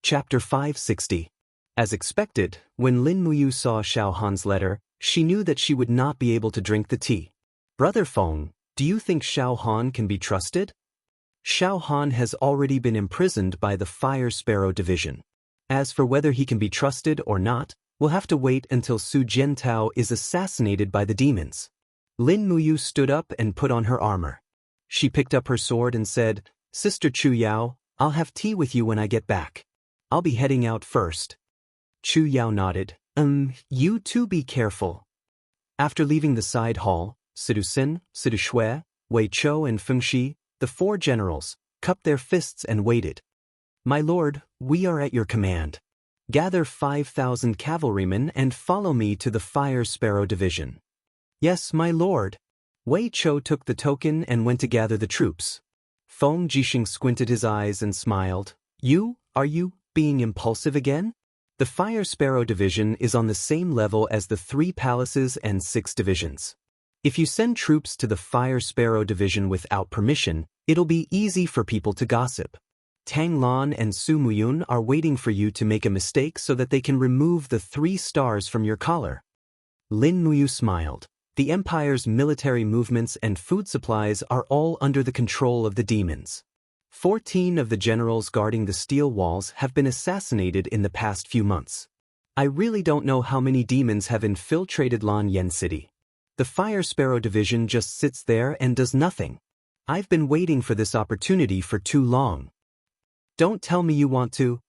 Chapter 560. As expected, when Lin Muyu saw Xiao Han's letter, she knew that she would not be able to drink the tea. Brother Feng, do you think Xiao Han can be trusted? Xiao Han has already been imprisoned by the Fire Sparrow Division. As for whether he can be trusted or not, we'll have to wait until Su Jiantao is assassinated by the demons. Lin Muyu stood up and put on her armor. She picked up her sword and said, Sister Chu Yao, I'll have tea with you when I get back. I'll be heading out first. Chu Yao nodded. You too be careful. After leaving the side hall, Sidu Sin, Sidu Shui, Wei Chou and Feng Shi, the four generals, cupped their fists and waited. My lord, we are at your command. Gather 5,000 cavalrymen and follow me to the Fire Sparrow Division. Yes, my lord. Wei Chou took the token and went to gather the troops. Feng Jixing squinted his eyes and smiled. Are you being impulsive again? The Fire Sparrow Division is on the same level as the 3 palaces and 6 divisions. If you send troops to the Fire Sparrow Division without permission, it'll be easy for people to gossip. Tang Lan and Su Muyun are waiting for you to make a mistake so that they can remove the 3 stars from your collar. Lin Muyu smiled. The Empire's military movements and food supplies are all under the control of the demons. 14 of the generals guarding the steel walls have been assassinated in the past few months. I really don't know how many demons have infiltrated Lan Yen City. The Fire Sparrow Division just sits there and does nothing. I've been waiting for this opportunity for too long. Don't tell me you want to.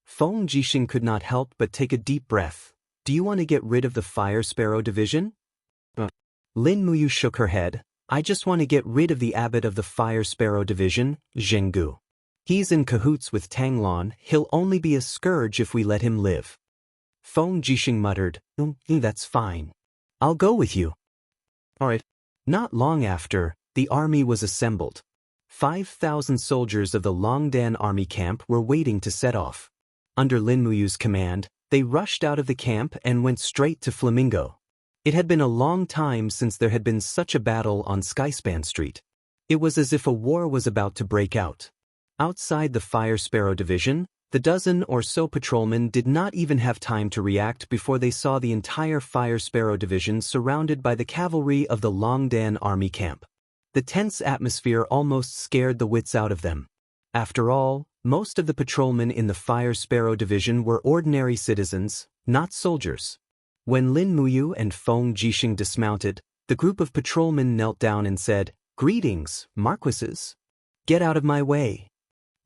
Feng Jixing could not help but take a deep breath. Do you want to get rid of the Fire Sparrow Division? Lin Muyu shook her head. I just want to get rid of the abbot of the Fire Sparrow Division, Jianghu. He's in cahoots with Tang Lan. He'll only be a scourge if we let him live. Feng Jixing muttered, That's fine. I'll go with you. All right. Not long after, the army was assembled. 5,000 soldiers of the Longdan army camp were waiting to set off. Under Lin Muyu's command, they rushed out of the camp and went straight to Flamingo. It had been a long time since there had been such a battle on Skyspan Street. It was as if a war was about to break out. Outside the Fire Sparrow Division, the dozen or so patrolmen did not even have time to react before they saw the entire Fire Sparrow Division surrounded by the cavalry of the Longdan army camp. The tense atmosphere almost scared the wits out of them. After all, most of the patrolmen in the Fire Sparrow Division were ordinary citizens, not soldiers. When Lin Muyu and Feng Jixing dismounted, the group of patrolmen knelt down and said, Greetings, Marquises. Get out of my way.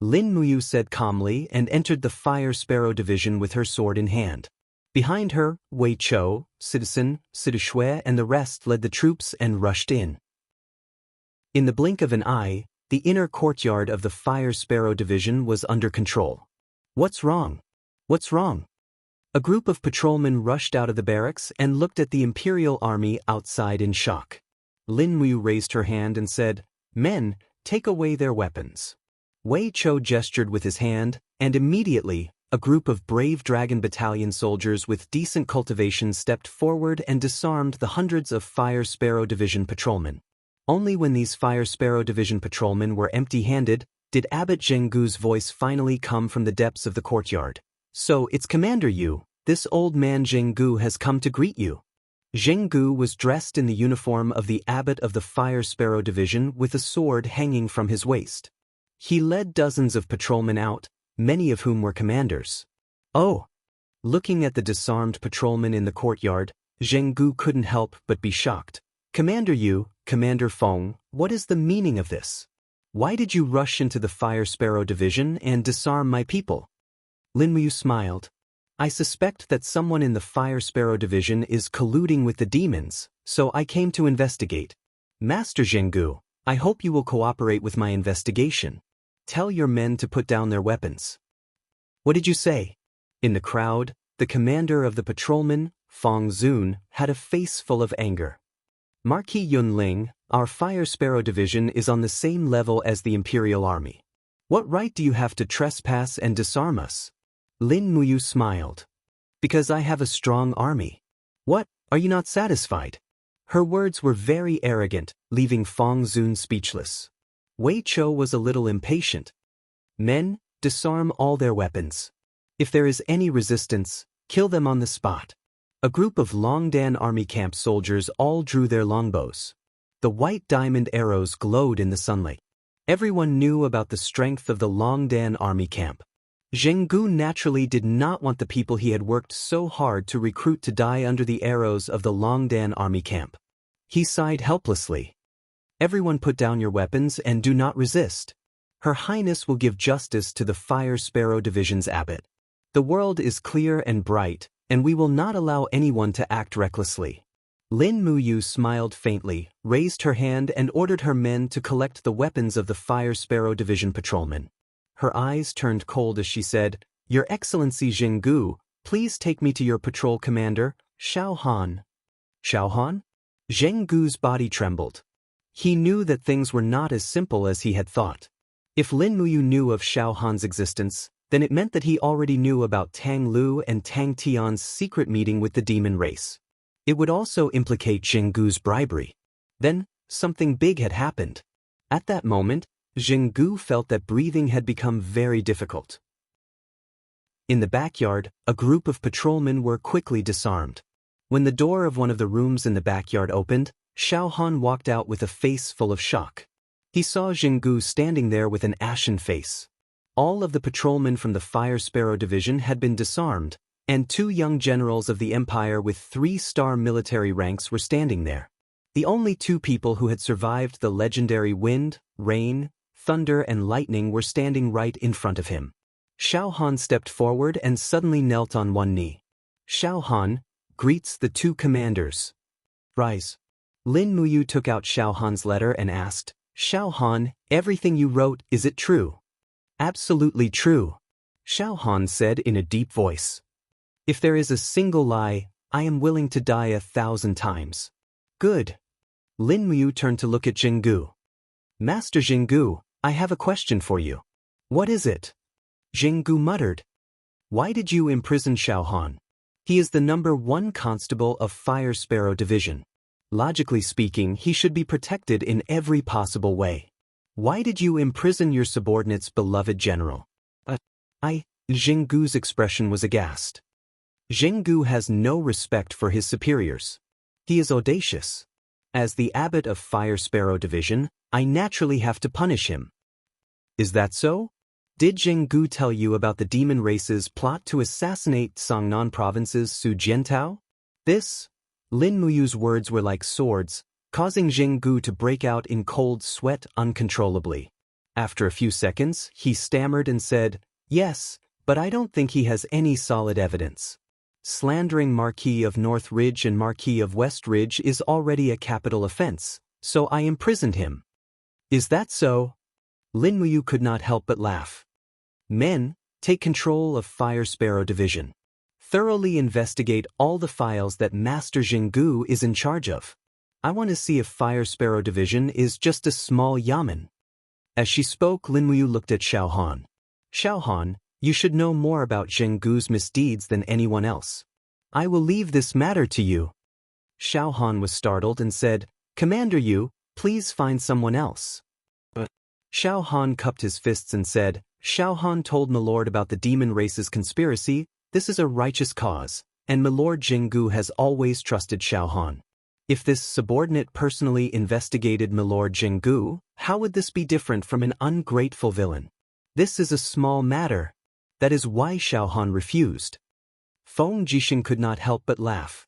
Lin Muyu said calmly and entered the Fire Sparrow Division with her sword in hand. Behind her, Wei Chou, Citizen, Sidu Shui and the rest led the troops and rushed in. In the blink of an eye, the inner courtyard of the Fire Sparrow Division was under control. What's wrong? What's wrong? A group of patrolmen rushed out of the barracks and looked at the Imperial Army outside in shock. Lin Muyu raised her hand and said, Men, take away their weapons. Wei Chou gestured with his hand, and immediately, a group of brave Dragon Battalion soldiers with decent cultivation stepped forward and disarmed the hundreds of Fire Sparrow Division patrolmen. Only when these Fire Sparrow Division patrolmen were empty-handed did Abbot Jianghu's voice finally come from the depths of the courtyard. So it's Commander Yu, this old man Jianghu has come to greet you. Jianghu was dressed in the uniform of the abbot of the Fire Sparrow Division with a sword hanging from his waist. He led dozens of patrolmen out, many of whom were commanders. Oh! Looking at the disarmed patrolmen in the courtyard, Jianghu couldn't help but be shocked. Commander Yu, Commander Feng, what is the meaning of this? Why did you rush into the Fire Sparrow Division and disarm my people? Lin Muyu smiled. I suspect that someone in the Fire Sparrow Division is colluding with the demons, so I came to investigate. Master Jianghu, I hope you will cooperate with my investigation. Tell your men to put down their weapons. What did you say? In the crowd, the commander of the patrolmen, Feng Zun, had a face full of anger. Marquis Yunling, our Fire Sparrow Division is on the same level as the Imperial Army. What right do you have to trespass and disarm us? Lin Muyu smiled. Because I have a strong army. What, are you not satisfied? Her words were very arrogant, leaving Feng Zun speechless. Wei Chou was a little impatient. Men, disarm all their weapons. If there is any resistance, kill them on the spot. A group of Longdan army camp soldiers all drew their longbows. The white diamond arrows glowed in the sunlight. Everyone knew about the strength of the Longdan army camp. Jianghu naturally did not want the people he had worked so hard to recruit to die under the arrows of the Longdan army camp. He sighed helplessly. Everyone put down your weapons and do not resist. Her Highness will give justice to the Fire Sparrow Division's abbot. The world is clear and bright, and we will not allow anyone to act recklessly. Lin Muyu smiled faintly, raised her hand and ordered her men to collect the weapons of the Fire Sparrow Division patrolmen. Her eyes turned cold as she said, "Your Excellency Jianghu, please take me to your patrol commander, Xiao Han." Xiao Han? Jianghu's body trembled. He knew that things were not as simple as he had thought. If Lin Muyu knew of Xiao Han's existence, then it meant that he already knew about Tang Lu and Tang Tian's secret meeting with the demon race. It would also implicate Jianghu's bribery. Then, something big had happened. At that moment, Jianghu felt that breathing had become very difficult. In the backyard, a group of patrolmen were quickly disarmed. When the door of one of the rooms in the backyard opened, Xiao Han walked out with a face full of shock. He saw Jianghu standing there with an ashen face. All of the patrolmen from the Fire Sparrow Division had been disarmed, and 2 young generals of the Empire with 3-star military ranks were standing there. The only 2 people who had survived the legendary wind, rain, thunder and lightning were standing right in front of him. Xiao Han stepped forward and suddenly knelt on one knee. Xiao Han greets the 2 commanders. Rise. Lin Muyu took out Xiao Han's letter and asked, "Xiao Han, everything you wrote, is it true?" "Absolutely true," Xiao Han said in a deep voice. "If there is a single lie, I am willing to die 1,000 times. Good. Lin Muyu turned to look at Jianghu. "Master Jianghu, I have a question for you." "What is it?" Jianghu muttered. "Why did you imprison Xiao Han? He is the #1 constable of Fire Sparrow Division. Logically speaking, he should be protected in every possible way. Why did you imprison your subordinate's beloved general?" Jianghu's expression was aghast. Jianghu has no respect for his superiors. He is audacious. As the abbot of Fire Sparrow Division, I naturally have to punish him. Is that so? Did Jianghu tell you about the demon race's plot to assassinate Songnan Province's Su Jiantao? This? Lin Muyu's words were like swords, causing Jianghu to break out in cold sweat uncontrollably. After a few seconds, he stammered and said, "Yes, but I don't think he has any solid evidence. Slandering Marquis of North Ridge and Marquis of West Ridge is already a capital offense, so I imprisoned him." Is that so? Lin Muyu could not help but laugh. Men, take control of Fire Sparrow Division. Thoroughly investigate all the files that Master Jianghu is in charge of. I want to see if Fire Sparrow Division is just a small yamen. As she spoke, Lin Muyu looked at Xiao Han. "Xiao Han, you should know more about Jianghu's misdeeds than anyone else. I will leave this matter to you." Xiao Han was startled and said, "Commander Yu, please find someone else." But Xiao Han cupped his fists and said, "Xiao Han told Milord about the demon race's conspiracy. This is a righteous cause, and Milord Jianghu has always trusted Xiao Han. If this subordinate personally investigated Milord Jianghu, how would this be different from an ungrateful villain? This is a small matter. That is why Xiao Han refused." Feng Jixing could not help but laugh.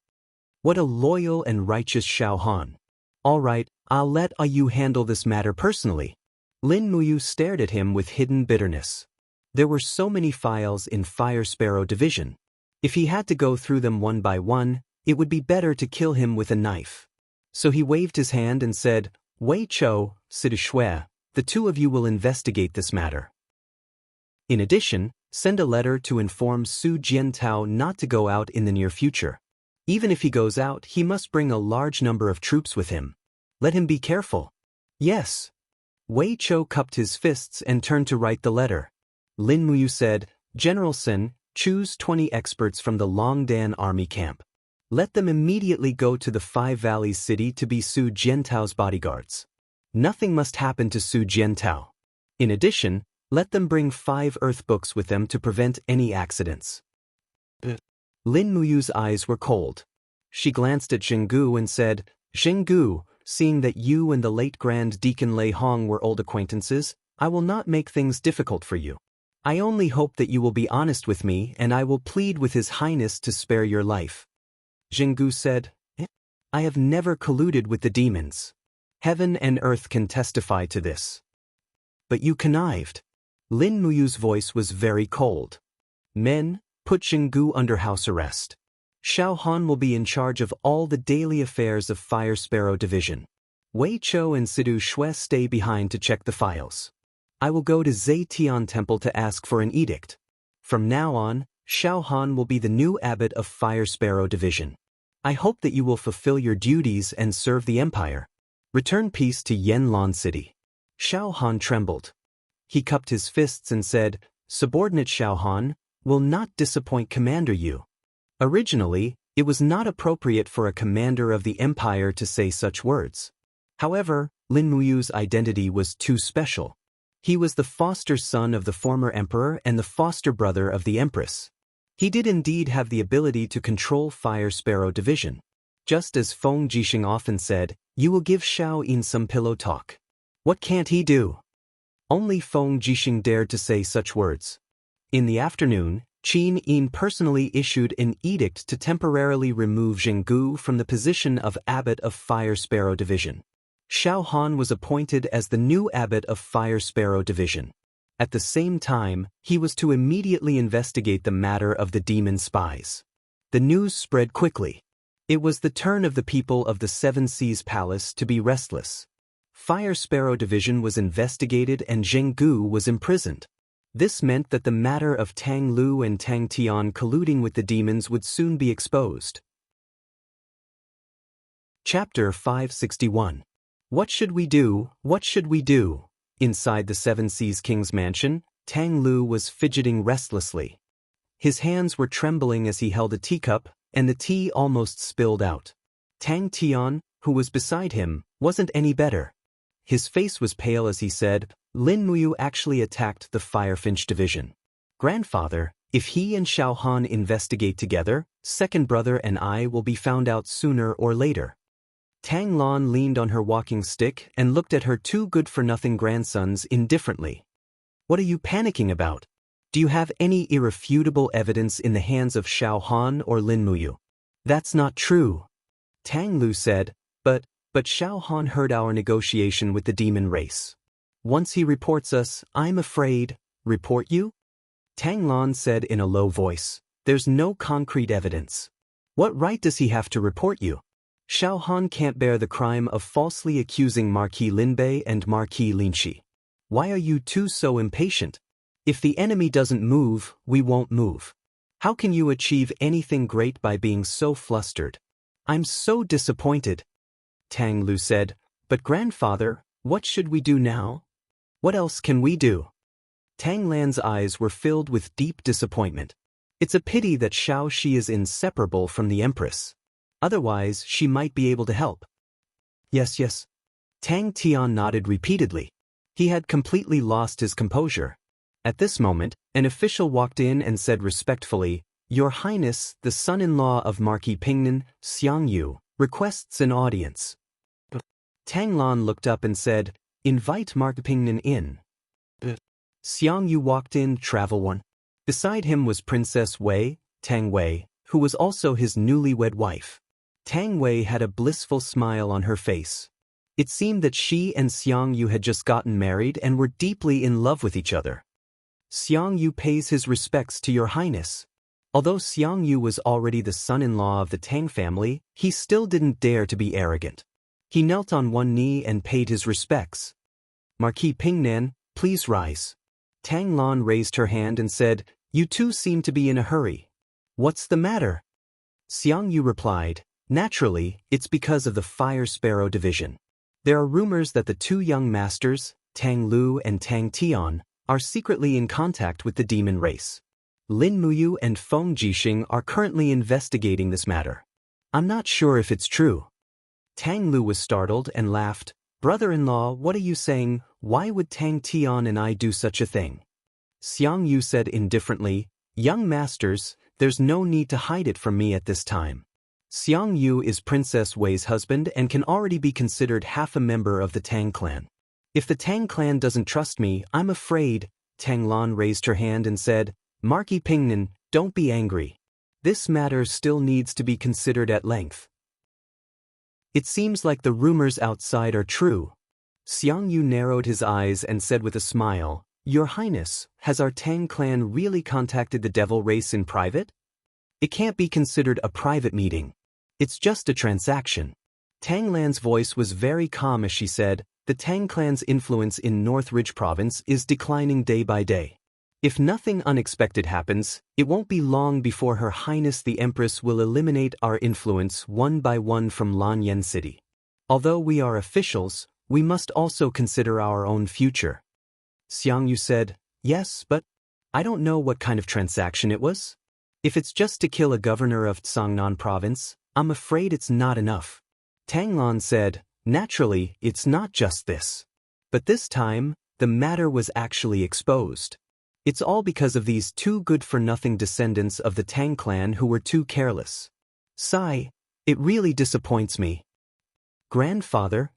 What a loyal and righteous Xiao Han. "All right, I'll let you handle this matter personally." Lin Muyu stared at him with hidden bitterness. There were so many files in Fire Sparrow Division. If he had to go through them one by one, it would be better to kill him with a knife. So he waved his hand and said, "Wei Chou, Sidishui, the 2 of you will investigate this matter. In addition, send a letter to inform Su Jiantao not to go out in the near future. Even if he goes out, he must bring a large number of troops with him. Let him be careful." "Yes." Wei Chou cupped his fists and turned to write the letter. Lin Muyu said, "General Sun, choose 20 experts from the Longdan army camp. Let them immediately go to the 5 Valleys city to be Su Jiantao's bodyguards. Nothing must happen to Su Jiantao. In addition, Let them bring 5 earth books with them to prevent any accidents. Lin Muyu's eyes were cold. She glanced at Jianghu and said, Jianghu, seeing that you and the late Grand Deacon Lei Hong were old acquaintances, I will not make things difficult for you. I only hope that you will be honest with me and I will plead with His Highness to spare your life. Jianghu said, I have never colluded with the demons. Heaven and earth can testify to this. But you connived. Lin Muyu's voice was very cold. Men, put Jianghu under house arrest. Xiao Han will be in charge of all the daily affairs of Fire Sparrow Division. Wei Chou and Sidu Shui stay behind to check the files. I will go to Zetian Temple to ask for an edict. From now on, Xiao Han will be the new abbot of Fire Sparrow Division. I hope that you will fulfill your duties and serve the empire. Return peace to Yanlan City. Xiao Han trembled. He cupped his fists and said, Subordinate Xiao Han, will not disappoint Commander Yu. Originally, it was not appropriate for a commander of the empire to say such words. However, Lin Muyu's identity was too special. He was the foster son of the former emperor and the foster brother of the empress. He did indeed have the ability to control Fire Sparrow Division. Just as Feng Jixing often said, you will give Xiao Yin some pillow talk. What can't he do? Only Feng Jixing dared to say such words. In the afternoon, Qin Yin personally issued an edict to temporarily remove Jianghu from the position of abbot of Fire Sparrow Division. Xiao Han was appointed as the new abbot of Fire Sparrow Division. At the same time, he was to immediately investigate the matter of the demon spies. The news spread quickly. It was the turn of the people of the Seven Seas Palace to be restless. Fire Sparrow Division was investigated and Jianghu was imprisoned. This meant that the matter of Tang Lu and Tang Tian colluding with the demons would soon be exposed. Chapter 561. What should we do? What should we do? Inside the Seven Seas King's mansion, Tang Lu was fidgeting restlessly. His hands were trembling as he held a teacup, and the tea almost spilled out. Tang Tian, who was beside him, wasn't any better. His face was pale as he said, Lin Muyu actually attacked the Firefinch division. Grandfather, if he and Xiao Han investigate together, second brother and I will be found out sooner or later. Tang Lan leaned on her walking stick and looked at her 2 good-for-nothing grandsons indifferently. What are you panicking about? Do you have any irrefutable evidence in the hands of Xiao Han or Lin Muyu? That's not true. Tang Lu said, but Xiao Han heard our negotiation with the demon race. Once he reports us, I'm afraid. Report you? Tang Lan said in a low voice, there's no concrete evidence. What right does he have to report you? Xiao Han can't bear the crime of falsely accusing Marquis Linbei and Marquis Linshi. Why are you two so impatient? If the enemy doesn't move, we won't move. How can you achieve anything great by being so flustered? I'm so disappointed. Tang Lu said, but grandfather, what should we do now? What else can we do? Tang Lan's eyes were filled with deep disappointment. It's a pity that Xiao Shi is inseparable from the Empress. Otherwise, she might be able to help. Yes. Tang Tian nodded repeatedly. He had completely lost his composure. At this moment, an official walked in and said respectfully, Your Highness, the son-in-law of Marquis Pingnan, Jianghu, requests an audience. Tang Lan looked up and said, Invite Marquis Pingnan in. Jianghu walked in, travel one. Beside him was Princess Wei, Tang Wei, who was also his newlywed wife. Tang Wei had a blissful smile on her face. It seemed that she and Jianghu had just gotten married and were deeply in love with each other. Jianghu pays his respects to your highness. Although Jianghu was already the son-in-law of the Tang family, he still didn't dare to be arrogant. He knelt on one knee and paid his respects. Marquis Pingnan, please rise. Tang Lan raised her hand and said, You two seem to be in a hurry. What's the matter? Jianghu replied, Naturally, it's because of the Fire Sparrow division. There are rumors that the 2 young masters, Tang Lu and Tang Tian, are secretly in contact with the demon race. Lin Muyu and Feng Jixing are currently investigating this matter. I'm not sure if it's true. Tang Lu was startled and laughed. Brother-in-law, what are you saying? Why would Tang Tian and I do such a thing? Xiang Yu said indifferently, young masters, there's no need to hide it from me at this time. Xiang Yu is Princess Wei's husband and can already be considered half a member of the Tang clan. If the Tang clan doesn't trust me, I'm afraid. Tang Lan raised her hand and said, Marquis Pingnan, don't be angry. This matter still needs to be considered at length. It seems like the rumors outside are true. Xiang Yu narrowed his eyes and said with a smile, Your Highness, has our Tang clan really contacted the devil race in private? It can't be considered a private meeting. It's just a transaction. Tang Lan's voice was very calm as she said, the Tang clan's influence in North Ridge province is declining day by day. If nothing unexpected happens, it won't be long before Her Highness the Empress will eliminate our influence one by one from Lanyan City. Although we are officials, we must also consider our own future. Xiang Yu said, yes, but I don't know what kind of transaction it was. If it's just to kill a governor of Tsangnan province, I'm afraid it's not enough. Tang Lan said, naturally, it's not just this. But this time, the matter was actually exposed. It's all because of these two good-for-nothing descendants of the Tang clan who were too careless. Sigh, it really disappoints me. Grandfather?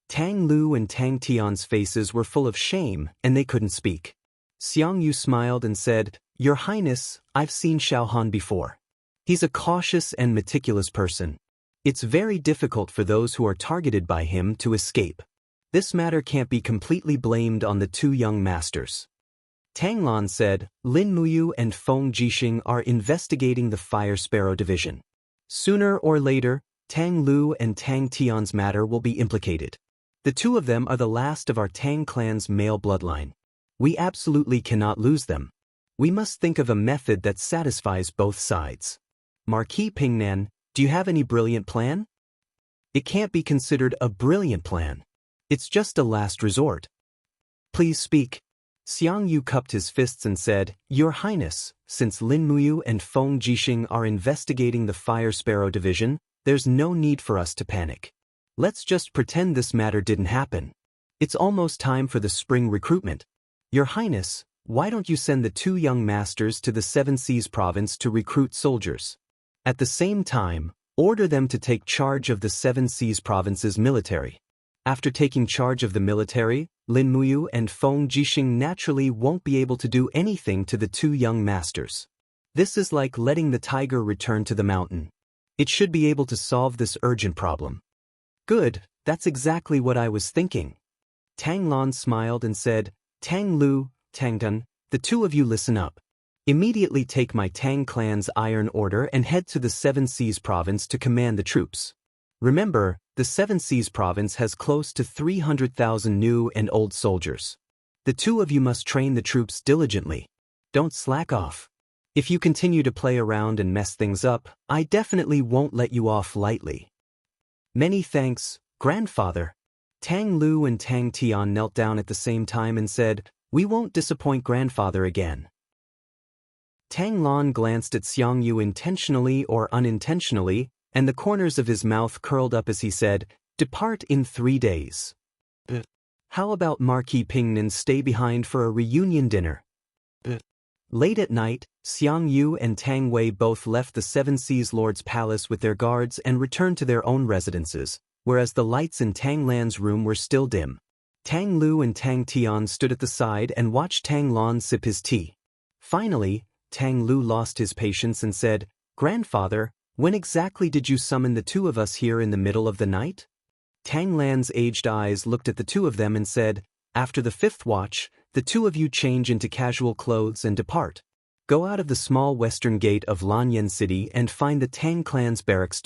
Tang Lu and Tang Tian's faces were full of shame, and they couldn't speak. Xiang Yu smiled and said, Your Highness, I've seen Xiao Han before. He's a cautious and meticulous person. It's very difficult for those who are targeted by him to escape. This matter can't be completely blamed on the two young masters. Tang Lan said, Lin Muyu and Feng Jixing are investigating the Fire Sparrow division. Sooner or later, Tang Lu and Tang Tian's matter will be implicated. The two of them are the last of our Tang clan's male bloodline. We absolutely cannot lose them. We must think of a method that satisfies both sides. Marquis Pingnan, do you have any brilliant plan? It can't be considered a brilliant plan. It's just a last resort. Please speak. Xiang Yu cupped his fists and said, Your Highness, since Lin Muyu and Feng Jixing are investigating the Fire Sparrow division, there's no need for us to panic. Let's just pretend this matter didn't happen. It's almost time for the spring recruitment. Your Highness, why don't you send the two young masters to the Seven Seas province to recruit soldiers? At the same time, order them to take charge of the Seven Seas province's military. After taking charge of the military, Lin Muyu and Feng Jixing naturally won't be able to do anything to the two young masters. This is like letting the tiger return to the mountain. It should be able to solve this urgent problem. Good, that's exactly what I was thinking. Tang Lan smiled and said, Tang Lu, Tang Dun, the two of you listen up. Immediately take my Tang clan's iron order and head to the Seven Seas province to command the troops. Remember, the Seven Seas province has close to 300,000 new and old soldiers. The two of you must train the troops diligently. Don't slack off. If you continue to play around and mess things up, I definitely won't let you off lightly. Many thanks, Grandfather. Tang Lu and Tang Tian knelt down at the same time and said, We won't disappoint Grandfather again. Tang Lan glanced at Xiang Yu intentionally or unintentionally, and the corners of his mouth curled up as he said, Depart in 3 days. How about Marquis Pingnan stay behind for a reunion dinner? Late at night, Xiang Yu and Tang Wei both left the Seven Seas Lord's palace with their guards and returned to their own residences, whereas the lights in Tang Lan's room were still dim. Tang Lu and Tang Tian stood at the side and watched Tang Lan sip his tea. Finally, Tang Lu lost his patience and said, Grandfather, when exactly did you summon the two of us here in the middle of the night? Tang Lan's aged eyes looked at the two of them and said, After the 5th watch, the two of you change into casual clothes and depart. Go out of the small western gate of Lanyan City and find the Tang clan's barracks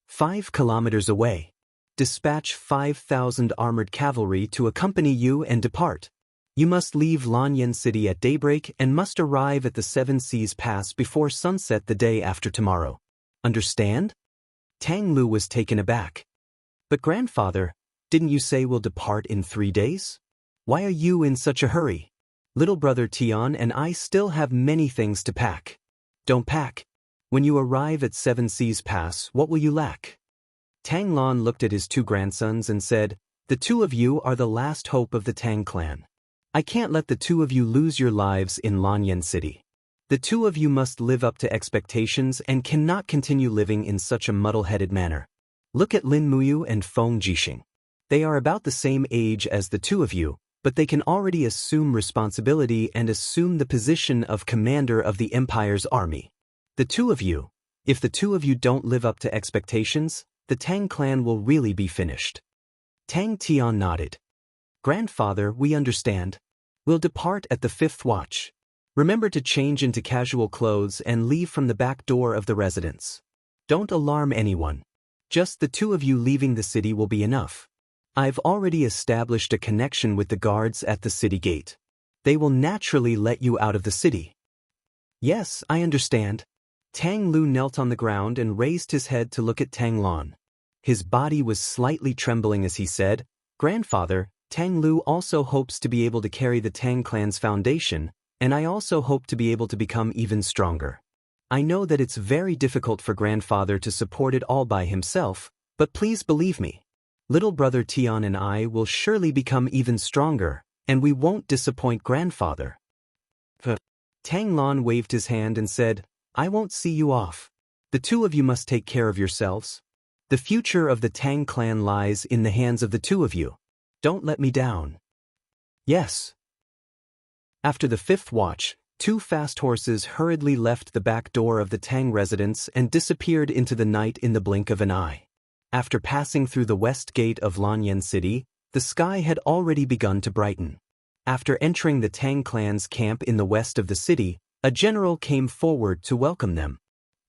5 kilometers away. Dispatch 5,000 armored cavalry to accompany you and depart. You must leave Lanyan City at daybreak and must arrive at the Seven Seas Pass before sunset the day after tomorrow. Understand? Tang Lu was taken aback. But Grandfather, didn't you say we'll depart in 3 days? Why are you in such a hurry? Little brother Tian and I still have many things to pack. Don't pack. When you arrive at Seven Seas Pass, what will you lack? Tang Lan looked at his two grandsons and said, The two of you are the last hope of the Tang clan. I can't let the two of you lose your lives in Lanyan City. The two of you must live up to expectations and cannot continue living in such a muddle-headed manner. Look at Lin Muyu and Feng Jixing. They are about the same age as the two of you, but they can already assume responsibility and assume the position of commander of the Empire's army. The two of you, if the two of you don't live up to expectations, the Tang clan will really be finished. Tang Tian nodded. Grandfather, we understand. We'll depart at the 5th watch. Remember to change into casual clothes and leave from the back door of the residence. Don't alarm anyone. Just the two of you leaving the city will be enough. I've already established a connection with the guards at the city gate. They will naturally let you out of the city. Yes, I understand. Tang Lu knelt on the ground and raised his head to look at Tang Lan. His body was slightly trembling as he said, Grandfather, Tang Lu also hopes to be able to carry the Tang clan's foundation, and I also hope to be able to become even stronger. I know that it's very difficult for Grandfather to support it all by himself, but please believe me. Little brother Tian and I will surely become even stronger, and we won't disappoint Grandfather. Tang Lan waved his hand and said, I won't see you off. The two of you must take care of yourselves. The future of the Tang clan lies in the hands of the two of you. Don't let me down. Yes. After the 5th watch, 2 fast horses hurriedly left the back door of the Tang residence and disappeared into the night in the blink of an eye. After passing through the west gate of Lanyan City, the sky had already begun to brighten. After entering the Tang clan's camp in the west of the city, a general came forward to welcome them.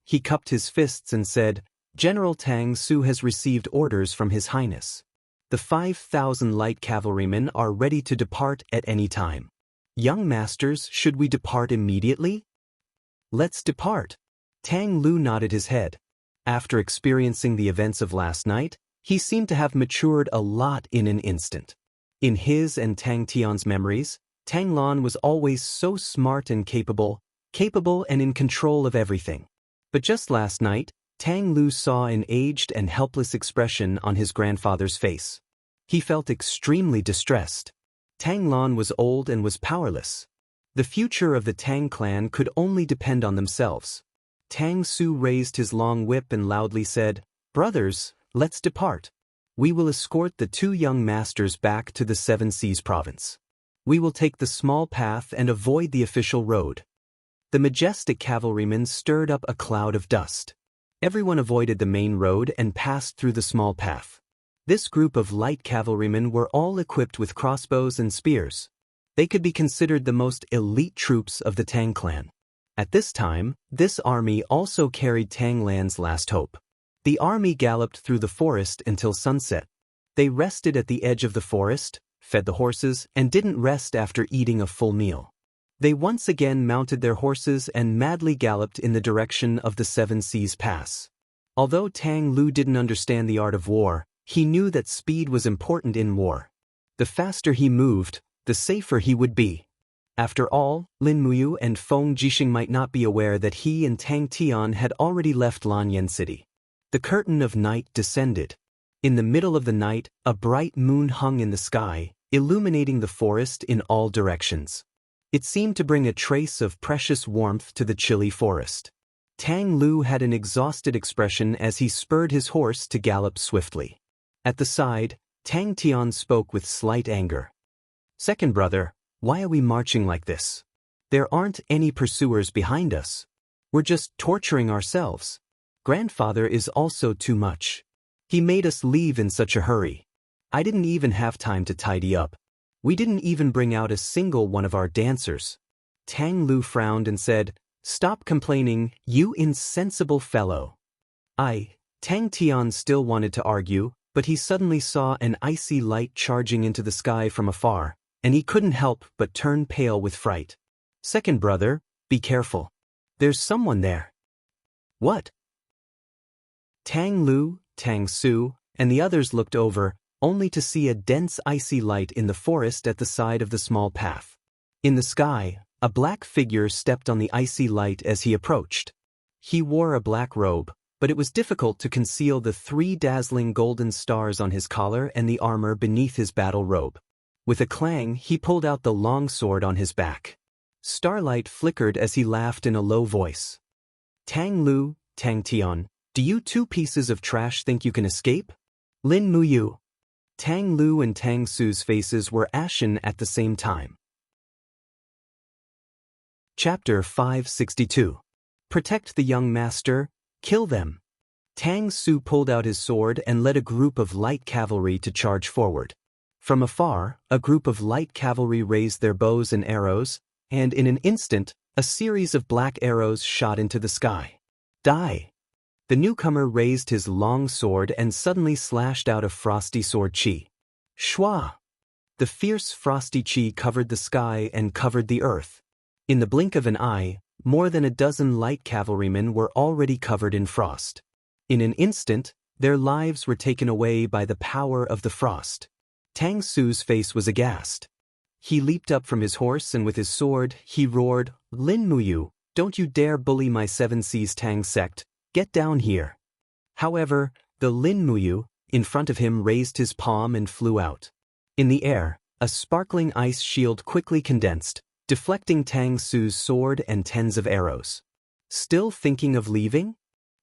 He cupped his fists and said, General Tang Su has received orders from His Highness. The 5,000 light cavalrymen are ready to depart at any time. Young masters, should we depart immediately? Let's depart. Tang Lu nodded his head. After experiencing the events of last night, he seemed to have matured a lot in an instant. In his and Tang Tian's memories, Tang Lan was always so smart and capable and in control of everything. But just last night, Tang Lu saw an aged and helpless expression on his grandfather's face. He felt extremely distressed. Tang Lan was old and was powerless. The future of the Tang clan could only depend on themselves. Tang Su raised his long whip and loudly said, Brothers, let's depart. We will escort the 2 young masters back to the 7 Seas province. We will take the small path and avoid the official road. The majestic cavalrymen stirred up a cloud of dust. Everyone avoided the main road and passed through the small path. This group of light cavalrymen were all equipped with crossbows and spears. They could be considered the most elite troops of the Tang clan. At this time, this army also carried Tang Lan's last hope. The army galloped through the forest until sunset. They rested at the edge of the forest, fed the horses, and didn't rest after eating a full meal. They once again mounted their horses and madly galloped in the direction of the 7 Seas Pass. Although Tang Lu didn't understand the art of war, he knew that speed was important in war. The faster he moved, the safer he would be. After all, Lin Muyu and Feng Jixing might not be aware that he and Tang Tian had already left Lanyan City. The curtain of night descended. In the middle of the night, a bright moon hung in the sky, illuminating the forest in all directions. It seemed to bring a trace of precious warmth to the chilly forest. Tang Lu had an exhausted expression as he spurred his horse to gallop swiftly. At the side, Tang Tian spoke with slight anger. Second brother, why are we marching like this? There aren't any pursuers behind us. We're just torturing ourselves. Grandfather is also too much. He made us leave in such a hurry. I didn't even have time to tidy up. We didn't even bring out a single one of our dancers. Tang Lu frowned and said, Stop complaining, you insensible fellow. Tang Tian still wanted to argue, but he suddenly saw an icy light charging into the sky from afar, and he couldn't help but turn pale with fright. Second brother, be careful. There's someone there. What? Tang Lu, Tang Su, and the others looked over, only to see a dense icy light in the forest at the side of the small path. In the sky, a black figure stepped on the icy light as he approached. He wore a black robe, but it was difficult to conceal the 3 dazzling golden stars on his collar and the armor beneath his battle robe. With a clang, he pulled out the long sword on his back. Starlight flickered as he laughed in a low voice. Tang Lu, Tang Tian, do you 2 pieces of trash think you can escape? Lin Muyu. Tang Lu and Tang Su's faces were ashen at the same time. Chapter 562. Protect the young master, kill them. Tang Su pulled out his sword and led a group of light cavalry to charge forward. From afar, a group of light cavalry raised their bows and arrows, and in an instant, a series of black arrows shot into the sky. Die! The newcomer raised his long sword and suddenly slashed out a frosty sword chi. Shwa! The fierce frosty chi covered the sky and covered the earth. In the blink of an eye, more than a dozen light cavalrymen were already covered in frost. In an instant, their lives were taken away by the power of the frost. Tang Su's face was aghast. He leaped up from his horse and with his sword, he roared, Lin Muyu, don't you dare bully my 7 Seas Tang sect, get down here. However, the Lin Muyu, in front of him raised his palm and flew out. In the air, a sparkling ice shield quickly condensed, deflecting Tang Su's sword and tens of arrows. Still thinking of leaving?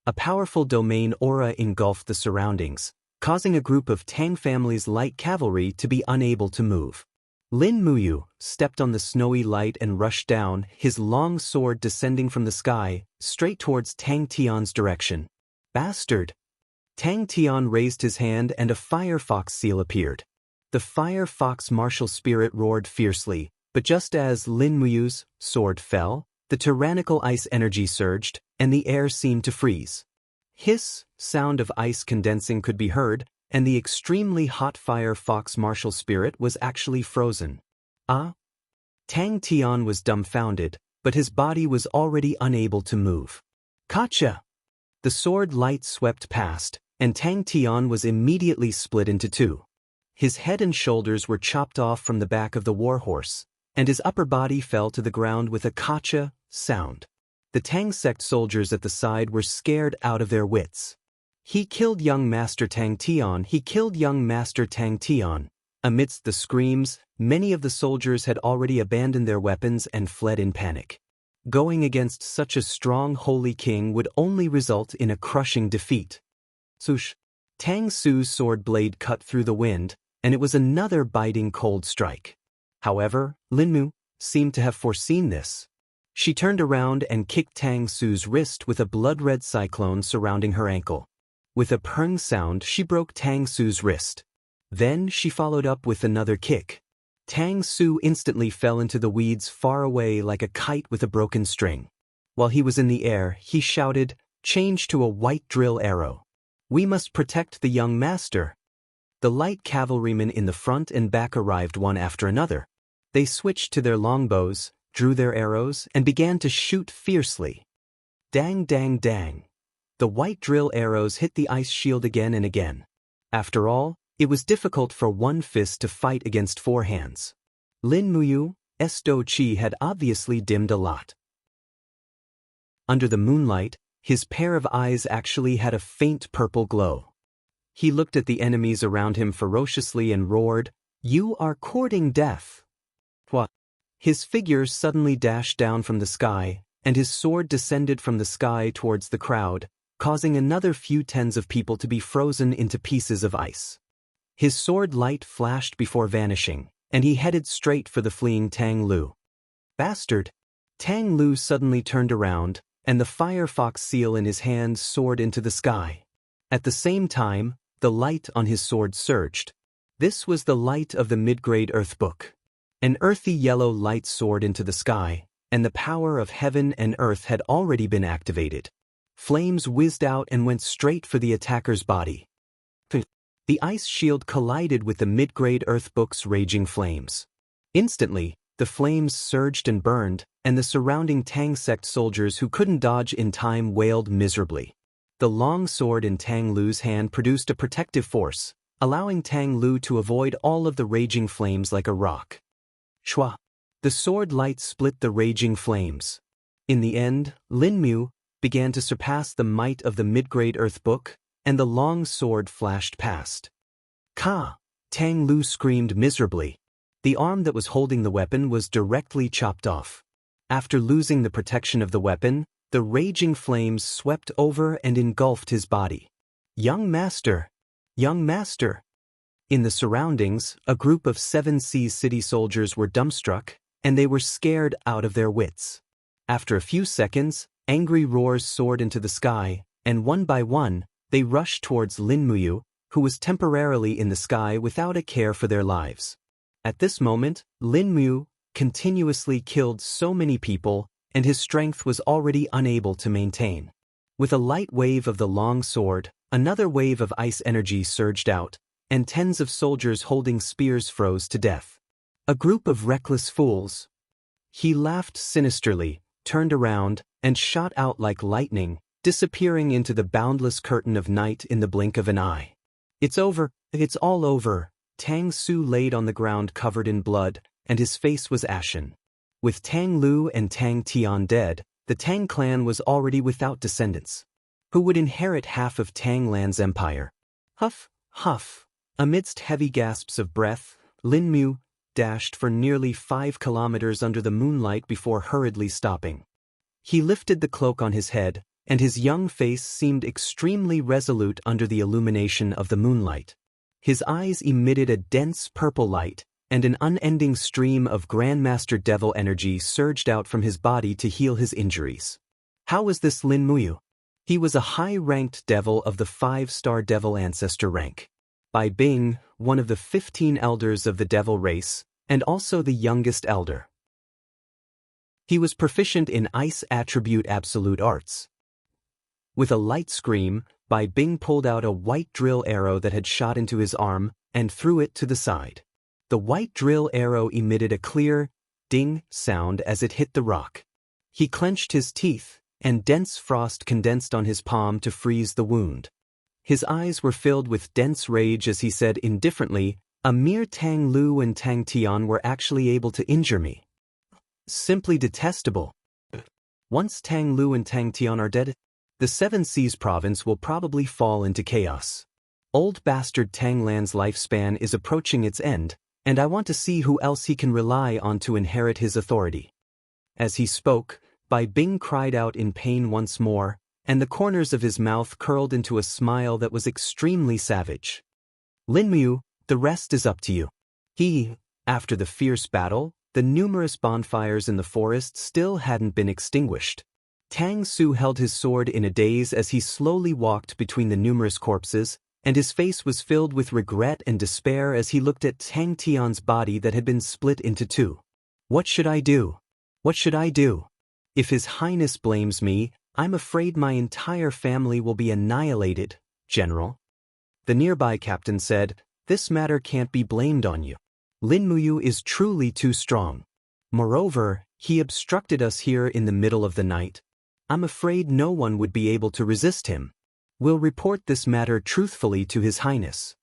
A powerful domain aura engulfed the surroundings, causing a group of Tang family's light cavalry to be unable to move. Lin Muyu stepped on the snowy light and rushed down, his long sword descending from the sky, straight towards Tang Tian's direction. Bastard! Tang Tian raised his hand and a fire fox seal appeared. The fire fox martial spirit roared fiercely, but just as Lin Muyu's sword fell, the tyrannical ice energy surged, and the air seemed to freeze. Hiss, sound of ice condensing could be heard, and the extremely hot fire fox martial spirit was actually frozen. Ah! Tang Tian was dumbfounded, but his body was already unable to move. Kacha! The sword light swept past, and Tang Tian was immediately split into 2. His head and shoulders were chopped off from the back of the warhorse, and his upper body fell to the ground with a kacha sound. The Tang sect soldiers at the side were scared out of their wits. He killed young Master Tang Tian, he killed young Master Tang Tian. Amidst the screams, many of the soldiers had already abandoned their weapons and fled in panic. Going against such a strong holy king would only result in a crushing defeat. Swoosh! Tang Su's sword blade cut through the wind, and it was another biting cold strike. However, Lin Mu seemed to have foreseen this. She turned around and kicked Tang Su's wrist with a blood-red cyclone surrounding her ankle. With a purring sound, she broke Tang Su's wrist. Then she followed up with another kick. Tang Su instantly fell into the weeds far away like a kite with a broken string. While he was in the air, he shouted, "Change to a white drill arrow. We must protect the young master." The light cavalrymen in the front and back arrived one after another. They switched to their longbows, drew their arrows, and began to shoot fiercely. Dang, dang, dang. The white drill arrows hit the ice shield again and again. After all, it was difficult for one fist to fight against 4 hands. Lin Muyu's do chi had obviously dimmed a lot. Under the moonlight, his pair of eyes actually had a faint purple glow. He looked at the enemies around him ferociously and roared, "You are courting death." What? His figure suddenly dashed down from the sky, and his sword descended from the sky towards the crowd, causing another few tens of people to be frozen into pieces of ice. His sword light flashed before vanishing, and he headed straight for the fleeing Tang Lu. Bastard! Tang Lu suddenly turned around, and the firefox seal in his hand soared into the sky. At the same time, the light on his sword surged. This was the light of the mid-grade Earth Book. An earthy yellow light soared into the sky, and the power of heaven and earth had already been activated. Flames whizzed out and went straight for the attacker's body. The ice shield collided with the mid-grade Earth Book's raging flames. Instantly, the flames surged and burned, and the surrounding Tang sect soldiers who couldn't dodge in time wailed miserably. The long sword in Tang Lu's hand produced a protective force, allowing Tang Lu to avoid all of the raging flames like a rock. Shwa! The sword light split the raging flames. In the end, Lin Mu began to surpass the might of the mid-grade earth book, and the long sword flashed past. Ka! Tang Lu screamed miserably. The arm that was holding the weapon was directly chopped off. After losing the protection of the weapon, the raging flames swept over and engulfed his body. Young master! Young master! In the surroundings, a group of 7 Seas city soldiers were dumbstruck, and they were scared out of their wits. After a few seconds, angry roars soared into the sky, and one by one, they rushed towards Lin Muyu, who was temporarily in the sky without a care for their lives. At this moment, Lin Muyu continuously killed so many people, and his strength was already unable to maintain. With a light wave of the long sword, another wave of ice energy surged out, and tens of soldiers holding spears froze to death. A group of reckless fools. He laughed sinisterly, turned around, and shot out like lightning, disappearing into the boundless curtain of night in the blink of an eye. It's over, it's all over. Tang Su laid on the ground covered in blood, and his face was ashen. With Tang Lu and Tang Tian dead, the Tang clan was already without descendants. Who would inherit half of Tang Land's empire? Huff, huff. Amidst heavy gasps of breath, Lin Muyu dashed for nearly 5 kilometers under the moonlight before hurriedly stopping. He lifted the cloak on his head, and his young face seemed extremely resolute under the illumination of the moonlight. His eyes emitted a dense purple light, and an unending stream of Grandmaster Devil energy surged out from his body to heal his injuries. How was this Lin Muyu? He was a high-ranked devil of the 5-star devil ancestor rank. By Bing, one of the 15 elders of the devil race, and also the youngest elder. He was proficient in ice attribute absolute arts. With a light scream, Bai Bing pulled out a white drill arrow that had shot into his arm, and threw it to the side. The white drill arrow emitted a clear, ding sound as it hit the rock. He clenched his teeth, and dense frost condensed on his palm to freeze the wound. His eyes were filled with dense rage as he said indifferently, "A mere Tang Lu and Tang Tian were actually able to injure me. Simply detestable. Once Tang Lu and Tang Tian are dead, the 7 Seas province will probably fall into chaos. Old bastard Tang Lan's lifespan is approaching its end, and I want to see who else he can rely on to inherit his authority." As he spoke, Bai Bing cried out in pain once more, and the corners of his mouth curled into a smile that was extremely savage. "Lin Muyu, the rest is up to you." After the fierce battle, the numerous bonfires in the forest still hadn't been extinguished. Tang Su held his sword in a daze as he slowly walked between the numerous corpses, and his face was filled with regret and despair as he looked at Tang Tian's body that had been split into 2. "What should I do? What should I do? If His Highness blames me, I'm afraid my entire family will be annihilated, General." The nearby captain said, "This matter can't be blamed on you. Lin Muyu is truly too strong. Moreover, he obstructed us here in the middle of the night. I'm afraid no one would be able to resist him. We'll report this matter truthfully to His Highness."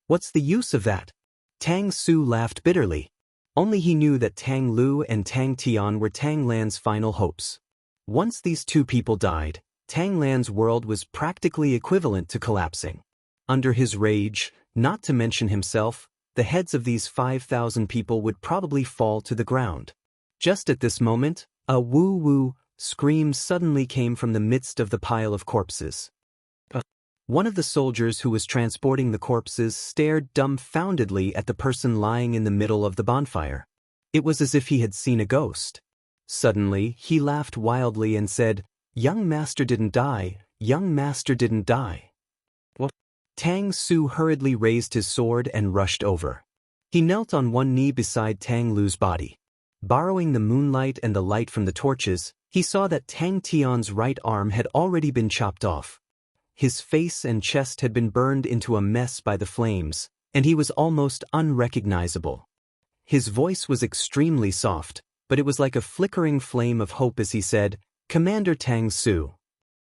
"What's the use of that?" Tang Su laughed bitterly. Only he knew that Tang Lu and Tang Tian were Tang Lan's final hopes. Once these 2 people died, Tang Lan's world was practically equivalent to collapsing. Under his rage, not to mention himself, the heads of these 5,000 people would probably fall to the ground. Just at this moment, a woo-woo scream suddenly came from the midst of the pile of corpses. One of the soldiers who was transporting the corpses stared dumbfoundedly at the person lying in the middle of the bonfire. It was as if he had seen a ghost. Suddenly, he laughed wildly and said, "Young master didn't die, young master didn't die." "What?" Tang Su hurriedly raised his sword and rushed over. He knelt on one knee beside Tang Lu's body. Borrowing the moonlight and the light from the torches, he saw that Tang Tian's right arm had already been chopped off. His face and chest had been burned into a mess by the flames, and he was almost unrecognizable. His voice was extremely soft, but it was like a flickering flame of hope as he said, "Commander Tang Su.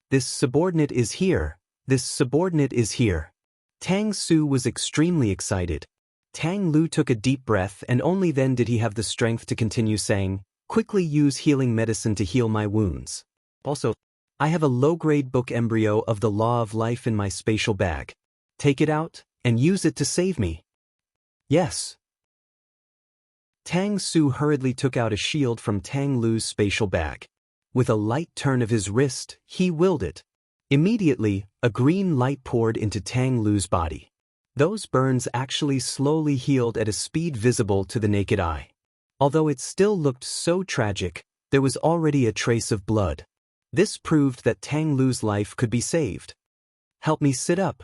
This subordinate is here, this subordinate is here." Tang Su was extremely excited. Tang Lu took a deep breath and only then did he have the strength to continue saying, "Quickly use healing medicine to heal my wounds. Also, I have a low-grade book embryo of the Law of Life in my spatial bag. Take it out, and use it to save me. Yes. Tang Su hurriedly took out a shield from Tang Lu's spatial bag. With a light turn of his wrist, he willed it. Immediately, a green light poured into Tang Lu's body. Those burns actually slowly healed at a speed visible to the naked eye. Although it still looked so tragic, there was already a trace of blood. This proved that Tang Lu's life could be saved. Help me sit up,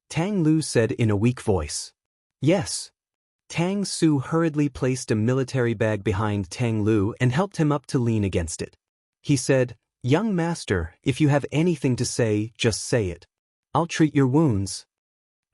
Tang Lu said in a weak voice. Yes. Tang Su hurriedly placed a military bag behind Tang Lu and helped him up to lean against it. He said, "Young master, if you have anything to say, just say it. I'll treat your wounds."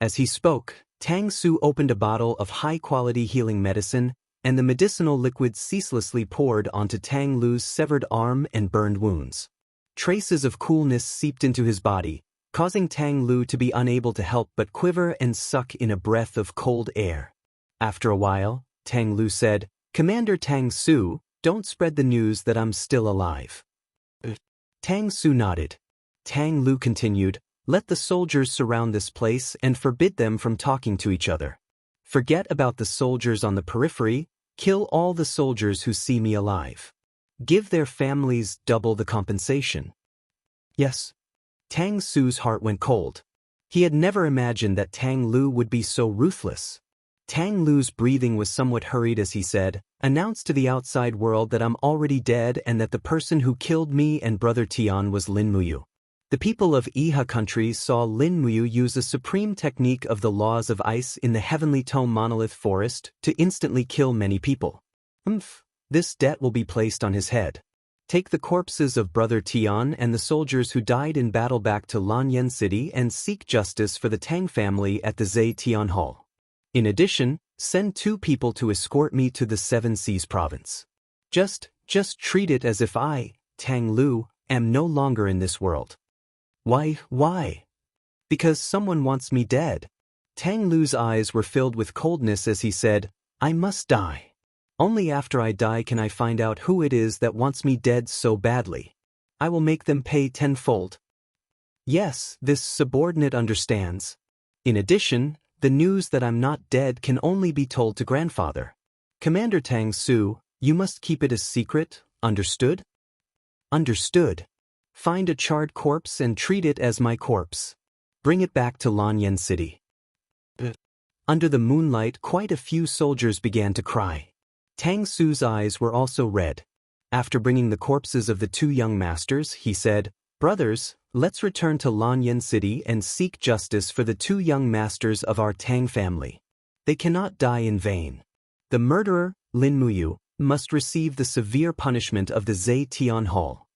As he spoke, Tang Su opened a bottle of high-quality healing medicine, and the medicinal liquid ceaselessly poured onto Tang Lu's severed arm and burned wounds. Traces of coolness seeped into his body, causing Tang Lu to be unable to help but quiver and suck in a breath of cold air. After a while, Tang Lu said, "Commander Tang Su, don't spread the news that I'm still alive." Tang Su nodded. Tang Lu continued, "Let the soldiers surround this place and forbid them from talking to each other. Forget about the soldiers on the periphery, kill all the soldiers who see me alive. Give their families double the compensation." Yes. Tang Su's heart went cold. He had never imagined that Tang Lu would be so ruthless. Tang Lu's breathing was somewhat hurried as he said, "Announce to the outside world that I'm already dead and that the person who killed me and Brother Tian was Lin Muyu." The people of Iha country saw Lin Muyu use a supreme technique of the laws of ice in the Heavenly Tome Monolith Forest to instantly kill many people. This debt will be placed on his head. Take the corpses of Brother Tian and the soldiers who died in battle back to Lanyan City and seek justice for the Tang family at the Zhe Tian Hall. In addition, send 2 people to escort me to the Seven Seas province. Just treat it as if I, Tang Lu, am no longer in this world." Why? "Because someone wants me dead." Tang Lu's eyes were filled with coldness as he said, "I must die. Only after I die can I find out who it is that wants me dead so badly. I will make them pay tenfold." Yes, this subordinate understands. In addition, the news that I'm not dead can only be told to grandfather. "Commander Tang Su, you must keep it a secret, understood?" "Understood. Find a charred corpse and treat it as my corpse. Bring it back to Lanyan City." Under the moonlight, quite a few soldiers began to cry. Tang Su's eyes were also red. After bringing the corpses of the 2 young masters, he said, "Brothers, let's return to Lanyan City and seek justice for the 2 young masters of our Tang family. They cannot die in vain. The murderer, Lin Muyu, must receive the severe punishment of the Zhe Tian Hall."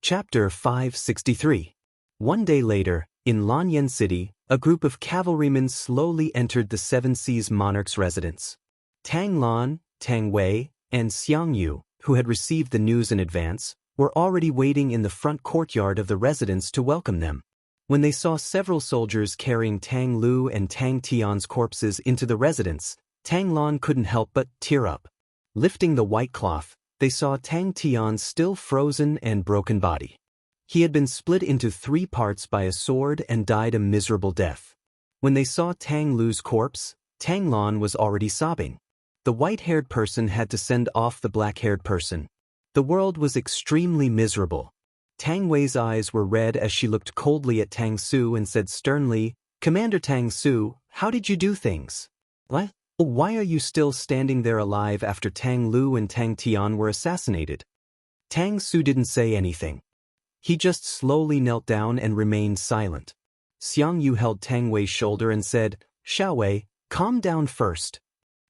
Chapter 563. One day later, in Lanyan City, a group of cavalrymen slowly entered the Seven Seas monarch's residence. Tang Lan, Tang Wei, and Jianghu, who had received the news in advance, were already waiting in the front courtyard of the residence to welcome them. When they saw several soldiers carrying Tang Lu and Tang Tian's corpses into the residence, Tang Lan couldn't help but tear up. Lifting the white cloth, they saw Tang Tian's still frozen and broken body. He had been split into 3 parts by a sword and died a miserable death. When they saw Tang Lu's corpse, Tang Lan was already sobbing. The white-haired person had to send off the black-haired person. The world was extremely miserable. Tang Wei's eyes were red as she looked coldly at Tang Su and said sternly, "Commander Tang Su, how did you do things? What? Why are you still standing there alive after Tang Lu and Tang Tian were assassinated?" Tang Su didn't say anything. He just slowly knelt down and remained silent. Xiangyu held Tang Wei's shoulder and said, "Xiao Wei, calm down first."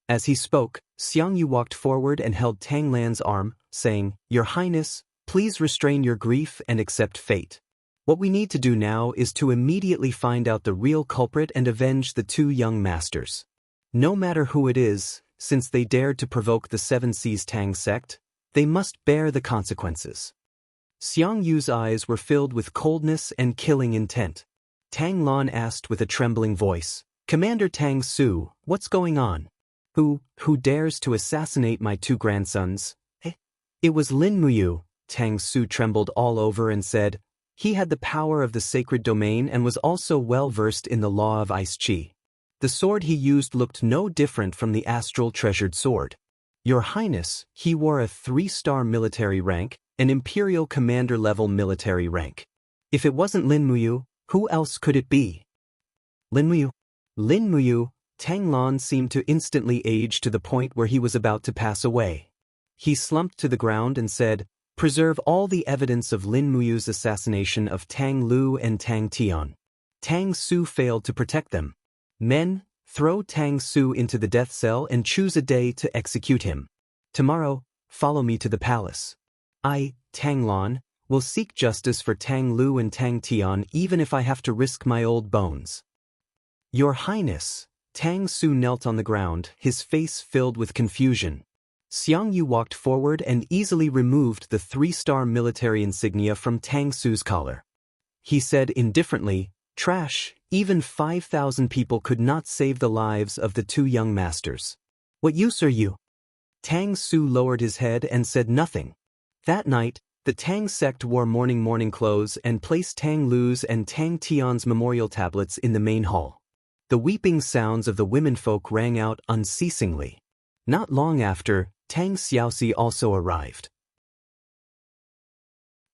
As he spoke, Xiangyu walked forward and held Tang Lan's arm, saying, "Your Highness, please restrain your grief and accept fate. What we need to do now is to immediately find out the real culprit and avenge the 2 young masters. No matter who it is, since they dared to provoke the Seven Seas Tang sect, they must bear the consequences." Xiangyu's eyes were filled with coldness and killing intent. Tang Lan asked with a trembling voice, "Commander Tang Su, what's going on? Who dares to assassinate my 2 grandsons?" "It was Lin Muyu," Tang Su trembled all over and said. He had the power of the sacred domain and was also well versed in the law of ice chi. The sword he used looked no different from the astral treasured sword. Your Highness, he wore a 3-star military rank, an imperial commander-level military rank. If it wasn't Lin Muyu, who else could it be? Lin Muyu. Lin Muyu, Tang Lan seemed to instantly age to the point where he was about to pass away. He slumped to the ground and said, "Preserve all the evidence of Lin Muyu's assassination of Tang Lu and Tang Tian." Tang Su failed to protect them. Men, throw Tang Su into the death cell and choose a day to execute him. Tomorrow, follow me to the palace. I, Tang Lan, will seek justice for Tang Lu and Tang Tian even if I have to risk my old bones. Your Highness. Tang Su knelt on the ground, his face filled with confusion. Xiangyu walked forward and easily removed the 3-star military insignia from Tang Su's collar. He said indifferently, "Trash, even 5,000 people could not save the lives of the 2 young masters. What use are you?" Tang Su lowered his head and said nothing. That night, the Tang sect wore mourning clothes and placed Tang Lu's and Tang Tian's memorial tablets in the main hall. The weeping sounds of the womenfolk rang out unceasingly. Not long after, Tang Xiaoxi also arrived.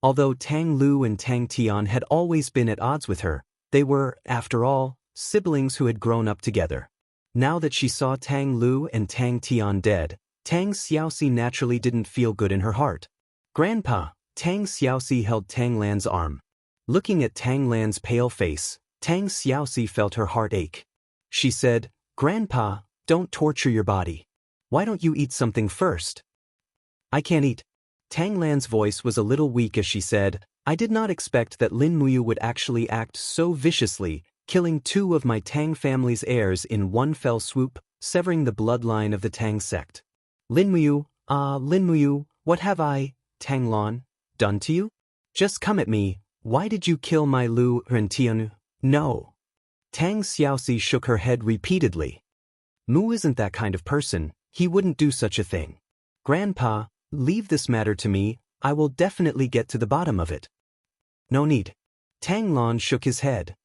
Although Tang Lu and Tang Tian had always been at odds with her, they were, after all, siblings who had grown up together. Now that she saw Tang Lu and Tang Tian dead, Tang Xiaoxi naturally didn't feel good in her heart. "Grandpa," Tang Xiaoxi held Tang Lan's arm. Looking at Tang Lan's pale face, Tang Xiaoxi felt her heart ache. She said, "Grandpa, don't torture your body. Why don't you eat something first?" "I can't eat." Tang Lan's voice was a little weak as she said, "I did not expect that Lin Muyu would actually act so viciously, killing 2 of my Tang family's heirs in one fell swoop, severing the bloodline of the Tang sect. Lin Muyu, what have I, Tang Lan, done to you? Just come at me. Why did you kill my Lu and Tian? No." Tang Xiaoxi shook her head repeatedly. "Mu isn't that kind of person, he wouldn't do such a thing. Grandpa, leave this matter to me, I will definitely get to the bottom of it." "No need." Tang Lan shook his head.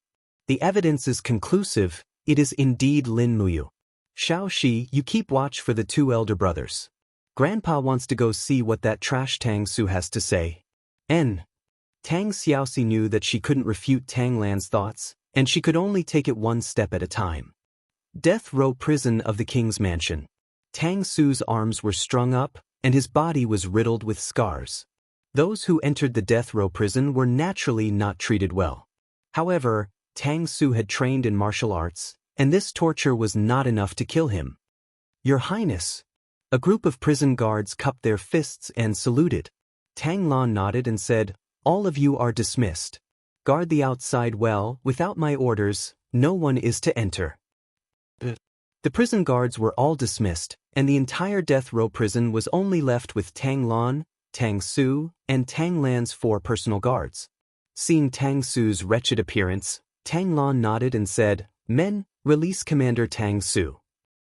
"The evidence is conclusive, it is indeed Lin Muyu. Shao Shi, you keep watch for the 2 elder brothers. Grandpa wants to go see what that trash Tang Su has to say." Tang Xiaoxi knew that she couldn't refute Tang Lan's thoughts, and she could only take it one step at a time. Death row prison of the king's mansion. Tang Su's arms were strung up, and his body was riddled with scars. Those who entered the death row prison were naturally not treated well. However, Tang Su had trained in martial arts, and this torture was not enough to kill him. "Your Highness." A group of prison guards cupped their fists and saluted. Tang Lan nodded and said, "All of you are dismissed. Guard the outside well, without my orders, no one is to enter." The prison guards were all dismissed, and the entire death row prison was only left with Tang Lan, Tang Su, and Tang Lan's 4 personal guards. Seeing Tang Su's wretched appearance, Tang Lan nodded and said, "Men, release Commander Tang Su."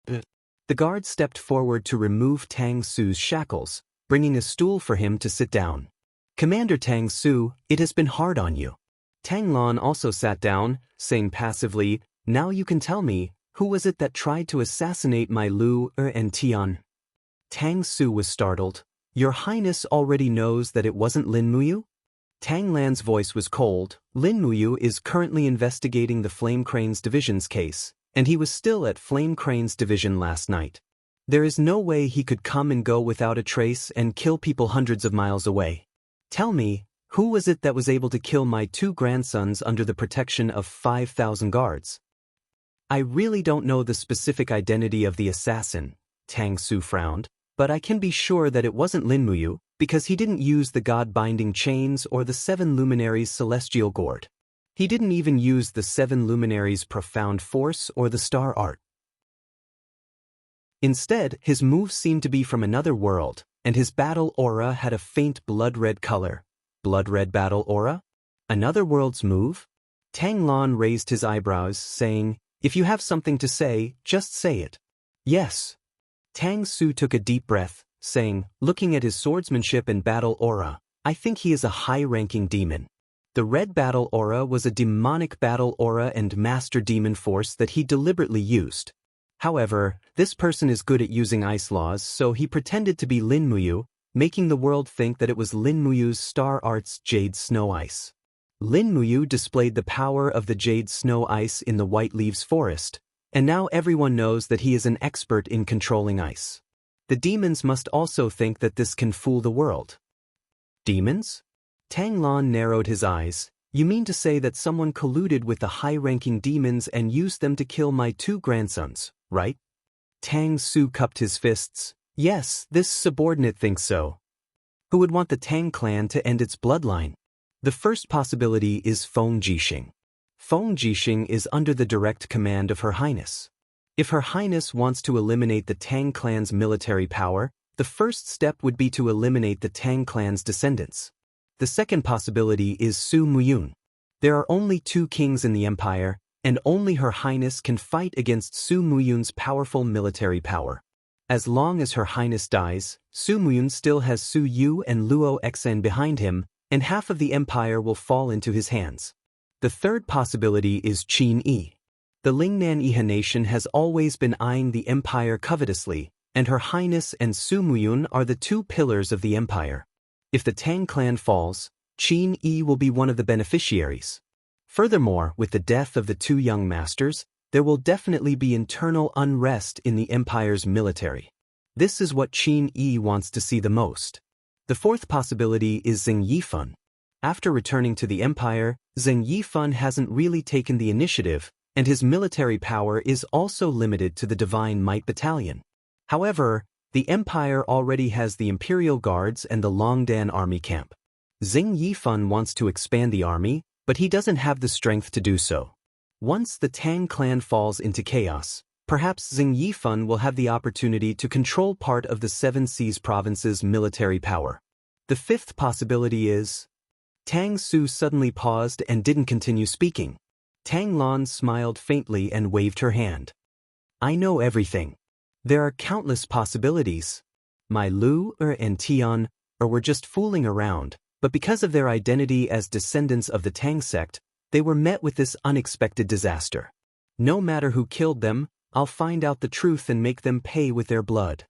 The guards stepped forward to remove Tang Su's shackles, bringing a stool for him to sit down. "Commander Tang Su, it has been hard on you." Tang Lan also sat down, saying passively, "Now you can tell me, who was it that tried to assassinate my Lu and Tian?" Tang Su was startled. "Your Highness already knows that it wasn't Lin Muyu?" Tang Lan's voice was cold. "Lin Muyu is currently investigating the Flame Cranes Division's case, and he was still at Flame Cranes Division last night. There is no way he could come and go without a trace and kill people hundreds of miles away. Tell me, who was it that was able to kill my 2 grandsons under the protection of 5,000 guards?" "I really don't know the specific identity of the assassin," Tang Su frowned, "but I can be sure that it wasn't Lin Muyu, because he didn't use the God-binding chains or the 7 luminaries' celestial gourd. He didn't even use the 7 luminaries' profound force or the star art. Instead, his moves seemed to be from another world, and his battle aura had a faint blood-red color. Blood-red battle aura? Another world's move? Tang Lan raised his eyebrows, saying, "If you have something to say, just say it." "Yes." Tang Su took a deep breath, saying, "Looking at his swordsmanship and battle aura, I think he is a high-ranking demon. The red battle aura was a demonic battle aura and master demon force that he deliberately used. However, this person is good at using ice laws, so he pretended to be Lin Muyu, making the world think that it was Lin Muyu's star arts Jade Snow Ice. Lin Muyu displayed the power of the Jade Snow Ice in the White Leaves Forest, and now everyone knows that he is an expert in controlling ice. The demons must also think that this can fool the world. Demons? Tang Lan narrowed his eyes. You mean to say that someone colluded with the high-ranking demons and used them to kill my 2 grandsons, right? Tang Su cupped his fists. Yes, this subordinate thinks so. Who would want the Tang clan to end its bloodline? The first possibility is Feng Jixing. Feng Jixing is under the direct command of Her Highness. If Her Highness wants to eliminate the Tang clan's military power, the first step would be to eliminate the Tang clan's descendants. The second possibility is Su Muyun. There are only 2 kings in the empire, and only Her Highness can fight against Su Muyun's powerful military power. As long as Her Highness dies, Su Muyun still has Su Yu and Luo Xen behind him, and half of the empire will fall into his hands. The third possibility is Qin Yi. The Lingnan Iha nation has always been eyeing the empire covetously, and Her Highness and Su Muyun are the 2 pillars of the empire. If the Tang clan falls, Qin Yi will be one of the beneficiaries. Furthermore, with the death of the 2 young masters, there will definitely be internal unrest in the empire's military. This is what Qin Yi wants to see the most. The fourth possibility is Zheng Yifan. After returning to the empire, Zheng Yifan hasn't really taken the initiative, and his military power is also limited to the Divine Might Battalion. However, the empire already has the Imperial Guards and the Longdan army camp. Zheng Yifan wants to expand the army, but he doesn't have the strength to do so. Once the Tang clan falls into chaos, perhaps Zheng Yifan will have the opportunity to control part of the Seven Seas province's military power. The fifth possibility is... Tang Su suddenly paused and didn't continue speaking. Tang Lan smiled faintly and waved her hand. I know everything. There are countless possibilities. My Lu and Tian were just fooling around, but because of their identity as descendants of the Tang sect, they were met with this unexpected disaster. No matter who killed them, I'll find out the truth and make them pay with their blood.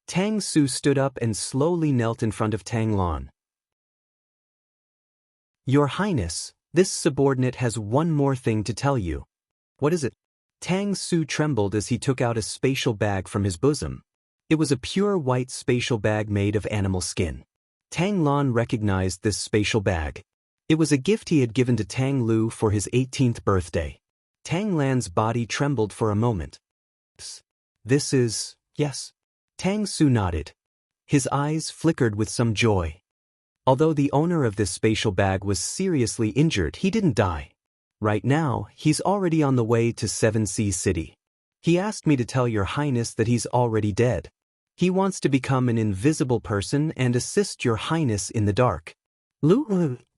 Tang Su stood up and slowly knelt in front of Tang Lan. Your Highness, this subordinate has one more thing to tell you. What is it? Tang Su trembled as he took out a spatial bag from his bosom. It was a pure white spatial bag made of animal skin. Tang Lan recognized this spatial bag. It was a gift he had given to Tang Lu for his 18th birthday. Tang Lan's body trembled for a moment. This is... yes. Tang Su nodded. His eyes flickered with some joy. Although the owner of this spatial bag was seriously injured, he didn't die. Right now, he's already on the way to Seven Seas City. He asked me to tell Your Highness that he's already dead. He wants to become an invisible person and assist Your Highness in the dark.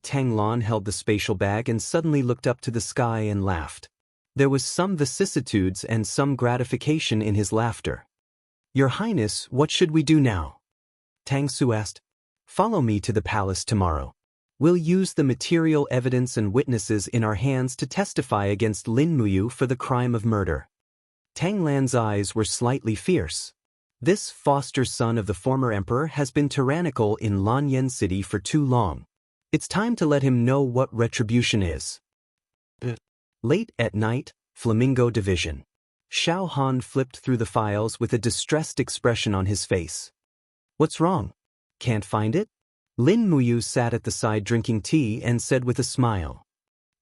Tang Lan held the spatial bag and suddenly looked up to the sky and laughed. There was some vicissitudes and some gratification in his laughter. Your Highness, what should we do now? Tang Su asked. Follow me to the palace tomorrow. We'll use the material evidence and witnesses in our hands to testify against Lin Muyu for the crime of murder. Tang Lan's eyes were slightly fierce. This foster son of the former emperor has been tyrannical in Lanyan City for too long. It's time to let him know what retribution is. Late at night, Flamingo Division. Xiao Han flipped through the files with a distressed expression on his face. What's wrong? Can't find it? Lin Muyu sat at the side drinking tea and said with a smile.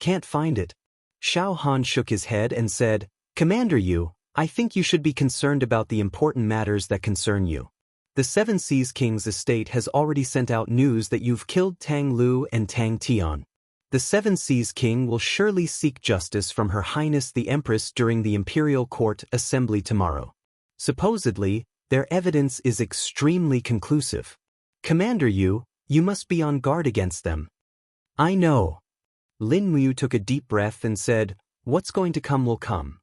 Can't find it. Xiao Han shook his head and said, Commander Yu, I think you should be concerned about the important matters that concern you. The Seven Seas King's estate has already sent out news that you've killed Tang Lu and Tang Tian. The Seven Seas King will surely seek justice from Her Highness the Empress during the Imperial Court Assembly tomorrow. Supposedly, their evidence is extremely conclusive. Commander Yu, you must be on guard against them. I know. Lin Muyu took a deep breath and said, What's going to come will come.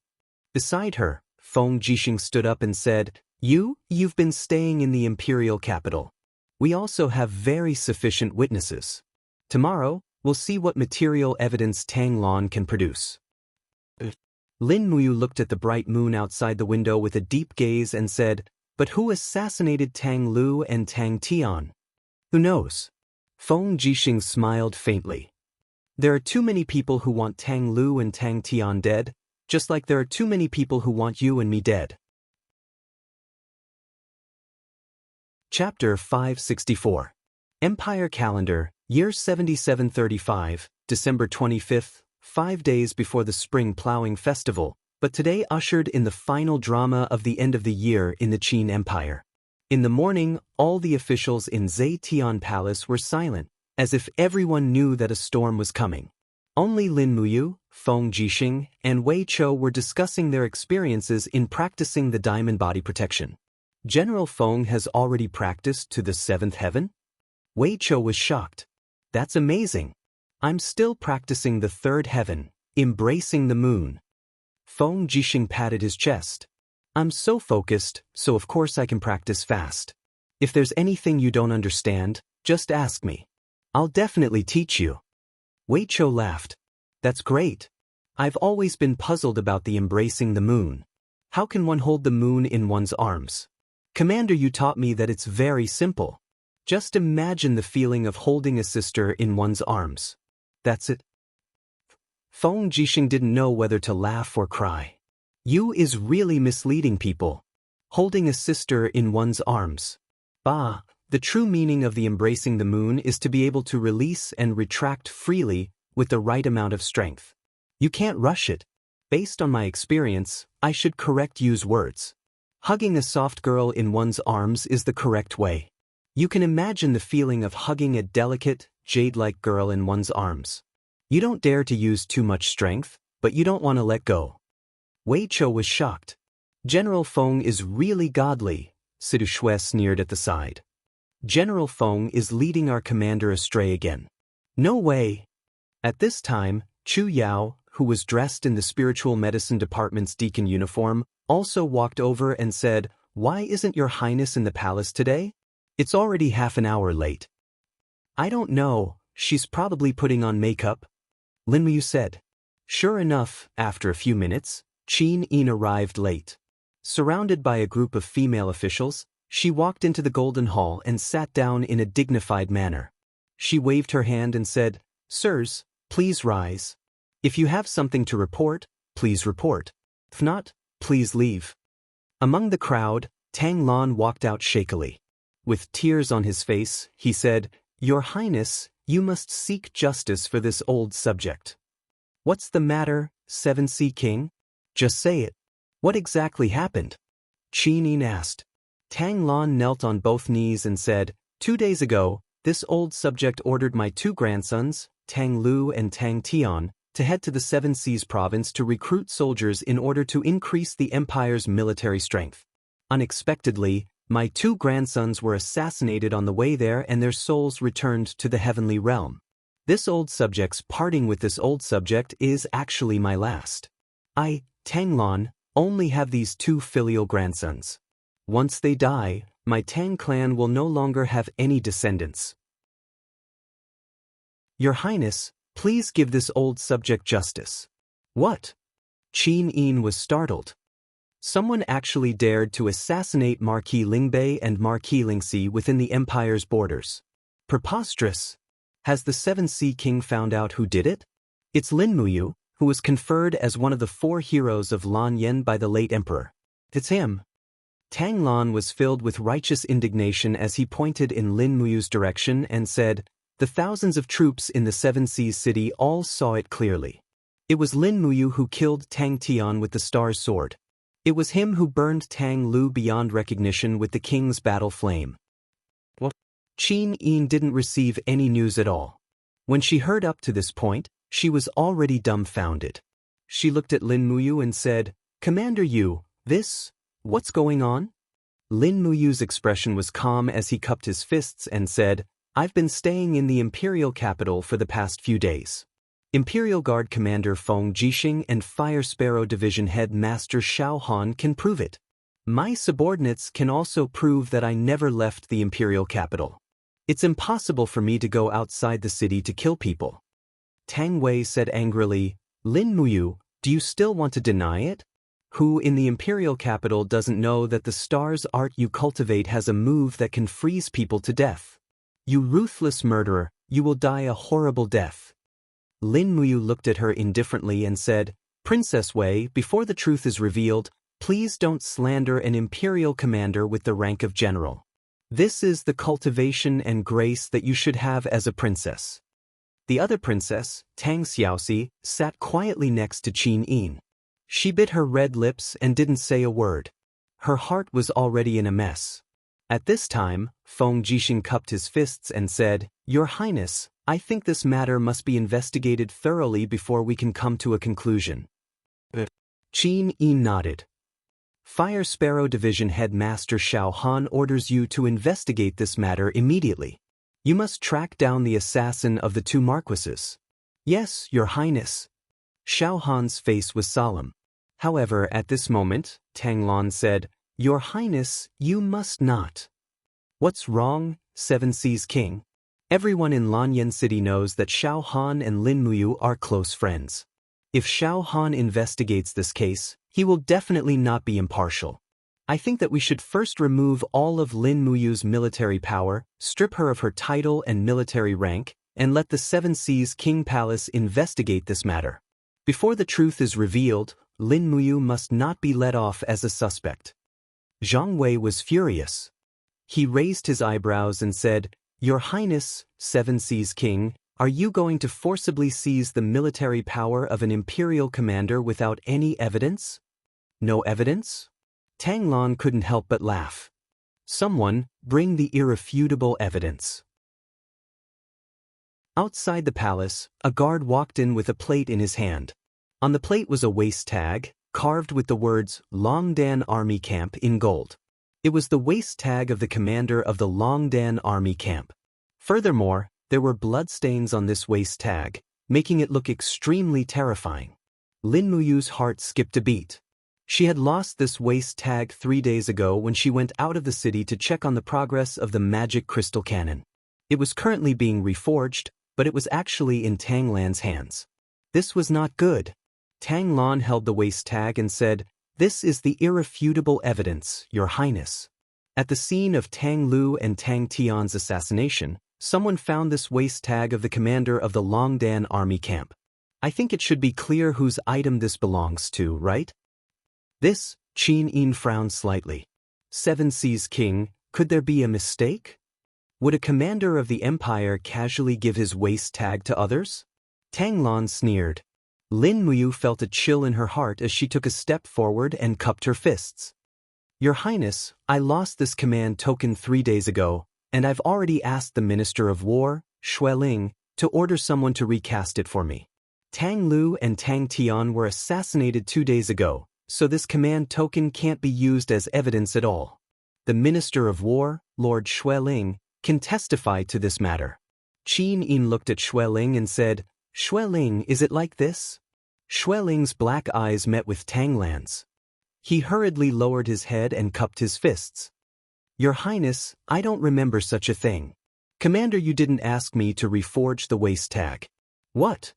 Beside her, Feng Jixing stood up and said, You've been staying in the imperial capital. We also have very sufficient witnesses. Tomorrow, we'll see what material evidence Tang Lan can produce. Lin Muyu looked at the bright moon outside the window with a deep gaze and said, "But who assassinated Tang Lu and Tang Tian? Who knows?" Feng Jixing smiled faintly. There are too many people who want Tang Lu and Tang Tian dead, just like there are too many people who want you and me dead. Chapter 564. Empire Calendar, Year 7735, December 25th, 5 days before the Spring Plowing Festival, but today ushered in the final drama of the end of the year in the Qin Empire. In the morning, all the officials in Zetian Palace were silent, as if everyone knew that a storm was coming. Only Lin Muyu, Feng Jixing, and Wei Chou were discussing their experiences in practicing the diamond body protection. General Feng has already practiced to the 7th heaven? Wei Chou was shocked. That's amazing. I'm still practicing the 3rd heaven, embracing the moon. Feng Jixing patted his chest. I'm so focused, so of course I can practice fast. If there's anything you don't understand, just ask me. I'll definitely teach you. Wei Chou laughed. That's great. I've always been puzzled about the embracing the moon. How can one hold the moon in one's arms? Commander, you taught me that it's very simple. Just imagine the feeling of holding a sister in one's arms. That's it. Feng Jixing didn't know whether to laugh or cry. You is really misleading people. Holding a sister in one's arms. Bah, the true meaning of the embracing the moon is to be able to release and retract freely with the right amount of strength. You can't rush it. Based on my experience, I should correct use words. Hugging a soft girl in one's arms is the correct way. You can imagine the feeling of hugging a delicate, jade-like girl in one's arms. You don't dare to use too much strength, but you don't want to let go. Wei Chou was shocked. General Feng is really godly, Sidu Shui sneered at the side. General Feng is leading our commander astray again. No way. At this time, Chu Yao, who was dressed in the spiritual medicine department's deacon uniform, also walked over and said, "Why isn't your highness in the palace today? It's already half an hour late." "I don't know, she's probably putting on makeup," Lin Muyu said. Sure enough, after a few minutes, Qin Yin arrived late. Surrounded by a group of female officials, she walked into the Golden Hall and sat down in a dignified manner. She waved her hand and said, "Sirs, please rise. If you have something to report, please report. If not, please leave." Among the crowd, Tang Lan walked out shakily. With tears on his face, he said, "Your Highness, you must seek justice for this old subject." "What's the matter, 7C King? Just say it. What exactly happened?" Qin Yin asked. Tang Lan knelt on both knees and said, 2 days ago, this old subject ordered my 2 grandsons, Tang Lu and Tang Tian, to head to the 7 Seas province to recruit soldiers in order to increase the empire's military strength. Unexpectedly, my 2 grandsons were assassinated on the way there and their souls returned to the heavenly realm. This old subject's parting with this old subject is actually my last. I, Tang Lan, only have these 2 filial grandsons. Once they die, my Tang clan will no longer have any descendants. Your Highness, please give this old subject justice. What? Qin Yin was startled. Someone actually dared to assassinate Marquis Lingbei and Marquis Lingxi within the empire's borders. Preposterous. Has the 7C King found out who did it? It's Lin Muyu, who was conferred as one of the 4 heroes of Lan Yen by the late emperor. It's him. Tang Lan was filled with righteous indignation as he pointed in Lin Muyu's direction and said, "The thousands of troops in the 7 Seas city all saw it clearly. It was Lin Muyu who killed Tang Tian with the star's sword. It was him who burned Tang Lu beyond recognition with the king's battle flame." What? Qin Yin didn't receive any news at all. When she heard up to this point, she was already dumbfounded. She looked at Lin Muyu and said, "Commander Yu, what's going on?" Lin Muyu's expression was calm as he cupped his fists and said, "I've been staying in the imperial capital for the past few days. Imperial Guard Commander Feng Jixing and Fire Sparrow Division Head Master Xiao Han can prove it. My subordinates can also prove that I never left the imperial capital. It's impossible for me to go outside the city to kill people. Tang Wei said angrily, Lin Muyu, do you still want to deny it? Who in the imperial capital doesn't know that the star's art you cultivate has a move that can freeze people to death? You ruthless murderer, you will die a horrible death. Lin Muyu looked at her indifferently and said, Princess Wei, before the truth is revealed, please don't slander an imperial commander with the rank of general. This is the cultivation and grace that you should have as a princess. The other princess, Tang Xiaoxi, sat quietly next to Qin Yin. She bit her red lips and didn't say a word. Her heart was already in a mess. At this time, Feng Jixing cupped his fists and said, Your Highness, I think this matter must be investigated thoroughly before we can come to a conclusion. Qin Yin nodded. Fire Sparrow Division Headmaster Xiao Han orders you to investigate this matter immediately. You must track down the assassin of the two marquises. Yes, Your Highness. Xiao Han's face was solemn. However, at this moment, Tang Lan said, Your Highness, you must not. What's wrong, Seven Seas King? Everyone in Lanyan City knows that Xiao Han and Lin Muyu are close friends. If Xiao Han investigates this case, he will definitely not be impartial. I think that we should first remove all of Lin Muyu's military power, strip her of her title and military rank, and let the Seven Seas King Palace investigate this matter. Before the truth is revealed, Lin Muyu must not be let off as a suspect. Zhang Wei was furious. He raised his eyebrows and said, Your Highness, Seven Seas King, are you going to forcibly seize the military power of an imperial commander without any evidence? No evidence? Tang Lan couldn't help but laugh. Someone, bring the irrefutable evidence. Outside the palace, a guard walked in with a plate in his hand. On the plate was a waist tag, carved with the words Longdan Army Camp in gold. It was the waist tag of the commander of the Longdan Army Camp. Furthermore, there were bloodstains on this waist tag, making it look extremely terrifying. Lin Muyu's heart skipped a beat. She had lost this waist tag 3 days ago when she went out of the city to check on the progress of the magic crystal cannon. It was currently being reforged, but it was actually in Tang Lan's hands. This was not good. Tang Lan held the waist tag and said, This is the irrefutable evidence, Your Highness. At the scene of Tang Lu and Tang Tian's assassination, someone found this waist tag of the commander of the Longdan Army Camp. I think it should be clear whose item this belongs to, right? This, Qin Yin frowned slightly. Seven Seas King, could there be a mistake? Would a commander of the empire casually give his waist tag to others? Tang Lan sneered. Lin Muyu felt a chill in her heart as she took a step forward and cupped her fists. Your Highness, I lost this command token 3 days ago, and I've already asked the Minister of War, Xueling, to order someone to recast it for me. Tang Lu and Tang Tian were assassinated 2 days ago, so this command token can't be used as evidence at all. The Minister of War, Lord Xueling, can testify to this matter. Qin Yin looked at Xueling and said, Xueling, is it like this? Xueling's black eyes met with Tang Lan's. He hurriedly lowered his head and cupped his fists. Your Highness, I don't remember such a thing. Commander, you didn't ask me to reforge the waist tag. What?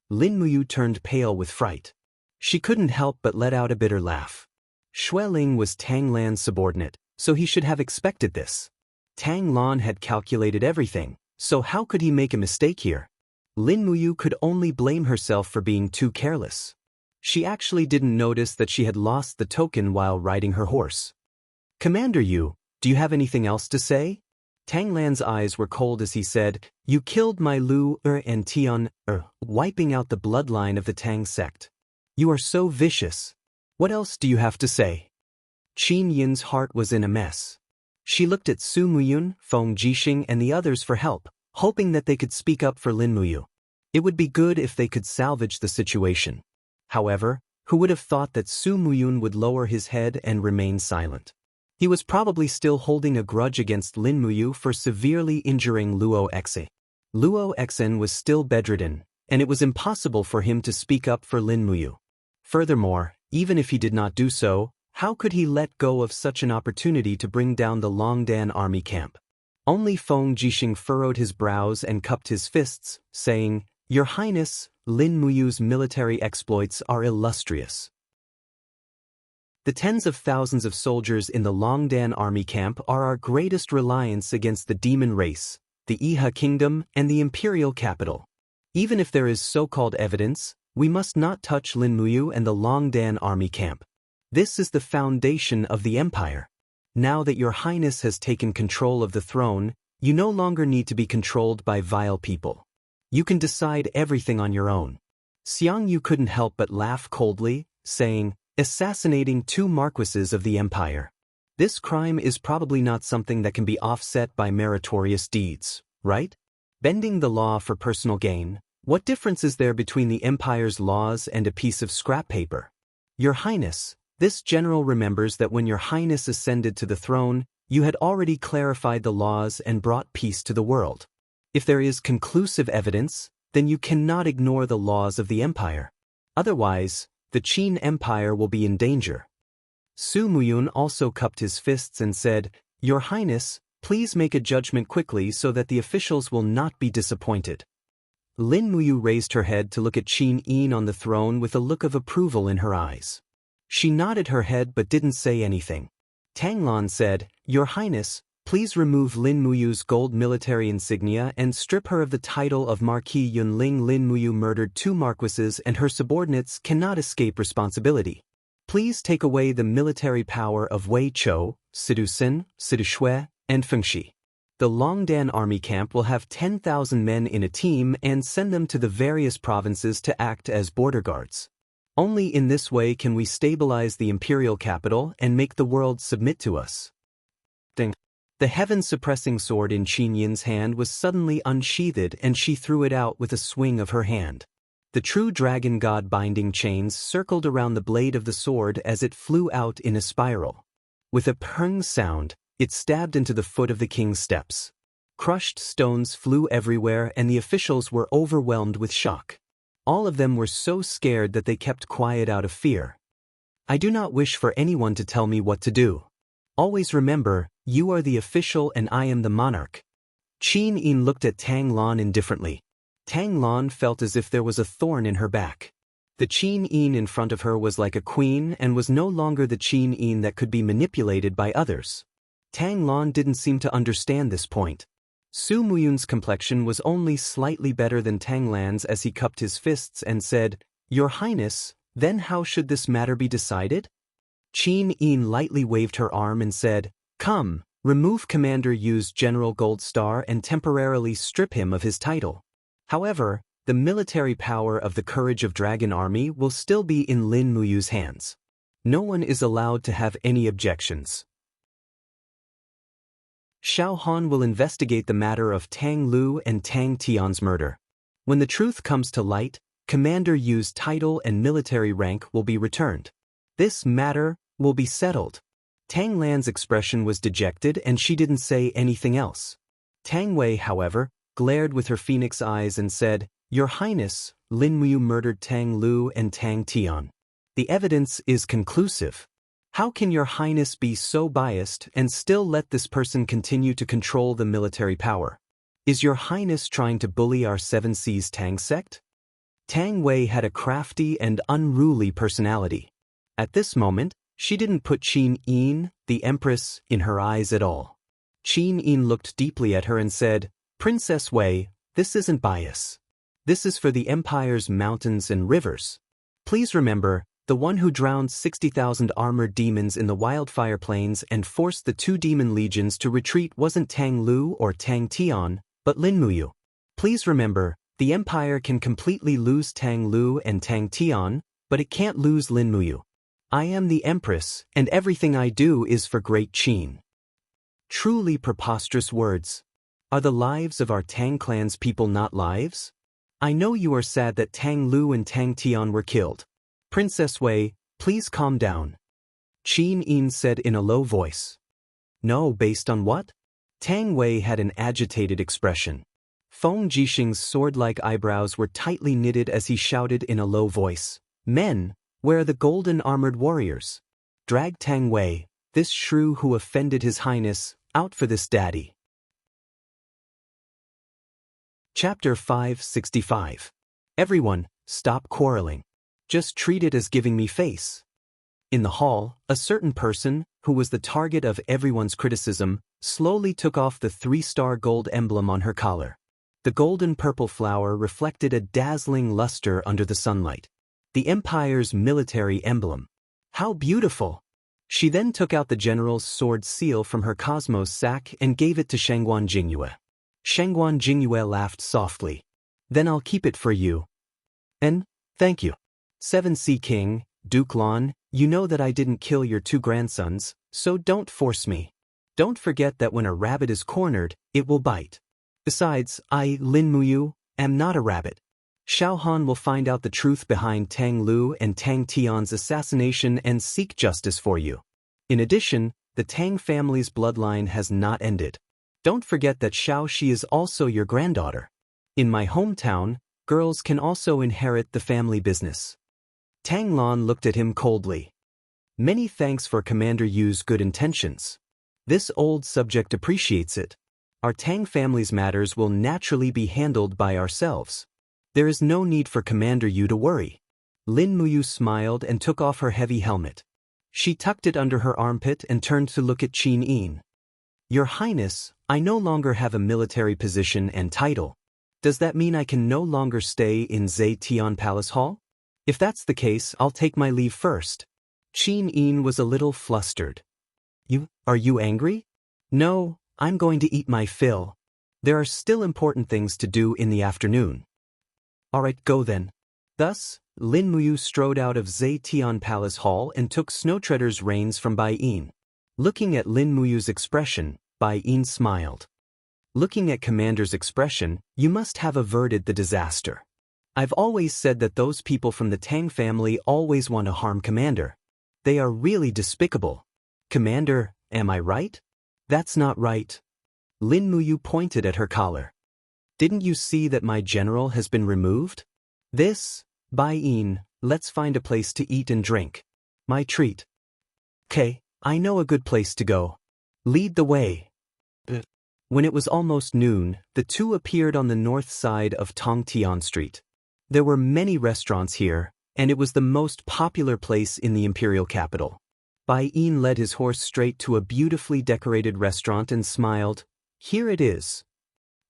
Lin Muyu turned pale with fright. She couldn't help but let out a bitter laugh. Xueling was Tang Lan's subordinate, so he should have expected this. Tang Lan had calculated everything, so how could he make a mistake here? Lin Muyu could only blame herself for being too careless. She actually didn't notice that she had lost the token while riding her horse. Commander Yu, do you have anything else to say? Tang Lan's eyes were cold as he said, You killed my Lu and Tian wiping out the bloodline of the Tang sect. You are so vicious. What else do you have to say? Qin Yin's heart was in a mess. She looked at Su Muyun, Feng Jixing and the others for help, hoping that they could speak up for Lin Muyu. It would be good if they could salvage the situation. However, who would have thought that Su Muyun would lower his head and remain silent? He was probably still holding a grudge against Lin Muyu for severely injuring Luo Xe. Luo Xen was still bedridden, and it was impossible for him to speak up for Lin Muyu. Furthermore, even if he did not do so, how could he let go of such an opportunity to bring down the Longdan army camp? Only Feng Jixing furrowed his brows and cupped his fists, saying, "Your Highness, Lin Muyu's military exploits are illustrious. The tens of thousands of soldiers in the Longdan army camp are our greatest reliance against the demon race, the Iha kingdom, and the imperial capital. Even if there is so-called evidence, we must not touch Lin Muyu and the Longdan army camp. This is the foundation of the empire. Now that your Highness has taken control of the throne, you no longer need to be controlled by vile people. You can decide everything on your own." Xiangyu couldn't help but laugh coldly, saying, "Assassinating 2 marquises of the empire. This crime is probably not something that can be offset by meritorious deeds, right? Bending the law for personal gain, what difference is there between the empire's laws and a piece of scrap paper? Your Highness, this general remembers that when your Highness ascended to the throne, you had already clarified the laws and brought peace to the world. If there is conclusive evidence, then you cannot ignore the laws of the empire. Otherwise, the Qin Empire will be in danger." Su Muyun also cupped his fists and said, "Your Highness, please make a judgment quickly so that the officials will not be disappointed." Lin Muyu raised her head to look at Qin Yin on the throne with a look of approval in her eyes. She nodded her head but didn't say anything. Tang Lan said, "Your Highness, please remove Lin Muyu's gold military insignia and strip her of the title of Marquis Yunling. Lin Muyu murdered 2 marquises and her subordinates cannot escape responsibility. Please take away the military power of Wei Chou, Sidu Sin, Sidu Shui, and Fengxi. The Longdan army camp will have 10,000 men in a team and send them to the various provinces to act as border guards. Only in this way can we stabilize the imperial capital and make the world submit to us." Ding. The heaven-suppressing sword in Qin Yin's hand was suddenly unsheathed and she threw it out with a swing of her hand. The true dragon god binding chains circled around the blade of the sword as it flew out in a spiral. With a purring sound, it stabbed into the foot of the king's steps. Crushed stones flew everywhere and the officials were overwhelmed with shock. All of them were so scared that they kept quiet out of fear. "I do not wish for anyone to tell me what to do. Always remember, you are the official and I am the monarch." Qin Yin looked at Tang Lan indifferently. Tang Lan felt as if there was a thorn in her back. The Qin Yin in front of her was like a queen and was no longer the Qin Yin that could be manipulated by others. Tang Lan didn't seem to understand this point. Su Muyun's complexion was only slightly better than Tang Lan's as he cupped his fists and said, "Your Highness, then how should this matter be decided?" Qin Yin lightly waved her arm and said, "Come, remove Commander Yu's General Gold Star and temporarily strip him of his title. However, the military power of the Courage of Dragon Army will still be in Lin Muyu's hands. No one is allowed to have any objections. Xiao Han will investigate the matter of Tang Lu and Tang Tian's murder. When the truth comes to light, Commander Yu's title and military rank will be returned. This matter will be settled." Tang Lan's expression was dejected and she didn't say anything else. Tang Wei, however, glared with her phoenix eyes and said, "Your Highness, Lin Muyu murdered Tang Lu and Tang Tian. The evidence is conclusive. How can your Highness be so biased and still let this person continue to control the military power? Is your Highness trying to bully our Seven Seas Tang sect?" Tang Wei had a crafty and unruly personality. At this moment, she didn't put Qin Yin, the Empress, in her eyes at all. Qin Yin looked deeply at her and said, "Princess Wei, this isn't bias. This is for the Empire's mountains and rivers. Please remember, the one who drowned 60,000 armored demons in the wildfire plains and forced the 2 demon legions to retreat wasn't Tang Lu or Tang Tian, but Lin Muyu. Please remember, the Empire can completely lose Tang Lu and Tang Tian, but it can't lose Lin Muyu. I am the Empress, and everything I do is for Great Qin." Truly preposterous words. Are the lives of our Tang clan's people not lives? I know you are sad that Tang Lu and Tang Tian were killed. Princess Wei, please calm down. Qin Yin said in a low voice. No, based on what? Tang Wei had an agitated expression. Feng Jixing's sword-like eyebrows were tightly knitted as he shouted in a low voice, "Men, where are the golden armored warriors? Drag Tang Wei, this shrew who offended his highness, out for this daddy." Chapter 565. Everyone, stop quarreling. Just treat it as giving me face. In the hall, a certain person, who was the target of everyone's criticism, slowly took off the 3-star gold emblem on her collar. The golden purple flower reflected a dazzling luster under the sunlight. The Empire's military emblem. How beautiful! She then took out the general's sword seal from her cosmos sack and gave it to Shangguan Jingyue. Shangguan Jingyue laughed softly. Then I'll keep it for you. And, thank you. 7C King, Duke Lon, you know that I didn't kill your 2 grandsons, so don't force me. Don't forget that when a rabbit is cornered, it will bite. Besides, I, Lin Muyu, am not a rabbit. Xiao Han will find out the truth behind Tang Lu and Tang Tian's assassination and seek justice for you. In addition, the Tang family's bloodline has not ended. Don't forget that Xiao Shi is also your granddaughter. In my hometown, girls can also inherit the family business. Tang Lon looked at him coldly. Many thanks for Commander Yu's good intentions. This old subject appreciates it. Our Tang family's matters will naturally be handled by ourselves. There is no need for Commander Yu to worry. Lin Muyu smiled and took off her heavy helmet. She tucked it under her armpit and turned to look at Qin Yin. Your Highness, I no longer have a military position and title. Does that mean I can no longer stay in Zetian Palace Hall? If that's the case, I'll take my leave first. Qin Yin was a little flustered. Are you angry? No, I'm going to eat my fill. There are still important things to do in the afternoon. Alright, go then. Thus, Lin Muyu strode out of Zetian Palace Hall and took Snowtreader's reins from Bai Yin. Looking at Lin Muyu's expression, Bai Yin smiled. Looking at Commander's expression, you must have averted the disaster. I've always said that those people from the Tang family always want to harm Commander. They are really despicable. Commander, am I right? That's not right. Lin Muyu pointed at her collar. Didn't you see that my general has been removed? Bai Yin, let's find a place to eat and drink. My treat. 'Kay, I know a good place to go. Lead the way. When it was almost noon, the two appeared on the north side of Tongtian Street. There were many restaurants here, and it was the most popular place in the imperial capital. Bai Yin led his horse straight to a beautifully decorated restaurant and smiled. Here it is.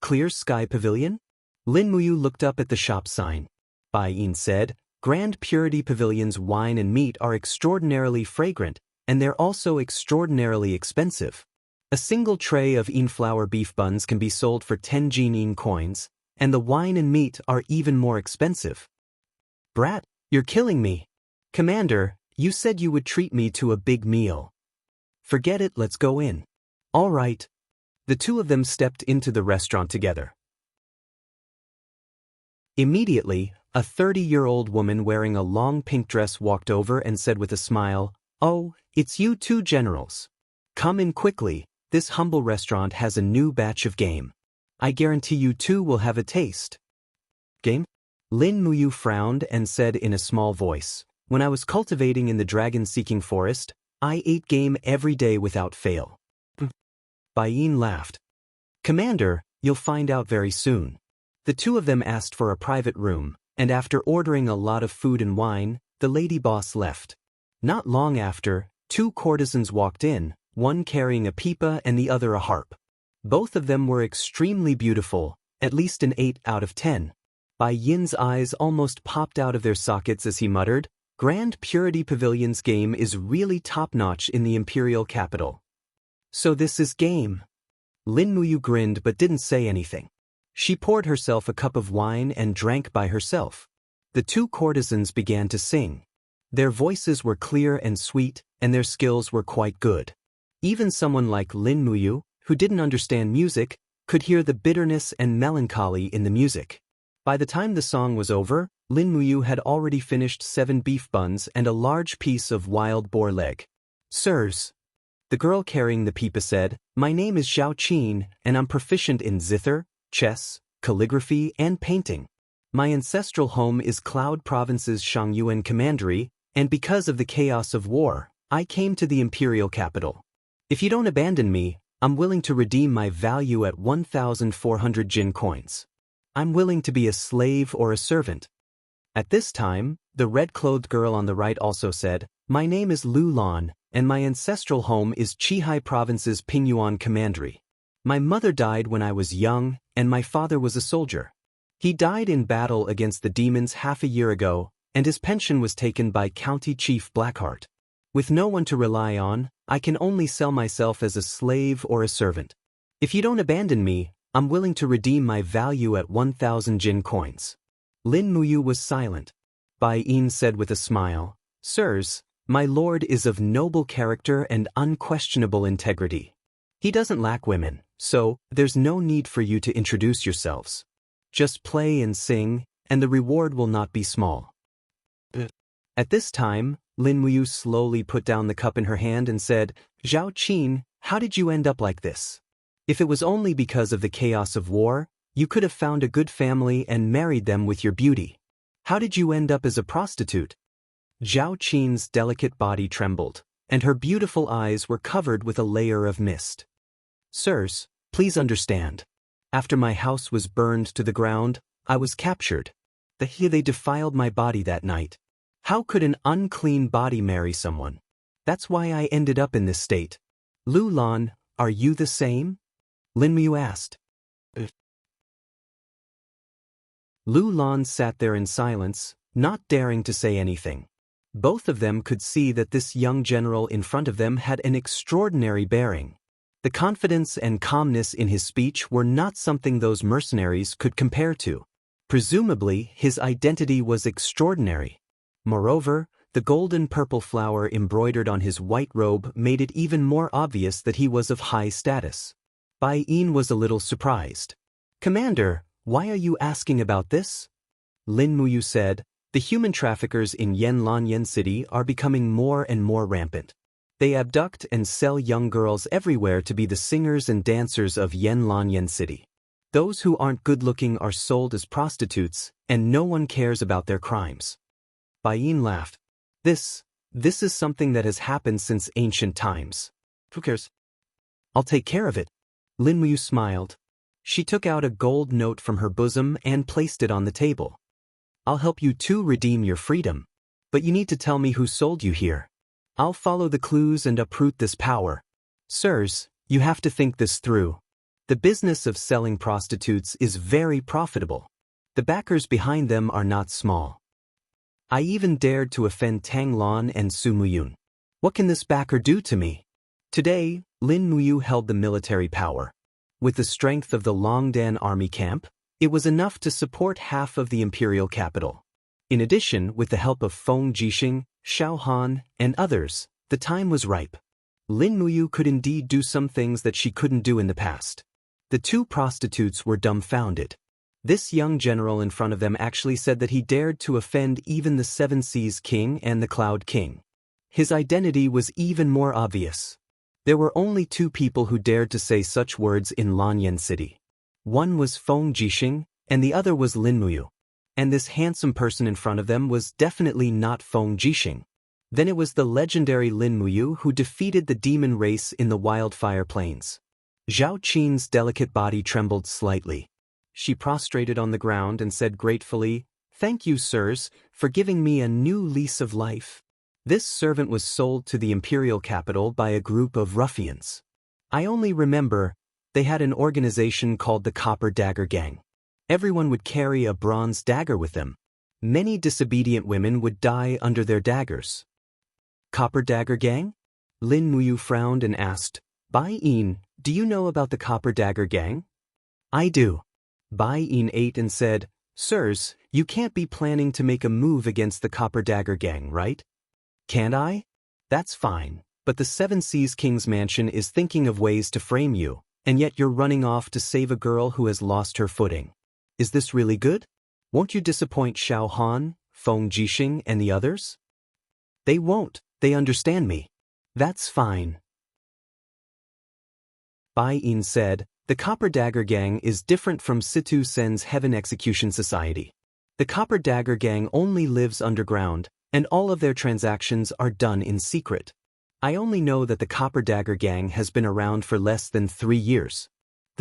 Clear Sky Pavilion? Lin Muyu looked up at the shop sign. Bai Yin said, Grand Purity Pavilion's wine and meat are extraordinarily fragrant, and they're also extraordinarily expensive. A single tray of Yin flour beef buns can be sold for 10 Yin coins, and the wine and meat are even more expensive. Brat, you're killing me. Commander, you said you would treat me to a big meal. Forget it, let's go in. All right. The two of them stepped into the restaurant together. Immediately, a 30-year-old woman wearing a long pink dress walked over and said with a smile, Oh, it's you two generals. Come in quickly, this humble restaurant has a new batch of game. I guarantee you two will have a taste. Game? Lin Muyu frowned and said in a small voice, When I was cultivating in the dragon-seeking forest, I ate game every day without fail. Bai Yin laughed. Commander, you'll find out very soon. The two of them asked for a private room, and after ordering a lot of food and wine, the lady boss left. Not long after, two courtesans walked in, one carrying a pipa and the other a harp. Both of them were extremely beautiful, at least an 8 out of 10. Bai Yin's eyes almost popped out of their sockets as he muttered, Grand Purity Pavilion's game is really top-notch in the imperial capital. So this is game. Lin Muyu grinned but didn't say anything. She poured herself a cup of wine and drank by herself. The two courtesans began to sing. Their voices were clear and sweet, and their skills were quite good. Even someone like Lin Muyu, who didn't understand music, could hear the bitterness and melancholy in the music. By the time the song was over, Lin Muyu had already finished 7 beef buns and a large piece of wild boar leg. Sirs. The girl carrying the pipa said, My name is Zhao Qin, and I'm proficient in zither, chess, calligraphy, and painting. My ancestral home is Cloud Province's Shangyuan Commandery, and because of the chaos of war, I came to the imperial capital. If you don't abandon me, I'm willing to redeem my value at 1,400 Jin coins. I'm willing to be a slave or a servant. At this time, the red-clothed girl on the right also said, My name is Lu Lan, and my ancestral home is Qihai Province's Pingyuan Commandery. My mother died when I was young, and my father was a soldier. He died in battle against the demons half a year ago, and his pension was taken by County Chief Blackheart. With no one to rely on, I can only sell myself as a slave or a servant. If you don't abandon me, I'm willing to redeem my value at 1,000 jin coins. Lin Muyu was silent. Bai Yin said with a smile, Sirs, my lord is of noble character and unquestionable integrity. He doesn't lack women, so there's no need for you to introduce yourselves. Just play and sing, and the reward will not be small. At this time, Lin Muyu slowly put down the cup in her hand and said, Zhao Qin, how did you end up like this? If it was only because of the chaos of war, you could have found a good family and married them with your beauty. How did you end up as a prostitute? Zhao Qin's delicate body trembled, and her beautiful eyes were covered with a layer of mist. Sirs, please understand. After my house was burned to the ground, I was captured. They defiled my body that night. How could an unclean body marry someone? That's why I ended up in this state. Lu Lan, are you the same? Lin Muyu asked. Lu Lan sat there in silence, not daring to say anything. Both of them could see that this young general in front of them had an extraordinary bearing. The confidence and calmness in his speech were not something those mercenaries could compare to. Presumably, his identity was extraordinary. Moreover, the golden purple flower embroidered on his white robe made it even more obvious that he was of high status. Bai Yin was a little surprised. Commander, why are you asking about this? Lin Muyu said, The human traffickers in Yanlanyan City are becoming more and more rampant. They abduct and sell young girls everywhere to be the singers and dancers of Yanlanyan City. Those who aren't good-looking are sold as prostitutes, and no one cares about their crimes. Bai Yin laughed. This is something that has happened since ancient times. Who cares? I'll take care of it. Lin Muyu smiled. She took out a gold note from her bosom and placed it on the table. I'll help you too redeem your freedom. But you need to tell me who sold you here. I'll follow the clues and uproot this power. Sirs, you have to think this through. The business of selling prostitutes is very profitable. The backers behind them are not small. I even dared to offend Tang Lan and Su Muyun. What can this backer do to me? Today, Lin Muyu held the military power. With the strength of the Longdan army camp, it was enough to support half of the imperial capital. In addition, with the help of Feng Jixing, Xiao Han, and others, the time was ripe. Lin Muyu could indeed do some things that she couldn't do in the past. The two prostitutes were dumbfounded. This young general in front of them actually said that he dared to offend even the Seven Seas King and the Cloud King. His identity was even more obvious. There were only two people who dared to say such words in Lanyan City. One was Feng Jixing, and the other was Lin Muyu. And this handsome person in front of them was definitely not Feng Jixing. Then it was the legendary Lin Muyu who defeated the demon race in the Wildfire Plains. Zhao Qin's delicate body trembled slightly. She prostrated on the ground and said gratefully, Thank you, sirs, for giving me a new lease of life. This servant was sold to the imperial capital by a group of ruffians. I only remember they had an organization called the Copper Dagger Gang. Everyone would carry a bronze dagger with them. Many disobedient women would die under their daggers. Copper Dagger Gang? Lin Muyu frowned and asked, Bai Yin, do you know about the Copper Dagger Gang? I do. Bai Yin ate and said, Sirs, you can't be planning to make a move against the Copper Dagger Gang, right? Can't I? That's fine, but the Seven Seas King's mansion is thinking of ways to frame you, and yet you're running off to save a girl who has lost her footing. Is this really good? Won't you disappoint Xiao Han, Feng Jixing, and the others? They won't, they understand me. That's fine. Bai Yin said, The Copper Dagger Gang is different from Situ Sen's Heaven Execution Society. The Copper Dagger Gang only lives underground, and all of their transactions are done in secret. I only know that the Copper Dagger Gang has been around for less than 3 years.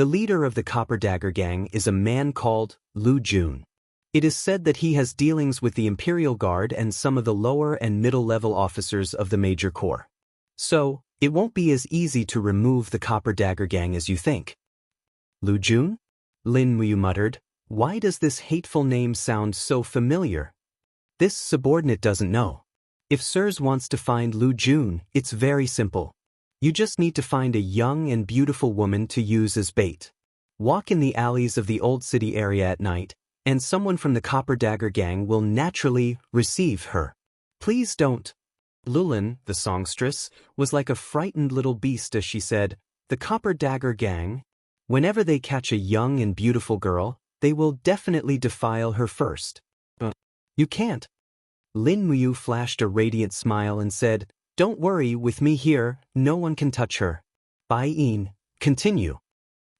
The leader of the Copper Dagger Gang is a man called Lu Jun. It is said that he has dealings with the Imperial Guard and some of the lower and middle-level officers of the Major Corps. So, it won't be as easy to remove the Copper Dagger Gang as you think. Lu Jun? Lin Muyu muttered. Why does this hateful name sound so familiar? This subordinate doesn't know. If Sirs wants to find Lu Jun, it's very simple. You just need to find a young and beautiful woman to use as bait. Walk in the alleys of the old city area at night, and someone from the Copper Dagger Gang will naturally receive her. Please don't. Lulin, the songstress, was like a frightened little beast as she said, the Copper Dagger Gang, whenever they catch a young and beautiful girl, they will definitely defile her first. But you can't. Lin Muyu flashed a radiant smile and said, don't worry, with me here, no one can touch her. Bai Yin, continue.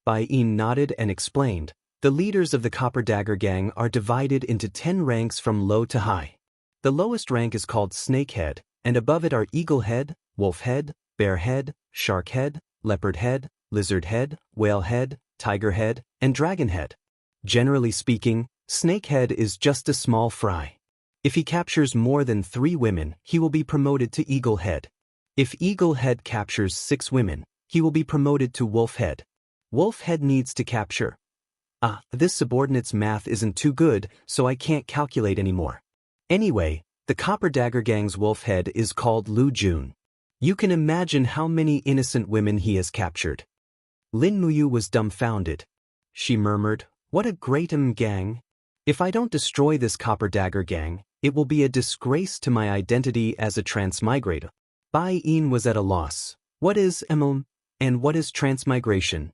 Bai Yin nodded and explained, the leaders of the Copper Dagger Gang are divided into 10 ranks from low to high. The lowest rank is called Snakehead, and above it are Eagle Head, Wolf Head, Bear Head, Shark Head, Leopard Head, Lizard Head, Whale Head, Tiger Head, and Dragon Head. Generally speaking, Snakehead is just a small fry. If he captures more than 3 women, he will be promoted to Eagle Head. If Eagle Head captures 6 women, he will be promoted to Wolf Head. Wolf Head needs to capture. This subordinate's math isn't too good, so I can't calculate anymore. Anyway, the Copper Dagger Gang's Wolf Head is called Lu Jun. You can imagine how many innocent women he has captured. Lin Muyu was dumbfounded. She murmured, what a great gang. If I don't destroy this Copper Dagger Gang, it will be a disgrace to my identity as a transmigrator. Bai Yin was at a loss. What is and what is transmigration?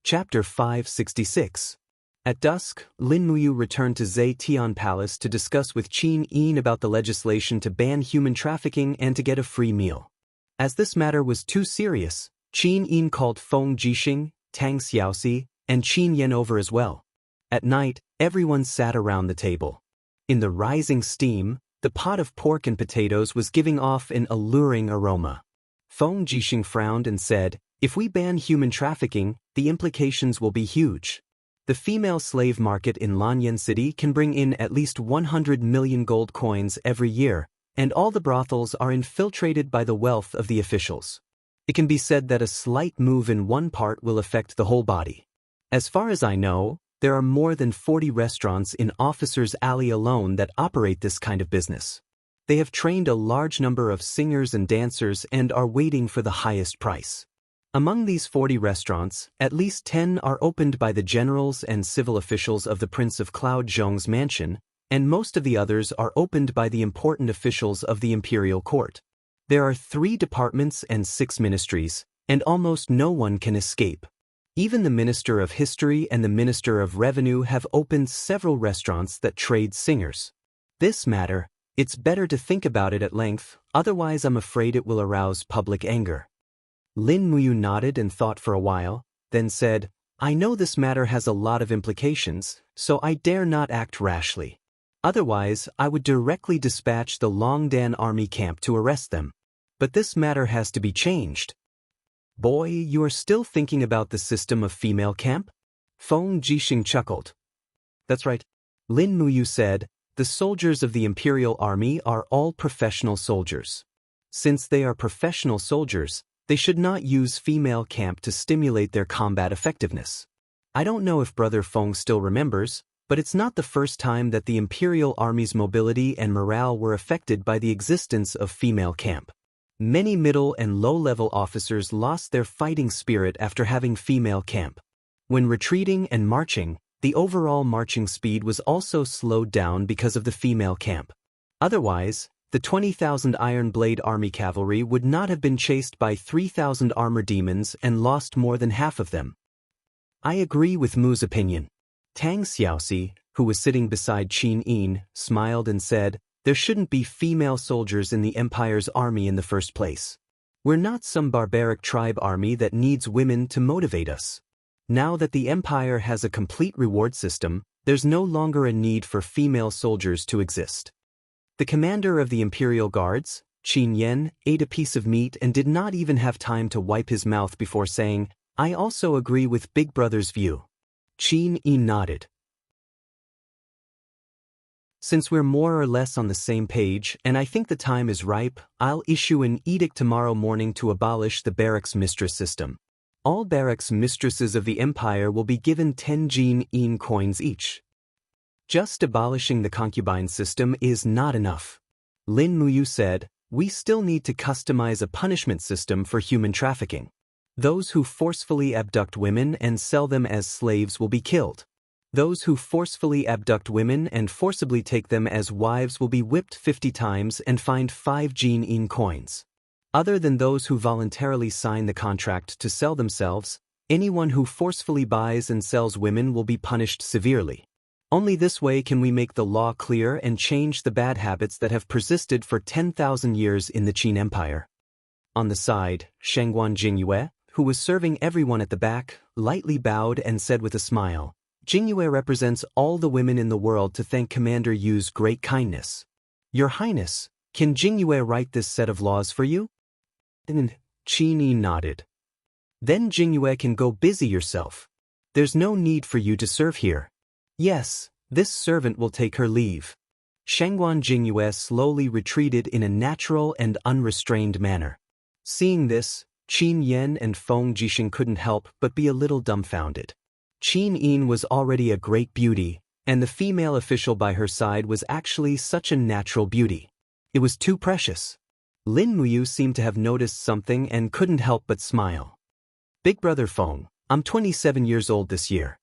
Chapter 566. At dusk, Lin Muyu returned to Zetian Palace to discuss with Qin Yin about the legislation to ban human trafficking and to get a free meal. As this matter was too serious, Qin Yin called Feng Jixing, Tang Xiaoxi, and Qin Yan over as well. At night, everyone sat around the table. In the rising steam, the pot of pork and potatoes was giving off an alluring aroma. Feng Jixing frowned and said, if we ban human trafficking, the implications will be huge. The female slave market in Lanyan City can bring in at least 100 million gold coins every year, and all the brothels are infiltrated by the wealth of the officials. It can be said that a slight move in one part will affect the whole body. As far as I know, there are more than 40 restaurants in Officers' Alley alone that operate this kind of business. They have trained a large number of singers and dancers and are waiting for the highest price. Among these 40 restaurants, at least 10 are opened by the generals and civil officials of the Prince of Cloud Zhong's mansion, and most of the others are opened by the important officials of the imperial court. There are 3 departments and 6 ministries, and almost no one can escape. Even the Minister of History and the Minister of Revenue have opened several restaurants that trade singers. This matter, it's better to think about it at length, otherwise I'm afraid it will arouse public anger. Lin Muyu nodded and thought for a while, then said, I know this matter has a lot of implications, so I dare not act rashly. Otherwise, I would directly dispatch the Longdan army camp to arrest them. But this matter has to be changed. Boy, you are still thinking about the system of female camp? Feng Jixing chuckled. That's right. Lin Muyu said, the soldiers of the Imperial Army are all professional soldiers. Since they are professional soldiers, they should not use female camp to stimulate their combat effectiveness. I don't know if Brother Feng still remembers, but it's not the first time that the Imperial Army's mobility and morale were affected by the existence of female camp. Many middle and low-level officers lost their fighting spirit after having female camp. When retreating and marching, the overall marching speed was also slowed down because of the female camp. Otherwise, the 20,000 Iron Blade Army cavalry would not have been chased by 3,000 armor demons and lost more than half of them. I agree with Mu's opinion. Tang Xiaoxi, who was sitting beside Qin Yin, smiled and said, there shouldn't be female soldiers in the Empire's army in the first place. We're not some barbaric tribe army that needs women to motivate us. Now that the Empire has a complete reward system, there's no longer a need for female soldiers to exist. The commander of the Imperial Guards, Qin Yan ate a piece of meat and did not even have time to wipe his mouth before saying, I also agree with Big Brother's view. Qin Yi nodded. Since we're more or less on the same page and I think the time is ripe, I'll issue an edict tomorrow morning to abolish the barracks mistress system. All barracks mistresses of the empire will be given 10 Jin Yin coins each. Just abolishing the concubine system is not enough. Lin Muyu said, we still need to customize a punishment system for human trafficking. Those who forcefully abduct women and sell them as slaves will be killed. Those who forcefully abduct women and forcibly take them as wives will be whipped 50 times and fined 5 Jin Yin coins. Other than those who voluntarily sign the contract to sell themselves, anyone who forcefully buys and sells women will be punished severely. Only this way can we make the law clear and change the bad habits that have persisted for 10,000 years in the Qin Empire. On the side, Shangguan Jingyue, who was serving everyone at the back, lightly bowed and said with a smile, Jingyue represents all the women in the world to thank Commander Yu's great kindness. Your Highness, can Jingyue write this set of laws for you? And Qin Yi nodded. Then Jingyue can go busy yourself. There's no need for you to serve here. Yes, this servant will take her leave. Shangguan Jingyue slowly retreated in a natural and unrestrained manner. Seeing this, Qin Yan and Feng Jixing couldn't help but be a little dumbfounded. Qin Yin was already a great beauty, and the female official by her side was actually such a natural beauty. It was too precious. Lin Muyu seemed to have noticed something and couldn't help but smile. Big Brother Feng, I'm 27 years old this year.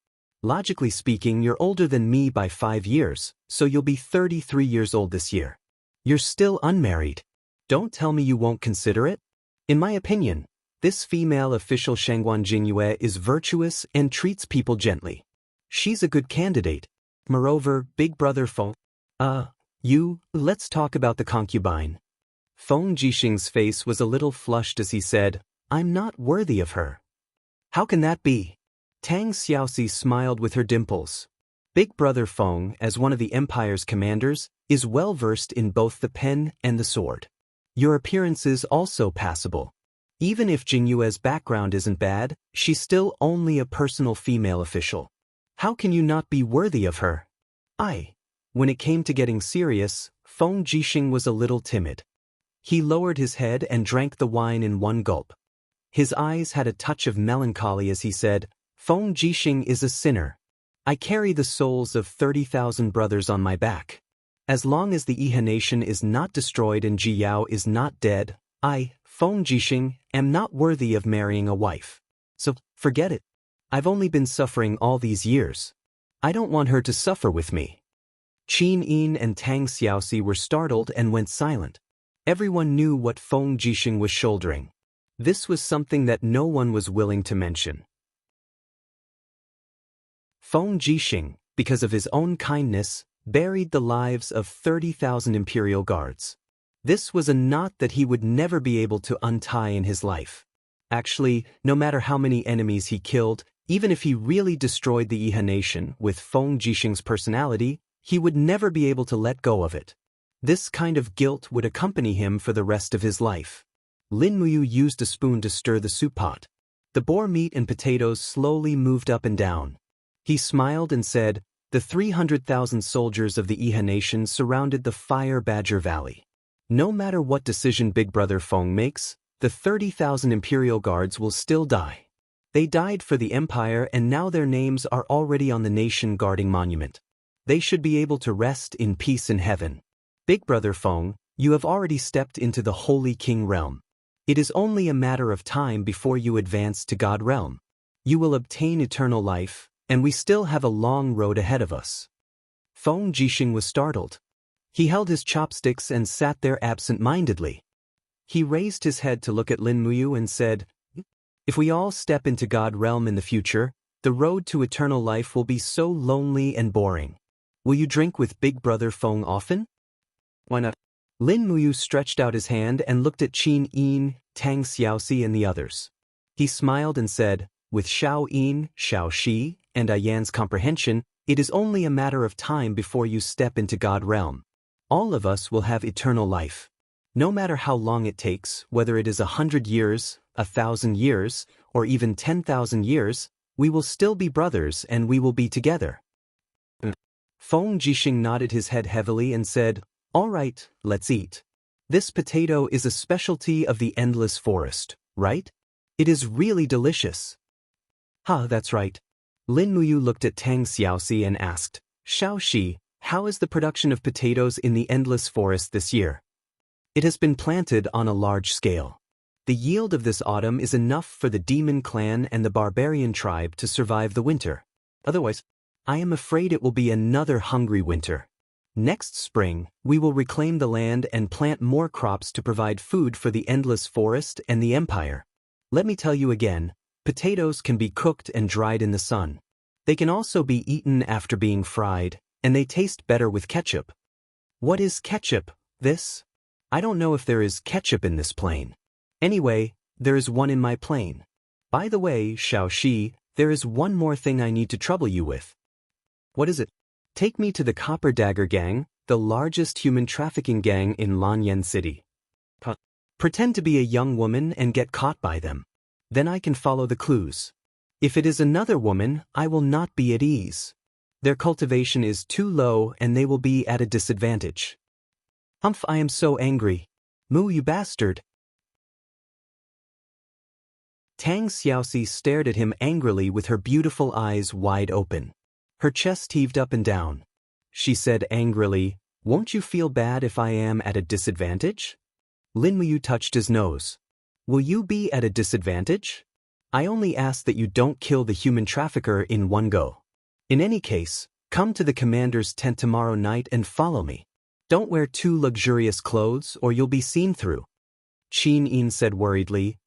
Logically speaking, you're older than me by 5 years, so you'll be 33 years old this year. You're still unmarried. Don't tell me you won't consider it. In my opinion, this female official Shangguan Jingyue is virtuous and treats people gently. She's a good candidate. Moreover, Big Brother Feng, let's talk about the concubine. Feng Jixing's face was a little flushed as he said, I'm not worthy of her. How can that be? Tang Xiaoxi smiled with her dimples. Big Brother Feng, as one of the Empire's commanders, is well versed in both the pen and the sword. Your appearance is also passable. Even if Jingyue's background isn't bad, she's still only a personal female official. How can you not be worthy of her? When it came to getting serious, Feng Jixing was a little timid. He lowered his head and drank the wine in one gulp. His eyes had a touch of melancholy as he said, Feng Jixing is a sinner. I carry the souls of 30,000 brothers on my back. As long as the Iha nation is not destroyed and Ji Yao is not dead, I, Feng Jixing, am not worthy of marrying a wife. So, forget it. I've only been suffering all these years. I don't want her to suffer with me. Qin Yin and Tang Xiaoxi were startled and went silent. Everyone knew what Feng Jixing was shouldering. This was something that no one was willing to mention. Feng Jixing, because of his own kindness, buried the lives of 30,000 imperial guards. This was a knot that he would never be able to untie in his life. Actually, no matter how many enemies he killed, even if he really destroyed the Iha nation with Feng Jixing's personality, he would never be able to let go of it. This kind of guilt would accompany him for the rest of his life. Lin Muyu used a spoon to stir the soup pot. The boar meat and potatoes slowly moved up and down. He smiled and said, the 300,000 soldiers of the Iha nation surrounded the Fire Badger Valley. No matter what decision Big Brother Feng makes, the 30,000 imperial guards will still die. They died for the empire and now their names are already on the nation guarding monument. They should be able to rest in peace in heaven. Big Brother Feng, you have already stepped into the Holy King realm. It is only a matter of time before you advance to God realm. You will obtain eternal life, and we still have a long road ahead of us. Feng Jixing was startled. He held his chopsticks and sat there absent-mindedly. He raised his head to look at Lin Muyu and said, if we all step into God realm in the future, the road to eternal life will be so lonely and boring. Will you drink with Big Brother Feng often? Why not? Lin Muyu stretched out his hand and looked at Qin Yin, Tang Xiaoxi and the others. He smiled and said, with Xiao Yin, Xiao Shi, and Ayan's comprehension, it is only a matter of time before you step into God realm. All of us will have eternal life. No matter how long it takes, whether it is 100 years, 1,000 years, or even 10,000 years, we will still be brothers and we will be together. Feng Jixing nodded his head heavily and said, "All right, let's eat. This potato is a specialty of the endless forest, right? It is really delicious." That's right. Lin Muyu looked at Tang Xiaoxi and asked, "Xiaoxi, how is the production of potatoes in the endless forest this year?" "It has been planted on a large scale. The yield of this autumn is enough for the demon clan and the barbarian tribe to survive the winter. Otherwise, I am afraid it will be another hungry winter. Next spring, we will reclaim the land and plant more crops to provide food for the endless forest and the empire. Let me tell you again, potatoes can be cooked and dried in the sun. They can also be eaten after being fried, and they taste better with ketchup." "What is ketchup, this? I don't know if there is ketchup in this plane. Anyway, there is one in my plane. By the way, Xiaoxi, there is one more thing I need to trouble you with." "What is it?" "Take me to the Copper Dagger Gang, the largest human trafficking gang in Lanyan City. Pretend to be a young woman and get caught by them. Then I can follow the clues. If it is another woman, I will not be at ease. Their cultivation is too low and they will be at a disadvantage." "Humph, I am so angry. Mu, you bastard." Tang Xiaoxi stared at him angrily with her beautiful eyes wide open. Her chest heaved up and down. She said angrily, "Won't you feel bad if I am at a disadvantage?" Lin Muyu touched his nose. "Will you be at a disadvantage? I only ask that you don't kill the human trafficker in one go. In any case, come to the commander's tent tomorrow night and follow me. Don't wear too luxurious clothes or you'll be seen through." Qin Yin said worriedly,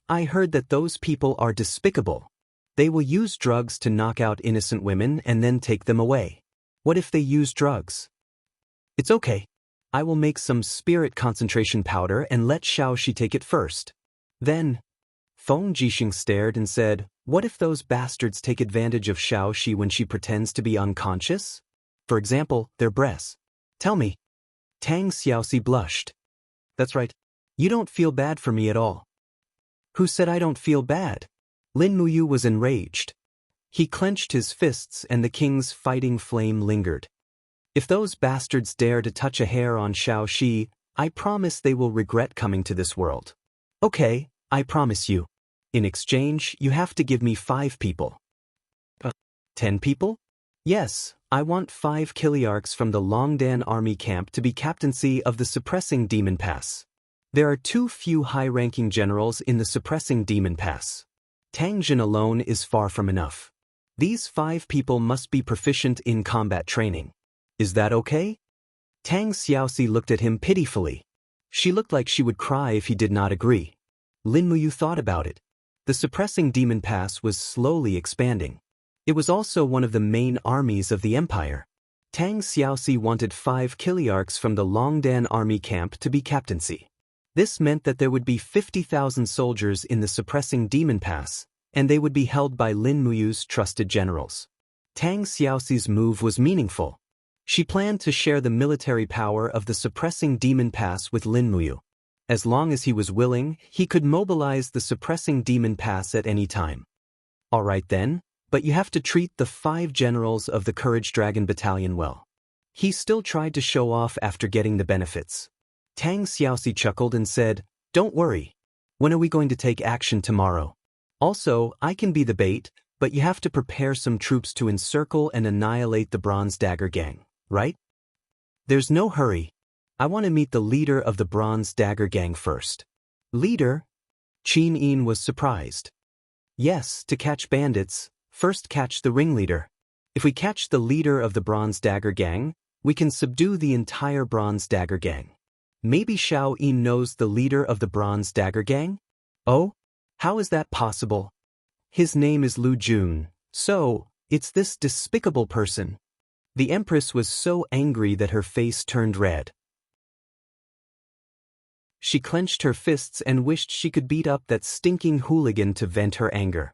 I heard that those people are despicable. They will use drugs to knock out innocent women and then take them away. What if they use drugs?" "It's okay. I will make some spirit concentration powder and let Xiaoxi take it first. Then..." Feng Jixing stared and said, "What if those bastards take advantage of Xiaoxi when she pretends to be unconscious? For example, their breasts. Tell me." Tang Xiaoxi blushed. "That's right. You don't feel bad for me at all." "Who said I don't feel bad?" Lin Muyu was enraged. He clenched his fists and the king's fighting flame lingered. "If those bastards dare to touch a hair on Xiaoxi, I promise they will regret coming to this world. Okay, I promise you. In exchange, you have to give me 5 people. 10 people? Yes, I want 5 Kiliarchs from the Longdan army camp to be captaincy of the Suppressing Demon Pass. There are too few high-ranking generals in the Suppressing Demon Pass. Tang Jin alone is far from enough. These 5 people must be proficient in combat training. Is that okay?" Tang Xiaoxi looked at him pitifully. She looked like she would cry if he did not agree. Lin Muyu thought about it. The Suppressing Demon Pass was slowly expanding. It was also one of the main armies of the empire. Tang Xiaoxi wanted 5 Kiliarchs from the Longdan army camp to be captaincy. This meant that there would be 50,000 soldiers in the Suppressing Demon Pass, and they would be held by Lin Muyu's trusted generals. Tang Xiaoxi's move was meaningful. She planned to share the military power of the Suppressing Demon Pass with Lin Muyu. As long as he was willing, he could mobilize the Suppressing Demon Pass at any time. "All right then, but you have to treat the 5 generals of the Courage Dragon Battalion well." He still tried to show off after getting the benefits. Tang Xiaoxi chuckled and said, "Don't worry. When are we going to take action tomorrow? Also, I can be the bait, but you have to prepare some troops to encircle and annihilate the Bronze Dagger Gang, right?" "There's no hurry. I want to meet the leader of the Bronze Dagger Gang first." "Leader?" Qin Yin was surprised. "Yes, to catch bandits, first catch the ringleader. If we catch the leader of the Bronze Dagger Gang, we can subdue the entire Bronze Dagger Gang. Maybe Xiao Yin knows the leader of the Bronze Dagger Gang?" "Oh? How is that possible?" "His name is Lu Jun, so, it's this despicable person." The Empress was so angry that her face turned red. She clenched her fists and wished she could beat up that stinking hooligan to vent her anger.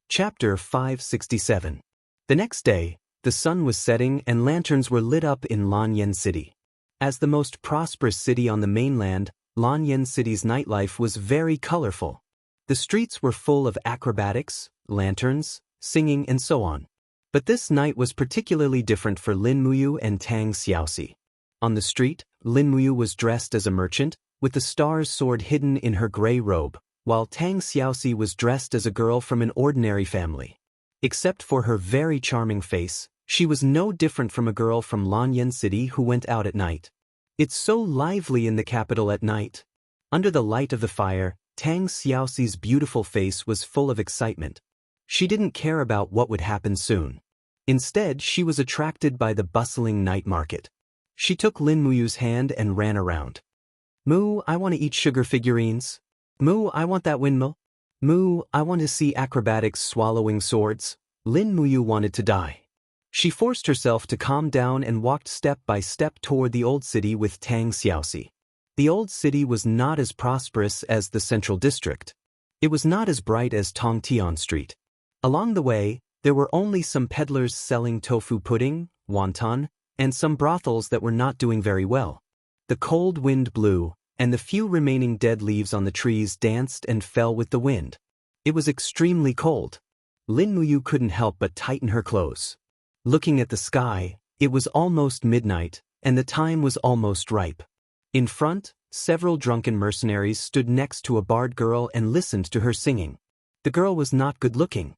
Chapter 567. The next day, The sun was setting and lanterns were lit up in Lanyan City. As the most prosperous city on the mainland, Lanyan City's nightlife was very colorful. The streets were full of acrobatics, lanterns, singing and so on. But this night was particularly different for Lin Muyu and Tang Xiaoxi. On the street, Lin Muyu was dressed as a merchant, with the star's sword hidden in her gray robe, while Tang Xiaoxi was dressed as a girl from an ordinary family. Except for her very charming face, she was no different from a girl from Lanyan City who went out at night. It's so lively in the capital at night. Under the light of the fire, Tang Xiaoxi's beautiful face was full of excitement. She didn't care about what would happen soon. Instead, she was attracted by the bustling night market. She took Lin Muyu's hand and ran around. "Mu, I want to eat sugar figurines. Mu, I want that windmill. Mu, I want to see acrobatics swallowing swords." Lin Muyu wanted to die. She forced herself to calm down and walked step by step toward the old city with Tang Xiaoxi. The old city was not as prosperous as the central district. It was not as bright as Tongtian Street. Along the way, there were only some peddlers selling tofu pudding, wonton, and some brothels that were not doing very well. The cold wind blew, and the few remaining dead leaves on the trees danced and fell with the wind. It was extremely cold. Lin Muyu couldn't help but tighten her clothes. Looking at the sky, it was almost midnight, and the time was almost ripe. In front, several drunken mercenaries stood next to a barred girl and listened to her singing. The girl was not good-looking.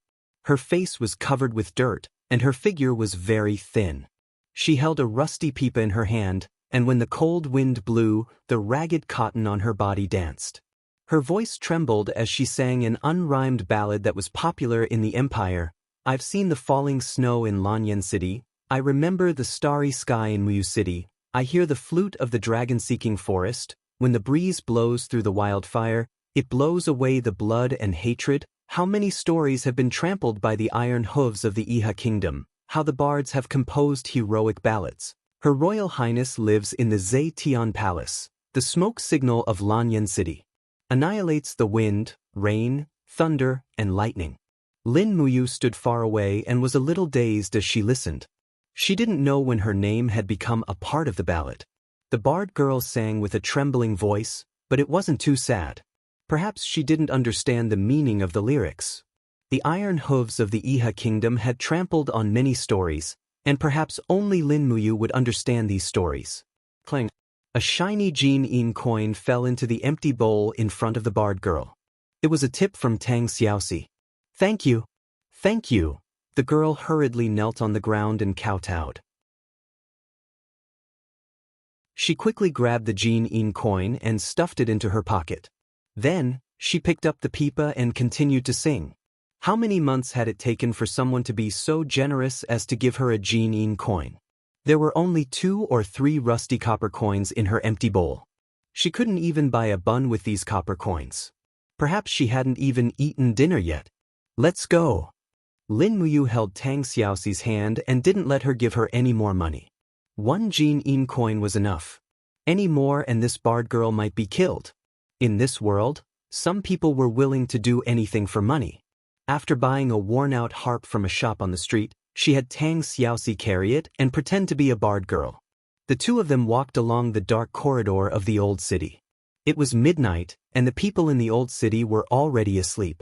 Her face was covered with dirt, and her figure was very thin. She held a rusty pipa in her hand, and when the cold wind blew, the ragged cotton on her body danced. Her voice trembled as she sang an unrhymed ballad that was popular in the empire. "I've seen the falling snow in Lanyan City. I remember the starry sky in Muyu City. I hear the flute of the dragon-seeking forest. When the breeze blows through the wildfire, it blows away the blood and hatred. How many stories have been trampled by the iron hooves of the Iha kingdom. How the bards have composed heroic ballads. Her Royal Highness lives in the Zetian Palace. The smoke signal of Lanyan City annihilates the wind, rain, thunder, and lightning." Lin Muyu stood far away and was a little dazed as she listened. She didn't know when her name had become a part of the ballad. The barred girl sang with a trembling voice, but it wasn't too sad. Perhaps she didn't understand the meaning of the lyrics. The iron hooves of the Iha kingdom had trampled on many stories, and perhaps only Lin Muyu would understand these stories. Clang! A shiny Jianghu coin fell into the empty bowl in front of the barred girl. It was a tip from Tang Xiaoxi. "Thank you. Thank you." The girl hurriedly knelt on the ground and kowtowed. She quickly grabbed the Jianghu coin and stuffed it into her pocket. Then, she picked up the pipa and continued to sing. How many months had it taken for someone to be so generous as to give her a Jianghu coin? There were only 2 or 3 rusty copper coins in her empty bowl. She couldn't even buy a bun with these copper coins. Perhaps she hadn't even eaten dinner yet. "Let's go." Lin Muyu held Tang Xiaoxi's hand and didn't let her give her any more money. 1 Jianghu coin was enough. Any more and this barred girl might be killed. In this world, some people were willing to do anything for money. After buying a worn-out harp from a shop on the street, she had Tang Xiaoxi carry it and pretend to be a barred girl. The two of them walked along the dark corridor of the old city. It was midnight, and the people in the old city were already asleep.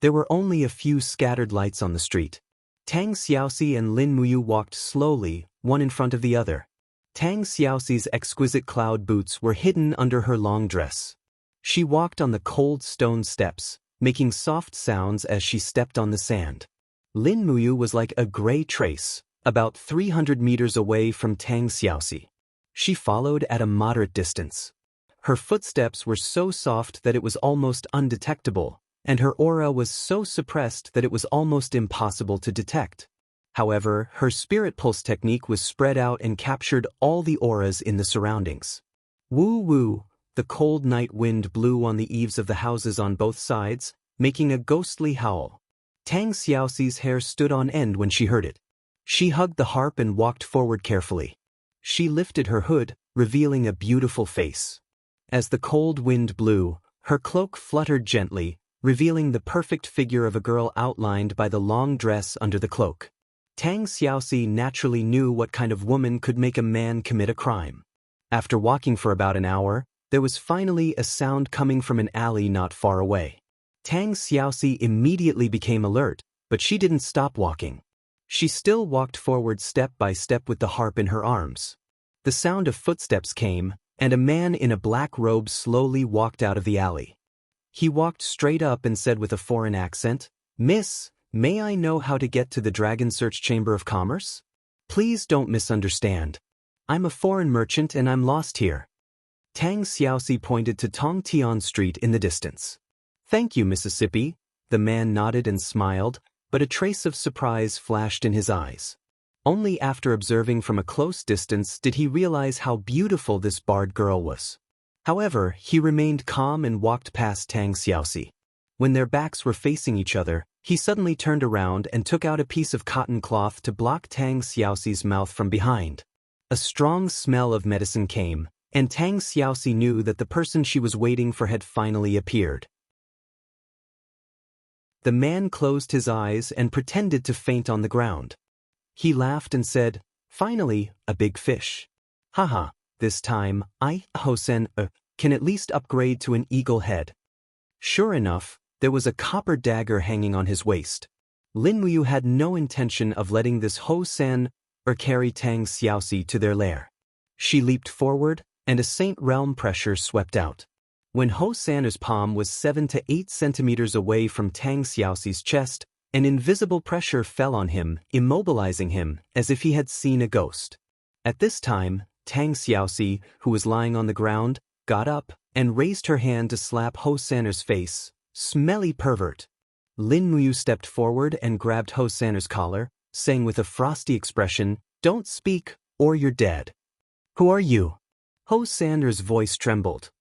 There were only a few scattered lights on the street. Tang Xiaoxi and Lin Muyu walked slowly, one in front of the other. Tang Xiaoxi's exquisite cloud boots were hidden under her long dress. She walked on the cold stone steps, making soft sounds as she stepped on the sand. Lin Muyu was like a gray trace, about 300 meters away from Tang Xiaoxi. She followed at a moderate distance. Her footsteps were so soft that it was almost undetectable, and her aura was so suppressed that it was almost impossible to detect. However, her spirit pulse technique was spread out and captured all the auras in the surroundings. Woo-woo, the cold night wind blew on the eaves of the houses on both sides, making a ghostly howl. Tang Xiaoxi's hair stood on end when she heard it. She hugged the harp and walked forward carefully. She lifted her hood, revealing a beautiful face. As the cold wind blew, her cloak fluttered gently, revealing the perfect figure of a girl outlined by the long dress under the cloak. Tang Xiaoxi naturally knew what kind of woman could make a man commit a crime. After walking for about an hour, there was finally a sound coming from an alley not far away. Tang Xiaoxi immediately became alert, but she didn't stop walking. She still walked forward step by step with the harp in her arms. The sound of footsteps came, and a man in a black robe slowly walked out of the alley. He walked straight up and said with a foreign accent, "Miss, may I know how to get to the Dragon Search Chamber of Commerce? Please don't misunderstand. I'm a foreign merchant and I'm lost here." Tang Xiaoxi pointed to Tongtian Street in the distance. "Thank you, Mississippi." The man nodded and smiled, but a trace of surprise flashed in his eyes. Only after observing from a close distance did he realize how beautiful this barred girl was. However, he remained calm and walked past Tang Xiaoxi. When their backs were facing each other, he suddenly turned around and took out a piece of cotton cloth to block Tang Xiaoxi's mouth from behind. A strong smell of medicine came, and Tang Xiaoxi knew that the person she was waiting for had finally appeared. The man closed his eyes and pretended to faint on the ground. He laughed and said, "Finally, a big fish. Haha, this time, I, Hosen, can at least upgrade to an eagle head." Sure enough, there was a copper dagger hanging on his waist. Lin Muyu had no intention of letting this Hosen, carry Tang Xiaoxi to their lair. She leaped forward, and a Saint Realm pressure swept out. When Hosan's palm was 7 to 8 centimeters away from Tang Xiaoxi's chest, an invisible pressure fell on him, immobilizing him as if he had seen a ghost. At this time, Tang Xiaoxi, who was lying on the ground, got up and raised her hand to slap Hosan's face. "Smelly pervert." Lin Muyu stepped forward and grabbed Hosan's collar, saying with a frosty expression, "Don't speak, or you're dead." "Who are you?" Hosan's voice trembled.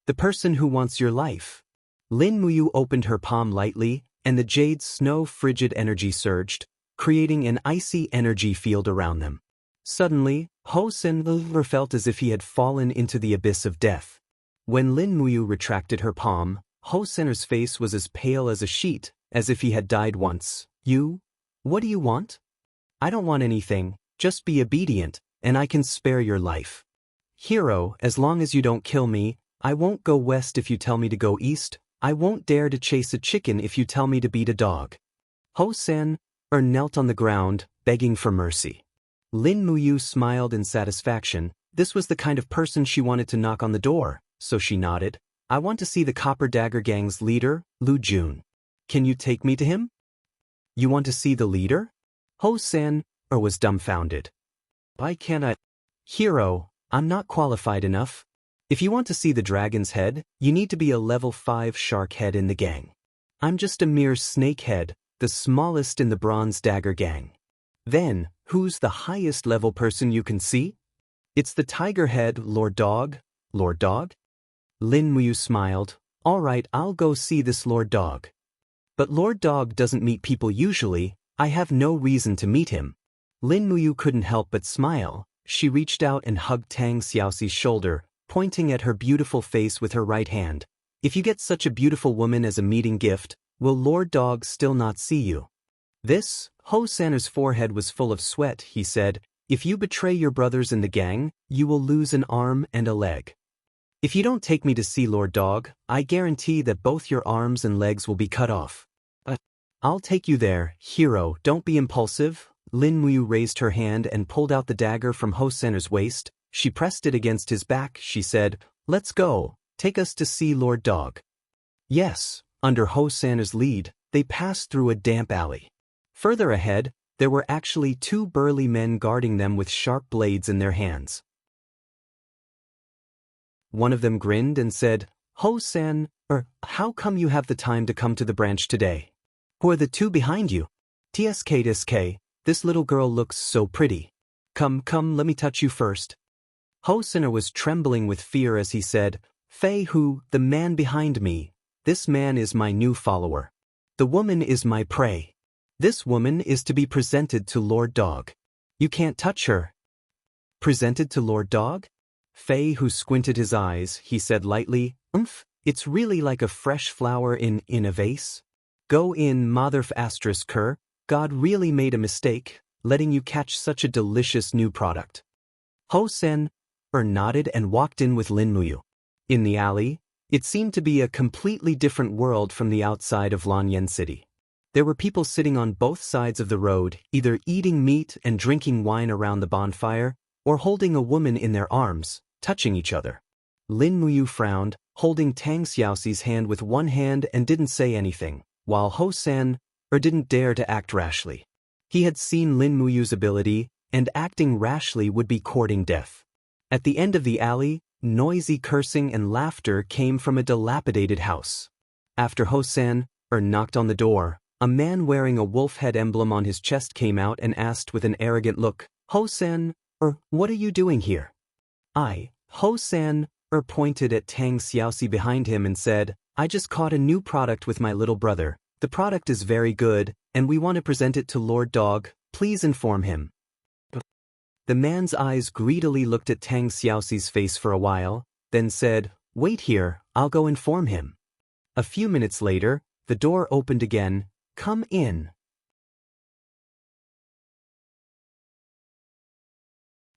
"The person who wants your life." Lin Muyu opened her palm lightly, and the jade snow frigid energy surged, creating an icy energy field around them. Suddenly, Hosen felt as if he had fallen into the abyss of death. When Lin Muyu retracted her palm, Hosen's face was as pale as a sheet, as if he had died once. "You? What do you want?" "I don't want anything, just be obedient, and I can spare your life." "Hero, as long as you don't kill me, I won't go west if you tell me to go east, I won't dare to chase a chicken if you tell me to beat a dog." Hosen knelt on the ground, begging for mercy. Lin Muyu smiled in satisfaction. This was the kind of person she wanted to knock on the door, so she nodded. "I want to see the Copper Dagger Gang's leader, Lu Jun. Can you take me to him?" "You want to see the leader?" Hosen was dumbfounded. "Why can't I?" "Hero, I'm not qualified enough. If you want to see the dragon's head, you need to be a level 5 shark head in the gang. I'm just a mere snake head, the smallest in the Bronze Dagger Gang." "Then, who's the highest level person you can see?" "It's the tiger head, Lord Dog." "Lord Dog?" Lin Muyu smiled. "All right, I'll go see this Lord Dog." "But Lord Dog doesn't meet people usually, I have no reason to meet him." Lin Muyu couldn't help but smile. She reached out and hugged Tang Xiaoxi's shoulder, pointing at her beautiful face with her right hand. "If you get such a beautiful woman as a meeting gift, will Lord Dog still not see you?" This, Hosan's forehead was full of sweat. He said, "If you betray your brothers in the gang, you will lose an arm and a leg. If you don't take me to see Lord Dog, I guarantee that both your arms and legs will be cut off." "I'll take you there, hero, don't be impulsive." Lin Muyu raised her hand and pulled out the dagger from Hosan's waist. She pressed it against his back. She said, "Let's go, take us to see Lord Dog." Yes, under Hosan's lead, they passed through a damp alley. Further ahead, there were actually 2 burly men guarding them with sharp blades in their hands. One of them grinned and said, "Hosan, how come you have the time to come to the branch today? Who are the 2 behind you?" "TSK, this little girl looks so pretty. Come, let me touch you first." Hosan was trembling with fear as he said, "Fei Hu, the man behind me, this man is my new follower. The woman is my prey. This woman is to be presented to Lord Dog. You can't touch her." "Presented to Lord Dog?" Fei Hu squinted his eyes. He said lightly, "It's really like a fresh flower in a vase. Go in, mother***, God really made a mistake. letting you catch such a delicious new product. Ho Sen nodded and walked in with Lin Muyu. In the alley, it seemed to be a completely different world from the outside of Lanyan City. There were people sitting on both sides of the road, either eating meat and drinking wine around the bonfire, or holding a woman in their arms, touching each other. Lin Muyu frowned, holding Tang Xiaoxi's hand with one hand and didn't say anything, while Ho San didn't dare to act rashly. He had seen Lin Muyu's ability, and acting rashly would be courting death. At the end of the alley, noisy cursing and laughter came from a dilapidated house. After Ho San knocked on the door, a man wearing a wolf head emblem on his chest came out and asked with an arrogant look, "Ho San, what are you doing here?" Ho San pointed at Tang Xiaoxi behind him and said, "I just caught a new product with my little brother. The product is very good, and we want to present it to Lord Dog. Please inform him." The man's eyes greedily looked at Tang Xiaoxi's face for a while, then said, "Wait here, I'll go inform him." A few minutes later, the door opened again. "Come in."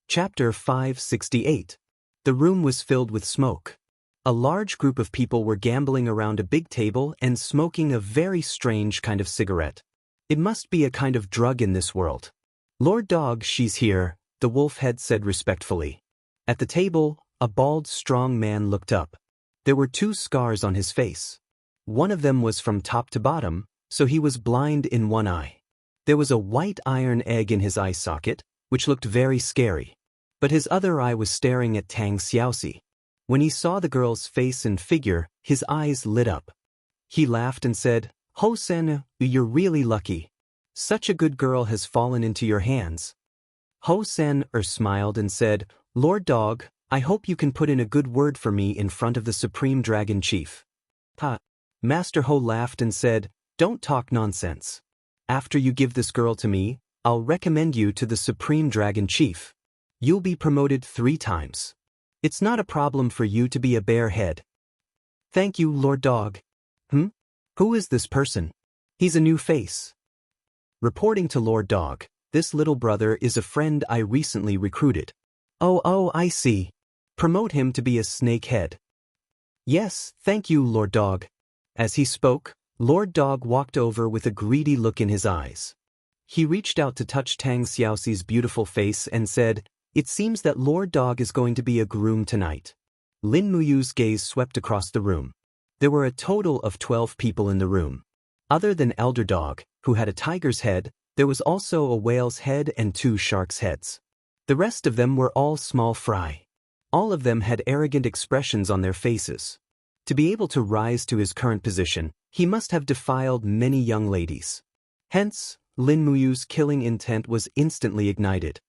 Chapter 568. The room was filled with smoke. A large group of people were gambling around a big table and smoking a very strange kind of cigarette. It must be a kind of drug in this world. "Lord Dog, she's here," the wolf head said respectfully. At the table, a bald, strong man looked up. There were 2 scars on his face. One of them was from top to bottom, so he was blind in one eye. There was a white iron egg in his eye socket, which looked very scary. But his other eye was staring at Tang Xiaoxi. When he saw the girl's face and figure, his eyes lit up. He laughed and said, "Ho Sen, you're really lucky. Such a good girl has fallen into your hands." Ho Sen smiled and said, "Lord Dog, I hope you can put in a good word for me in front of the Supreme Dragon Chief." Master Ho laughed and said, "Don't talk nonsense. After you give this girl to me, I'll recommend you to the Supreme Dragon Chief. You'll be promoted 3 times. It's not a problem for you to be a bare head." "Thank you, Lord Dog." Who is this person?" "He's a new face." Reporting to Lord Dog, "This little brother is a friend I recently recruited." Oh, I see. Promote him to be a snake head." "Yes, thank you, Lord Dog." As he spoke, Lord Dog walked over with a greedy look in his eyes. He reached out to touch Tang Xiaoxi's beautiful face and said, "It seems that Lord Dog is going to be a groom tonight." Lin Muyu's gaze swept across the room. There were a total of 12 people in the room. Other than Elder Dog, who had a tiger's head, there was also a whale's head and 2 sharks' heads. The rest of them were all small fry. All of them had arrogant expressions on their faces. To be able to rise to his current position, he must have defiled many young ladies. Hence, Lin Muyu's killing intent was instantly ignited.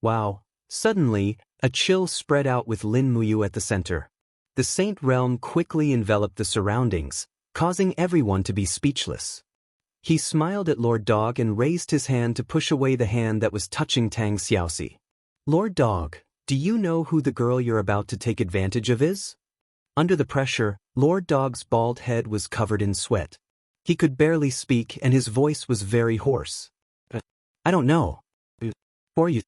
Wow! Suddenly, a chill spread out with Lin Muyu at the center. The Saint Realm quickly enveloped the surroundings, causing everyone to be speechless. He smiled at Lord Dog and raised his hand to push away the hand that was touching Tang Xiaoxi. "Lord Dog, do you know who the girl you're about to take advantage of is?" Under the pressure, Lord Dog's bald head was covered in sweat. He could barely speak and his voice was very hoarse. "I don't know." "For you."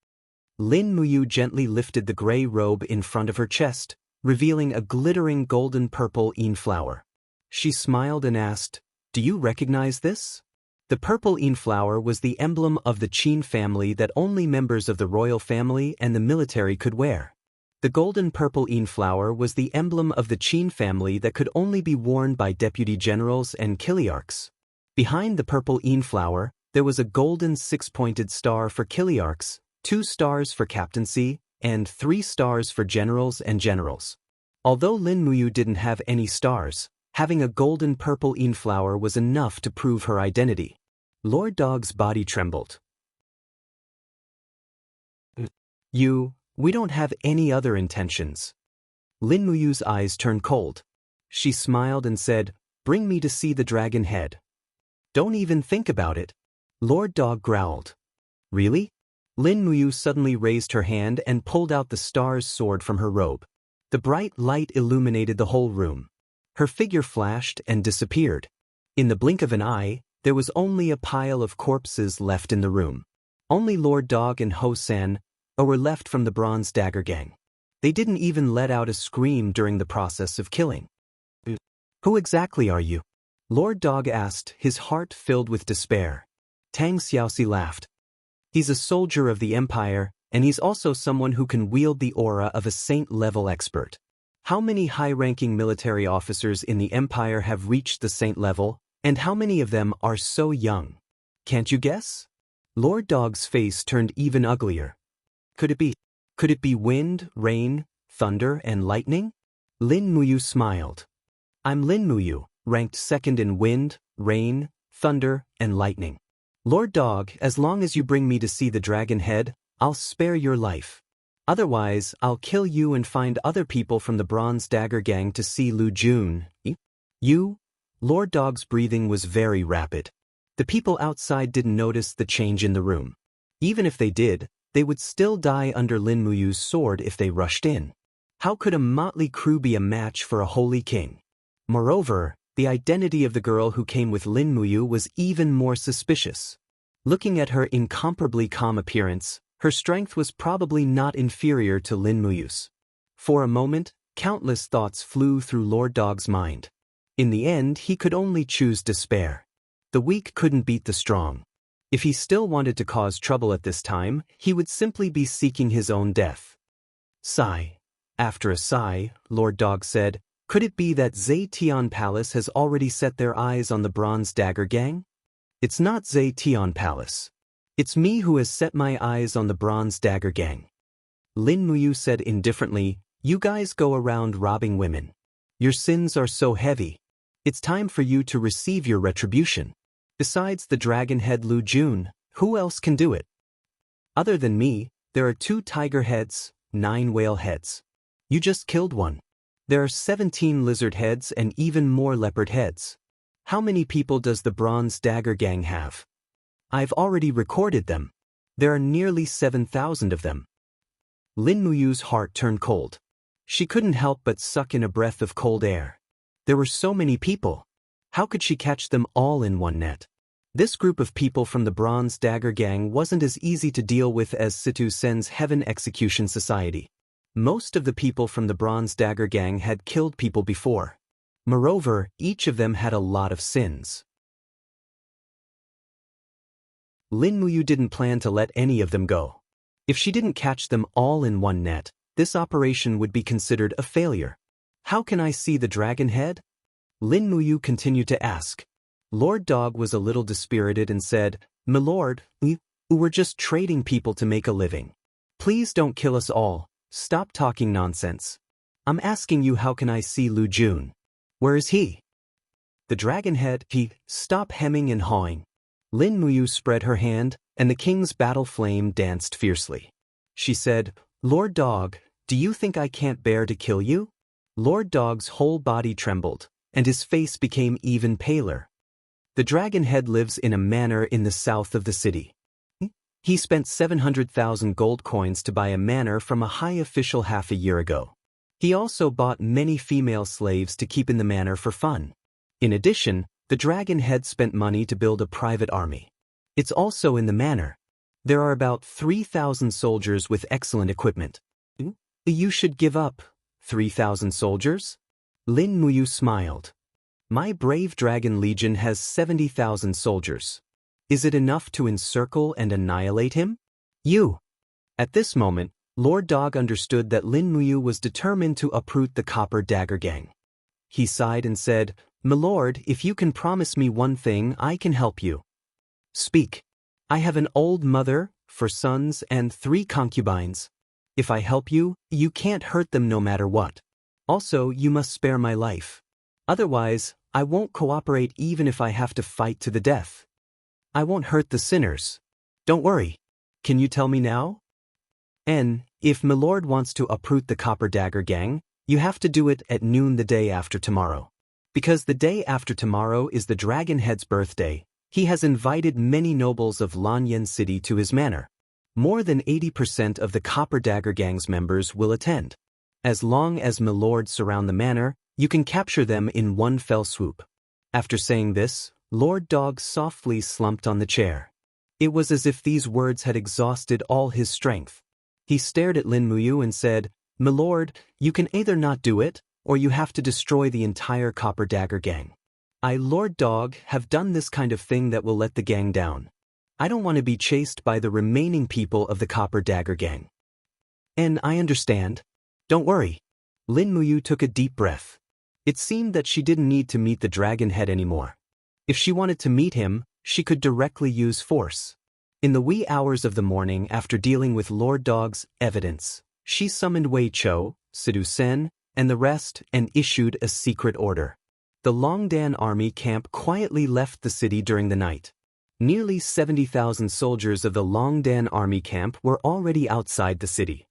Lin Muyu gently lifted the gray robe in front of her chest, revealing a glittering golden purple flower. She smiled and asked, "Do you recognize this?" The purple flower was the emblem of the Qin family that only members of the royal family and the military could wear. The golden purple flower was the emblem of the Qin family that could only be worn by deputy generals and kiliarchs. Behind the purple flower, there was a golden 6-pointed star for kiliarchs, 2 stars for captaincy, and 3 stars for generals and generals. Although Lin Muyu didn't have any stars, having a golden purple flower was enough to prove her identity. Lord Dog's body trembled. We don't have any other intentions." Lin Muyu's eyes turned cold. She smiled and said, "Bring me to see the dragon head." "Don't even think about it." Lord Dog growled. "Really?" Lin Muyu suddenly raised her hand and pulled out the star's sword from her robe. The bright light illuminated the whole room. Her figure flashed and disappeared. In the blink of an eye, there was only a pile of corpses left in the room. Only Lord Dog and Ho-san were left from the Bronze Dagger Gang. They didn't even let out a scream during the process of killing. Who exactly are you? Lord Dog asked, his heart filled with despair. Tang Xiaoxi laughed. He's a soldier of the Empire, and he's also someone who can wield the aura of a saint-level expert. How many high-ranking military officers in the Empire have reached the saint level, and how many of them are so young? Can't you guess? Lord Dog's face turned even uglier. Could it be wind, rain, thunder, and lightning? Lin Muyu smiled. I'm Lin Muyu, ranked second in wind, rain, thunder, and lightning. Lord Dog, as long as you bring me to see the dragon head, I'll spare your life. Otherwise, I'll kill you and find other people from the Bronze Dagger Gang to see Lu Jun. You? Lord Dog's breathing was very rapid. The people outside didn't notice the change in the room. Even if they did, they would still die under Lin Muyu's sword if they rushed in. How could a motley crew be a match for a holy king? Moreover, the identity of the girl who came with Lin Muyu was even more suspicious. Looking at her incomparably calm appearance, her strength was probably not inferior to Lin Muyu's. For a moment, countless thoughts flew through Lord Dog's mind. In the end, he could only choose despair. The weak couldn't beat the strong. If he still wanted to cause trouble at this time, he would simply be seeking his own death. Sigh. After a sigh, Lord Dog said, could it be that Zetian Palace has already set their eyes on the Bronze Dagger Gang? It's not Zetian Palace. It's me who has set my eyes on the Bronze Dagger Gang. Lin Muyu said indifferently, you guys go around robbing women. Your sins are so heavy. It's time for you to receive your retribution. Besides the dragon head Lu Jun, who else can do it? Other than me, there are 2 tiger heads, 9 whale heads. You just killed one. There are 17 lizard heads and even more leopard heads. How many people does the Bronze Dagger Gang have? I've already recorded them. There are nearly 7,000 of them. Lin Muyu's heart turned cold. She couldn't help but suck in a breath of cold air. There were so many people. How could she catch them all in one net? This group of people from the Bronze Dagger Gang wasn't as easy to deal with as Situ Sen's Heaven Execution Society. Most of the people from the Bronze Dagger Gang had killed people before. Moreover, each of them had a lot of sins. Lin Muyu didn't plan to let any of them go. If she didn't catch them all in one net, this operation would be considered a failure. How can I see the dragon head? Lin Muyu continued to ask. Lord Dog was a little dispirited and said, My lord, we're just trading people to make a living. Please don't kill us all. Stop talking nonsense. I'm asking you, how can I see Lu Jun? Where is he? The dragon head, stop hemming and hawing. Lin Muyu spread her hand, and the king's battle flame danced fiercely. She said, Lord Dog, do you think I can't bear to kill you? Lord Dog's whole body trembled, and his face became even paler. The dragon head lives in a manor in the south of the city. He spent 700,000 gold coins to buy a manor from a high official half a year ago. He also bought many female slaves to keep in the manor for fun. In addition, the dragon head spent money to build a private army. It's also in the manor. There are about 3,000 soldiers with excellent equipment. You should give up. 3,000 soldiers? Lin Muyu smiled. My brave dragon legion has 70,000 soldiers. Is it enough to encircle and annihilate him? You! At this moment, Lord Dog understood that Lin Muyu was determined to uproot the Copper Dagger Gang. He sighed and said, My lord, if you can promise me one thing, I can help you. Speak. I have an old mother, 4 sons, and 3 concubines. If I help you, you can't hurt them no matter what. Also, you must spare my life. Otherwise, I won't cooperate even if I have to fight to the death. I won't hurt the sinners. Don't worry. Can you tell me now? If my lord wants to uproot the Copper Dagger Gang, you have to do it at noon the day after tomorrow. Because the day after tomorrow is the Dragon Head's birthday, he has invited many nobles of Lanyan City to his manor. More than 80% of the Copper Dagger Gang's members will attend. As long as my lords surround the manor, you can capture them in one fell swoop. After saying this, Lord Dog softly slumped on the chair. It was as if these words had exhausted all his strength. He stared at Lin Muyu and said, "Milord, you can either not do it, or you have to destroy the entire Copper Dagger gang. I, Lord Dog, have done this kind of thing that will let the gang down. I don't want to be chased by the remaining people of the Copper Dagger gang." "And I understand. Don't worry." Lin Muyu took a deep breath. It seemed that she didn't need to meet the dragon head anymore. If she wanted to meet him, she could directly use force. In the wee hours of the morning after dealing with Lord Dog's evidence, she summoned Wei Chou, Sidu Sen, and the rest and issued a secret order. The Longdan army camp quietly left the city during the night. Nearly 70,000 soldiers of the Longdan army camp were already outside the city.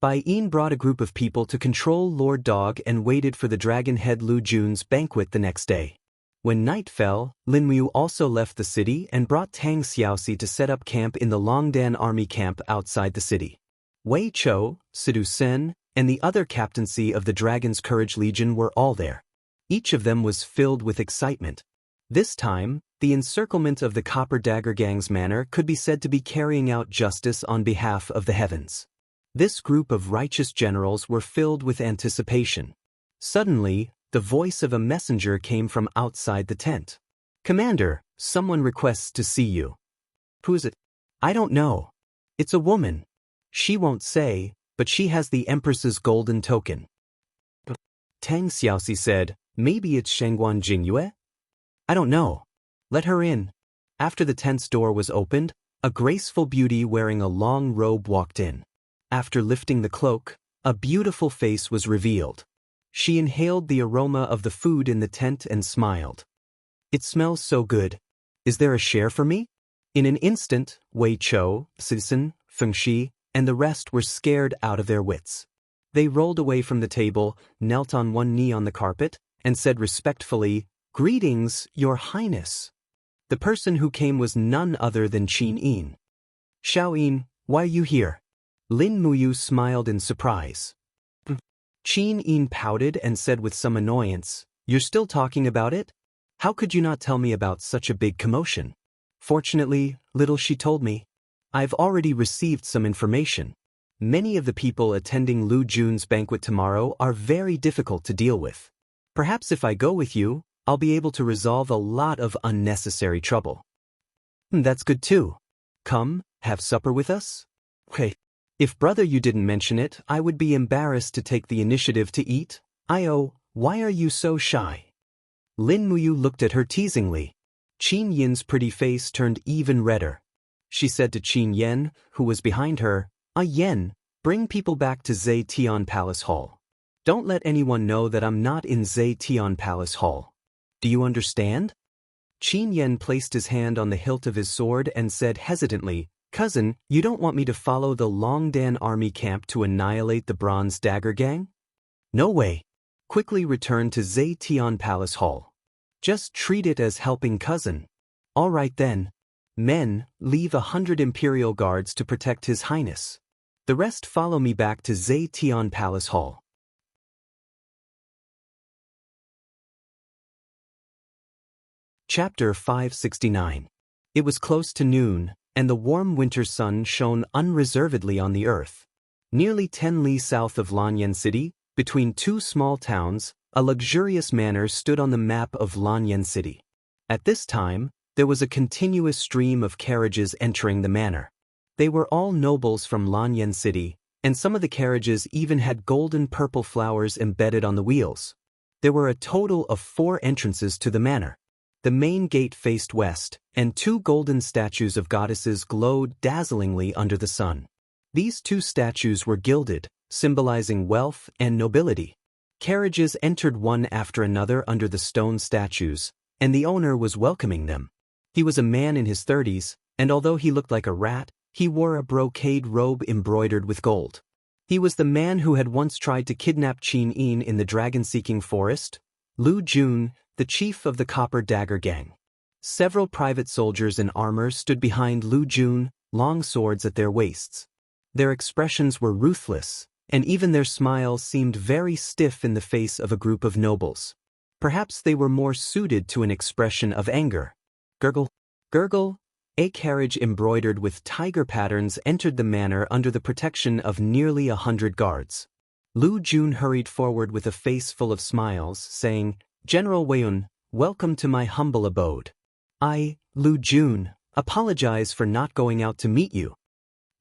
Bai Yin brought a group of people to control Lord Dog and waited for the dragon head Lu Jun's banquet the next day. When night fell, Lin Muyu also left the city and brought Tang Xiaoxi to set up camp in the Longdan army camp outside the city. Wei Chou, Sidu Sen, and the other captaincy of the Dragon's Courage Legion were all there. Each of them was filled with excitement. This time, the encirclement of the Copper Dagger Gang's manor could be said to be carrying out justice on behalf of the heavens. This group of righteous generals were filled with anticipation. Suddenly, the voice of a messenger came from outside the tent. "Commander, someone requests to see you." "Who is it?" "I don't know. It's a woman. She won't say, but she has the Empress's golden token." Tang Xiaoxi said, "Maybe it's Shangguan Jingyue?" "I don't know. Let her in." After the tent's door was opened, a graceful beauty wearing a long robe walked in. After lifting the cloak, a beautiful face was revealed. She inhaled the aroma of the food in the tent and smiled. "It smells so good. Is there a share for me?" In an instant, Wei Chou, Citizen, Feng Shi, and the rest were scared out of their wits. They rolled away from the table, knelt on one knee on the carpet, and said respectfully, "Greetings, Your Highness." The person who came was none other than Qin Yin. "Xiao Yin, why are you here?" Lin Muyu smiled in surprise. Qin Yin pouted and said with some annoyance, "You're still talking about it? How could you not tell me about such a big commotion?" "Fortunately, little she told me. I've already received some information. Many of the people attending Lu Jun's banquet tomorrow are very difficult to deal with. Perhaps if I go with you, I'll be able to resolve a lot of unnecessary trouble." "That's good too. Come, have supper with us?" "Okay. If brother you didn't mention it, I would be embarrassed to take the initiative to eat. Io, why are you so shy?" Lin Muyu looked at her teasingly. Qin Yin's pretty face turned even redder. She said to Qin Yen, who was behind her, Yen, bring people back to Zetian Palace Hall. Don't let anyone know that I'm not in Zetian Palace Hall. Do you understand?" Qin Yen placed his hand on the hilt of his sword and said hesitantly, "Cousin, you don't want me to follow the Longdan army camp to annihilate the Bronze Dagger Gang?" "No way. Quickly return to Zetian Palace Hall. Just treat it as helping cousin." "All right then. Men, leave 100 Imperial Guards to protect His Highness. The rest follow me back to Zetian Palace Hall." Chapter 569. It was close to noon, and the warm winter sun shone unreservedly on the earth. Nearly 10 li south of Lanyan City, between two small towns, a luxurious manor stood on the map of Lanyan City. At this time, there was a continuous stream of carriages entering the manor. They were all nobles from Lanyan City, and some of the carriages even had golden purple flowers embedded on the wheels. There were a total of 4 entrances to the manor. The main gate faced west, and 2 golden statues of goddesses glowed dazzlingly under the sun. These 2 statues were gilded, symbolizing wealth and nobility. Carriages entered one after another under the stone statues, and the owner was welcoming them. He was a man in his 30s, and although he looked like a rat, he wore a brocade robe embroidered with gold. He was the man who had once tried to kidnap Qin Yin in the dragon-seeking forest, Lu Jun, the chief of the Copper Dagger Gang. Several private soldiers in armor stood behind Lu Jun, long swords at their waists. Their expressions were ruthless, and even their smiles seemed very stiff in the face of a group of nobles. Perhaps they were more suited to an expression of anger. Gurgle. Gurgle, a carriage embroidered with tiger patterns entered the manor under the protection of nearly 100 guards. Lu Jun hurried forward with a face full of smiles, saying, "General Weiyun, welcome to my humble abode. I, Lu Jun, apologize for not going out to meet you."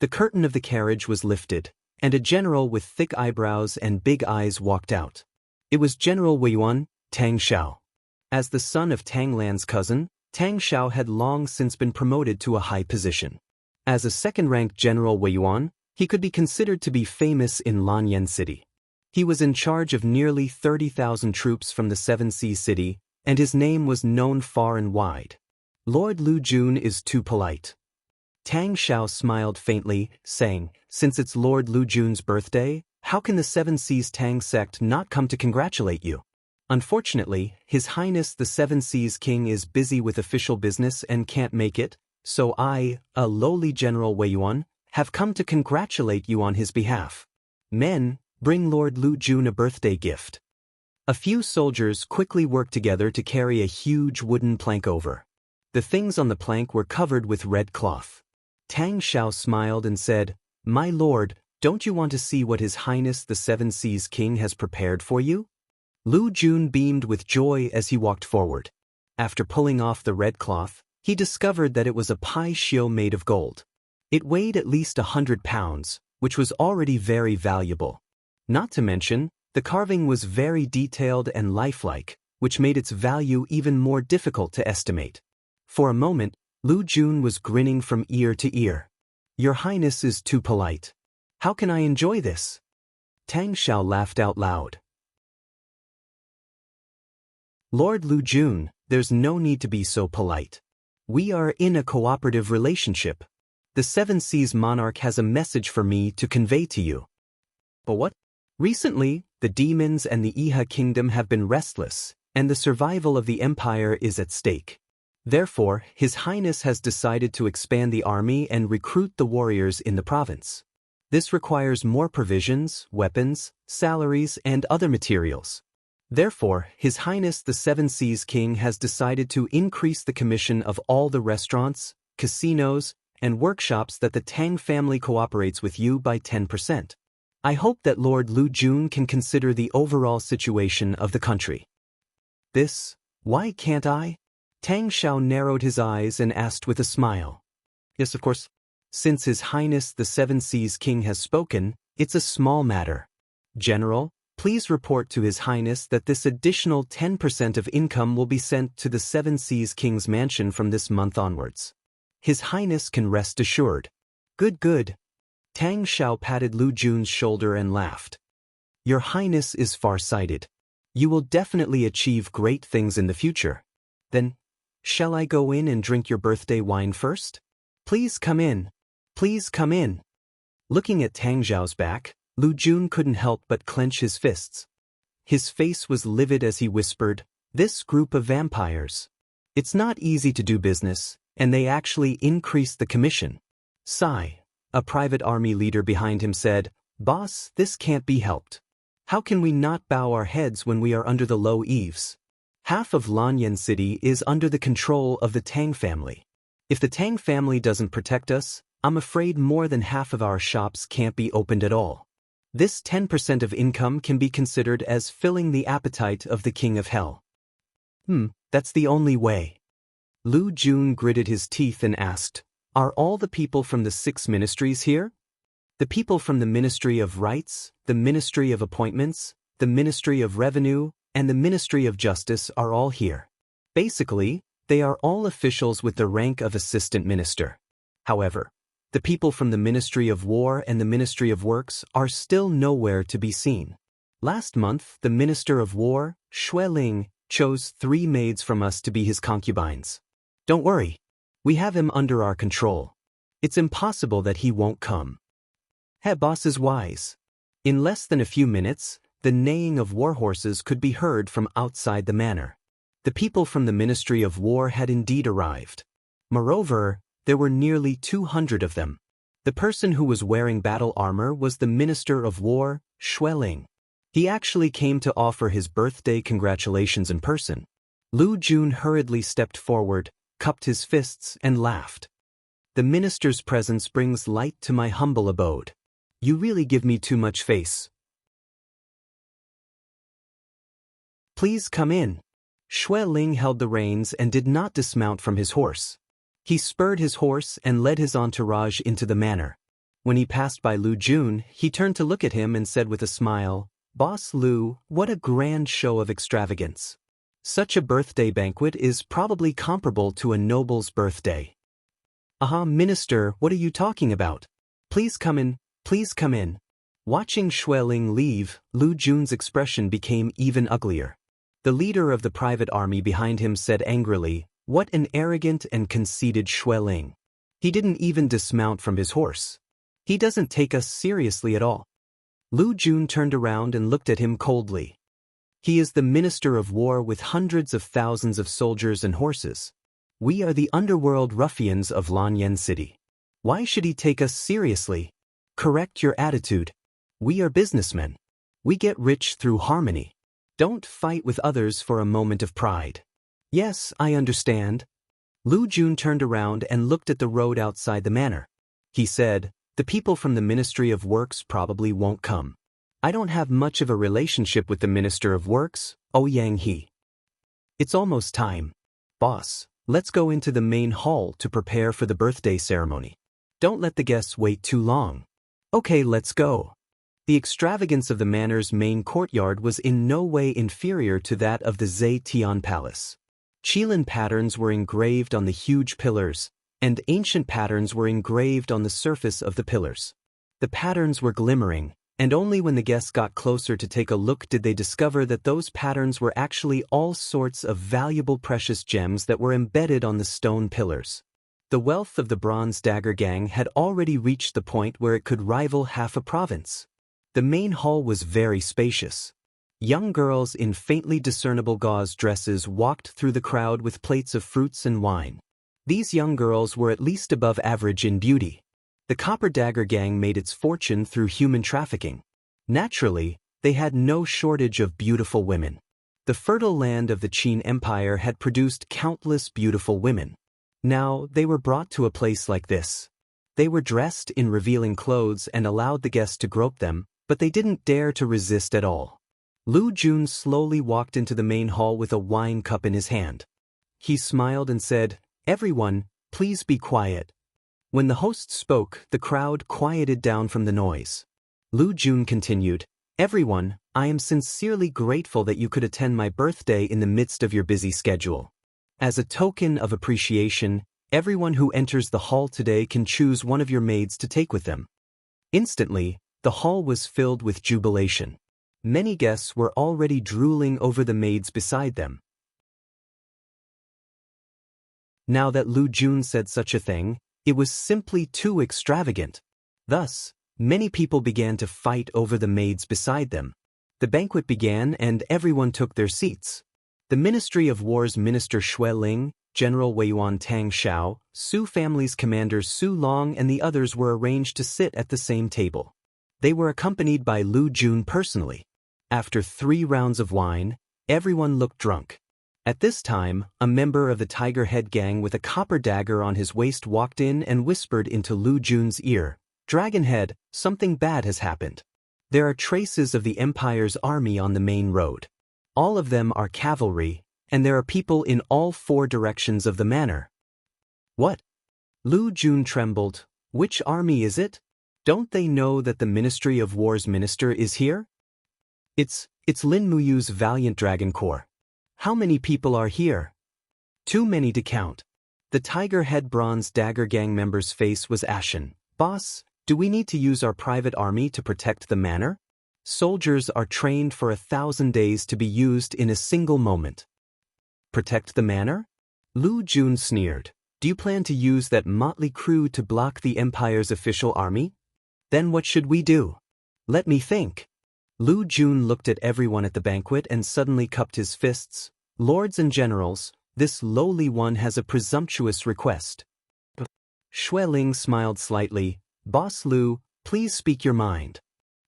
The curtain of the carriage was lifted, and a general with thick eyebrows and big eyes walked out. It was General Weiyuan, Tang Xiao. As the son of Tang Lan's cousin, Tang Xiao had long since been promoted to a high position. As a second-ranked General Weiyuan, he could be considered to be famous in Lanyan City. He was in charge of nearly 30,000 troops from the Seven Seas City, and his name was known far and wide. Lord Lu Jun is too polite. Tang Xiao smiled faintly, saying, "Since it's Lord Lu Jun's birthday, how can the Seven Seas Tang sect not come to congratulate you? Unfortunately, His Highness the Seven Seas King is busy with official business and can't make it, so I, a lowly General Weiyuan, have come to congratulate you on his behalf. Men, bring Lord Lu Jun a birthday gift." A few soldiers quickly worked together to carry a huge wooden plank over. The things on the plank were covered with red cloth. Tang Xiao smiled and said, "My lord, don't you want to see what His Highness the Seven Seas King has prepared for you?" Lu Jun beamed with joy as he walked forward. After pulling off the red cloth, he discovered that it was a pai xiu made of gold. It weighed at least 100 pounds, which was already very valuable. Not to mention, the carving was very detailed and lifelike, which made its value even more difficult to estimate. For a moment, Lu Jun was grinning from ear to ear. "Your Highness is too polite. How can I enjoy this?" Tang Xiao laughed out loud. "Lord Lu Jun, there's no need to be so polite. We are in a cooperative relationship. The Seven Seas Monarch has a message for me to convey to you." "But what?" "Recently, the demons and the Iha kingdom have been restless, and the survival of the empire is at stake. Therefore, His Highness has decided to expand the army and recruit the warriors in the province. This requires more provisions, weapons, salaries, and other materials. Therefore, His Highness the Seven Seas King has decided to increase the commission of all the restaurants, casinos, and workshops that the Tang family cooperates with you by 10%. I hope that Lord Lu Jun can consider the overall situation of the country." "This, why can't I?" Tang Xiao narrowed his eyes and asked with a smile. "Yes, of course. Since His Highness the Seven Seas King has spoken, it's a small matter. General, please report to His Highness that this additional 10% of income will be sent to the Seven Seas King's mansion from this month onwards. His Highness can rest assured." "Good, good." Tang Xiao patted Lu Jun's shoulder and laughed. "Your Highness is far-sighted. You will definitely achieve great things in the future. Then, shall I go in and drink your birthday wine first? Please come in. Please come in." Looking at Tang Xiao's back, Lu Jun couldn't help but clench his fists. His face was livid as he whispered, "This group of vampires. It's not easy to do business, and they actually increased the commission." Sai, a private army leader behind him, said, "Boss, this can't be helped. How can we not bow our heads when we are under the low eaves? Half of Lanyan City is under the control of the Tang family. If the Tang family doesn't protect us, I'm afraid more than half of our shops can't be opened at all. This 10% of income can be considered as filling the appetite of the King of Hell." That's the only way." Lu Jun gritted his teeth and asked, "Are all the people from the 6 ministries here?" "The people from the Ministry of Rights, the Ministry of Appointments, the Ministry of Revenue, and the Ministry of Justice are all here. Basically, they are all officials with the rank of assistant minister. However, the people from the Ministry of War and the Ministry of Works are still nowhere to be seen. Last month, the Minister of War, Xueling, chose 3 maids from us to be his concubines. Don't worry, we have him under our control. It's impossible that he won't come." Head boss is wise. In less than a few minutes, the neighing of war horses could be heard from outside the manor. The people from the Ministry of War had indeed arrived. Moreover, there were nearly 200 of them. The person who was wearing battle armor was the Minister of War, Xueling. He actually came to offer his birthday congratulations in person. Lu Jun hurriedly stepped forward, cupped his fists, and laughed. The minister's presence brings light to my humble abode. You really give me too much face. Please come in. Xue Ling held the reins and did not dismount from his horse. He spurred his horse and led his entourage into the manor. When he passed by Lu Jun, he turned to look at him and said with a smile, "Boss Lu, what a grand show of extravagance. Such a birthday banquet is probably comparable to a noble's birthday." Minister, what are you talking about? Please come in, please come in. Watching Xue Ling leave, Lu Jun's expression became even uglier. The leader of the private army behind him said angrily, "What an arrogant and conceited Xue Ling. He didn't even dismount from his horse. He doesn't take us seriously at all." Lu Jun turned around and looked at him coldly. He is the Minister of War with hundreds of thousands of soldiers and horses. We are the underworld ruffians of Lanyan City. Why should he take us seriously? Correct your attitude. We are businessmen. We get rich through harmony. Don't fight with others for a moment of pride. Yes, I understand. Lu Jun turned around and looked at the road outside the manor. He said, "The people from the Ministry of Works probably won't come. I don't have much of a relationship with the Minister of Works, Yang He. It's almost time. Boss, let's go into the main hall to prepare for the birthday ceremony. Don't let the guests wait too long." Okay, let's go. The extravagance of the manor's main courtyard was in no way inferior to that of the Zetian Palace. Qilin patterns were engraved on the huge pillars, and ancient patterns were engraved on the surface of the pillars. The patterns were glimmering, and only when the guests got closer to take a look did they discover that those patterns were actually all sorts of valuable precious gems that were embedded on the stone pillars. The wealth of the Bronze Dagger Gang had already reached the point where it could rival half a province. The main hall was very spacious. Young girls in faintly discernible gauze dresses walked through the crowd with plates of fruits and wine. These young girls were at least above average in beauty. The Copper Dagger Gang made its fortune through human trafficking. Naturally, they had no shortage of beautiful women. The fertile land of the Qin Empire had produced countless beautiful women. Now, they were brought to a place like this. They were dressed in revealing clothes and allowed the guests to grope them, but they didn't dare to resist at all. Lu Jun slowly walked into the main hall with a wine cup in his hand. He smiled and said, "Everyone, please be quiet." When the host spoke, the crowd quieted down from the noise. Lu Jun continued, "Everyone, I am sincerely grateful that you could attend my birthday in the midst of your busy schedule. As a token of appreciation, everyone who enters the hall today can choose one of your maids to take with them." Instantly, the hall was filled with jubilation. Many guests were already drooling over the maids beside them. Now that Lu Jun said such a thing, it was simply too extravagant. Thus, many people began to fight over the maids beside them. The banquet began and everyone took their seats. The Ministry of War's Minister Xue Ling, General Weiyuan Tang Xiao, Su family's commander Su Long and the others were arranged to sit at the same table. They were accompanied by Lu Jun personally. After 3 rounds of wine, everyone looked drunk. At this time, a member of the Tiger Head Gang with a copper dagger on his waist walked in and whispered into Lu Jun's ear, "Dragon Head, something bad has happened. There are traces of the Empire's army on the main road. All of them are cavalry, and there are people in all 4 directions of the manor." "What?" Lu Jun trembled. "Which army is it? Don't they know that the Ministry of War's minister is here?" It's Lin Muyu's Valiant Dragon Corps. How many people are here?" "Too many to count." The Tiger Head Bronze Dagger Gang member's face was ashen. "Boss, do we need to use our private army to protect the manor? Soldiers are trained for 1,000 days to be used in a single moment." "Protect the manor?" Lu Jun sneered. "Do you plan to use that motley crew to block the Empire's official army? Then what should we do? Let me think." Lu Jun looked at everyone at the banquet and suddenly cupped his fists. "Lords and generals, this lowly one has a presumptuous request." Xue Ling smiled slightly. "Boss Lu, please speak your mind."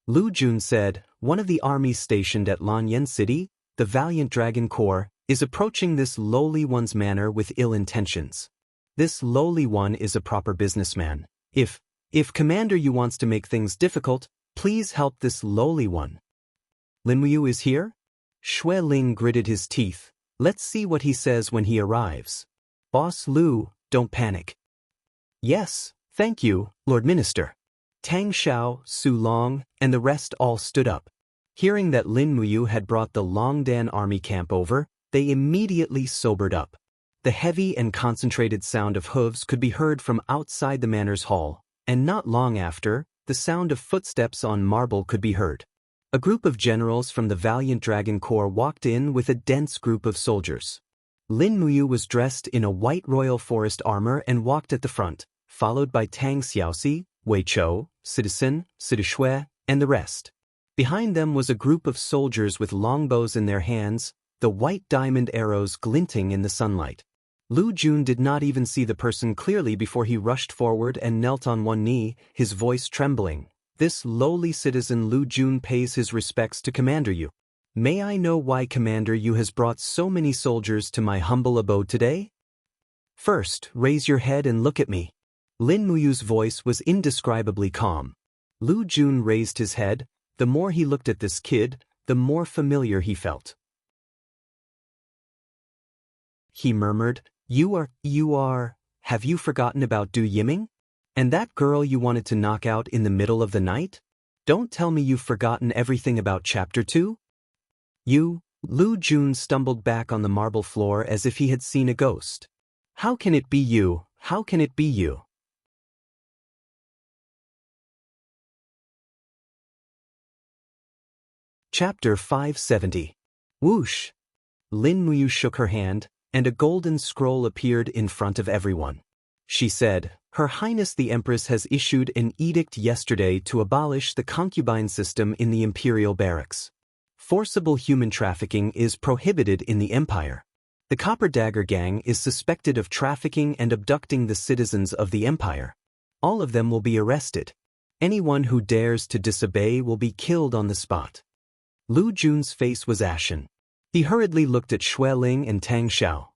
Lu Jun said, "One of the armies stationed at Lanyan City, the Valiant Dragon Corps, is approaching this lowly one's manner with ill intentions. This lowly one is a proper businessman. If Commander Yu wants to make things difficult, please help this lowly one. Lin Muyu is here? Xue Ling gritted his teeth. Let's see what he says when he arrives. Boss Lu, don't panic. Yes, thank you, Lord Minister. Tang Xiao, Su Long, and the rest all stood up. Hearing that Lin Muyu had brought the Longdan army camp over, they immediately sobered up. The heavy and concentrated sound of hooves could be heard from outside the manor's hall, and not long after, the sound of footsteps on marble could be heard. A group of generals from the Valiant Dragon Corps walked in with a dense group of soldiers. Lin Muyu was dressed in a white royal forest armor and walked at the front, followed by Tang Xiaoxi, Wei Chou, Citizen, Shui, and the rest. Behind them was a group of soldiers with longbows in their hands, the white diamond arrows glinting in the sunlight. Lu Jun did not even see the person clearly before he rushed forward and knelt on one knee, his voice trembling. This lowly citizen Lu Jun pays his respects to Commander Yu. May I know why Commander Yu has brought so many soldiers to my humble abode today? First, raise your head and look at me. Lin Muyu's voice was indescribably calm. Lu Jun raised his head. The more he looked at this kid, the more familiar he felt. He murmured, You are, have you forgotten about Du Yiming? And that girl you wanted to knock out in the middle of the night? Don't tell me you've forgotten everything about Chapter 2? Lu Jun stumbled back on the marble floor as if he had seen a ghost. How can it be you? How can it be you? Chapter 570. Whoosh! Lin Muyu shook her hand, and a golden scroll appeared in front of everyone. She said, Her Highness the Empress has issued an edict yesterday to abolish the concubine system in the imperial barracks. Forcible human trafficking is prohibited in the empire. The Copper Dagger Gang is suspected of trafficking and abducting the citizens of the empire. All of them will be arrested. Anyone who dares to disobey will be killed on the spot. Lu Jun's face was ashen. He hurriedly looked at Xue Ling and Tang Xiao.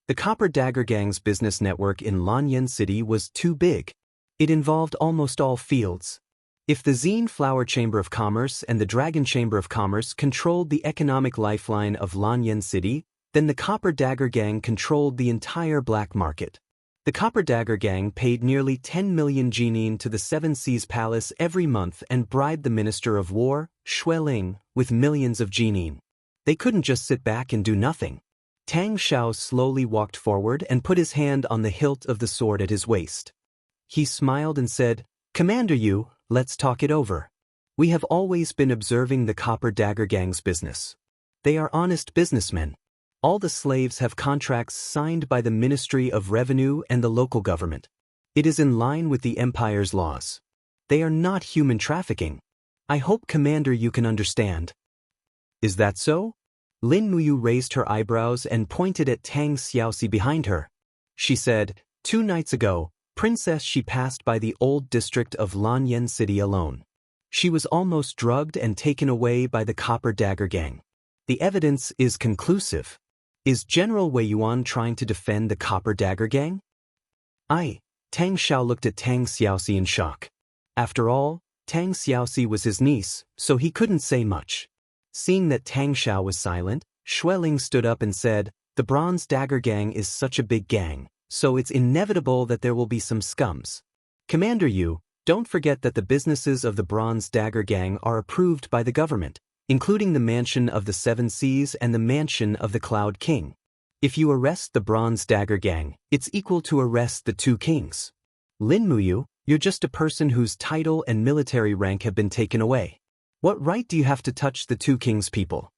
The Copper Dagger Gang's business network in Lanyan City was too big. It involved almost all fields. If the Zine Flower Chamber of Commerce and the Dragon Chamber of Commerce controlled the economic lifeline of Lanyan City, then the Copper Dagger Gang controlled the entire black market. The Copper Dagger Gang paid nearly 10 million jinin to the Seven Seas Palace every month and bribed the Minister of War, Xue Ling, with millions of jinin. They couldn't just sit back and do nothing. Tang Xiao slowly walked forward and put his hand on the hilt of the sword at his waist. He smiled and said, Commander Yu, let's talk it over. We have always been observing the Copper Dagger Gang's business. They are honest businessmen. All the slaves have contracts signed by the Ministry of Revenue and the local government. It is in line with the Empire's laws. They are not human trafficking. I hope Commander you can understand. Is that so? Lin Muyu raised her eyebrows and pointed at Tang Xiaoxi behind her. She said, 2 nights ago, Princess she passed by the old district of Lanyan City alone. She was almost drugged and taken away by the Copper Dagger Gang. The evidence is conclusive. Is General Wei Yuan trying to defend the Copper Dagger Gang? Tang Xiao looked at Tang Xiaoxi in shock. After all, Tang Xiaoxi was his niece, so he couldn't say much. Seeing that Tang Xiao was silent, Xue Ling stood up and said, The Bronze Dagger Gang is such a big gang, so it's inevitable that there will be some scums. Commander Yu, don't forget that the businesses of the Bronze Dagger Gang are approved by the government, including the Mansion of the Seven Seas and the Mansion of the Cloud King. If you arrest the Bronze Dagger Gang, it's equal to arrest the 2 kings. Lin Muyu, you're just a person whose title and military rank have been taken away. What right do you have to touch the 2 kings' people?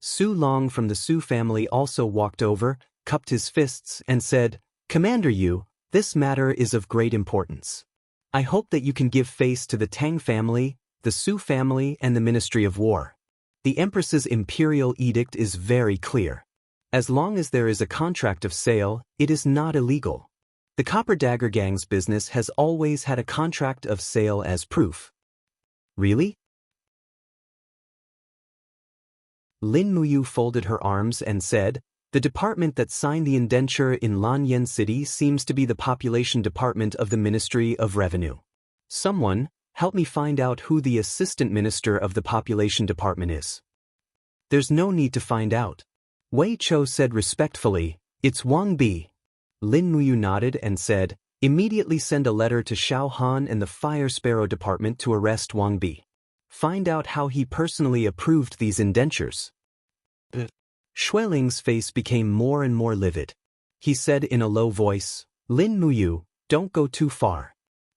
Su Long from the Su family also walked over, cupped his fists, and said, Commander Yu, this matter is of great importance. I hope that you can give face to the Tang family, the Su family, and the Ministry of War. The Empress's imperial edict is very clear. As long as there is a contract of sale, it is not illegal. The Copper Dagger Gang's business has always had a contract of sale as proof. Really? Lin Muyu folded her arms and said, The department that signed the indenture in Lanyan City seems to be the population department of the Ministry of Revenue. Someone, help me find out who the assistant minister of the population department is. There's no need to find out. Wei Chou said respectfully, it's Wang Bi. Lin Muyu nodded and said, immediately send a letter to Xiao Han and the Fire Sparrow Department to arrest Wang Bi. Find out how he personally approved these indentures. Xueling's face became more and more livid. He said in a low voice, Lin Muyu, don't go too far.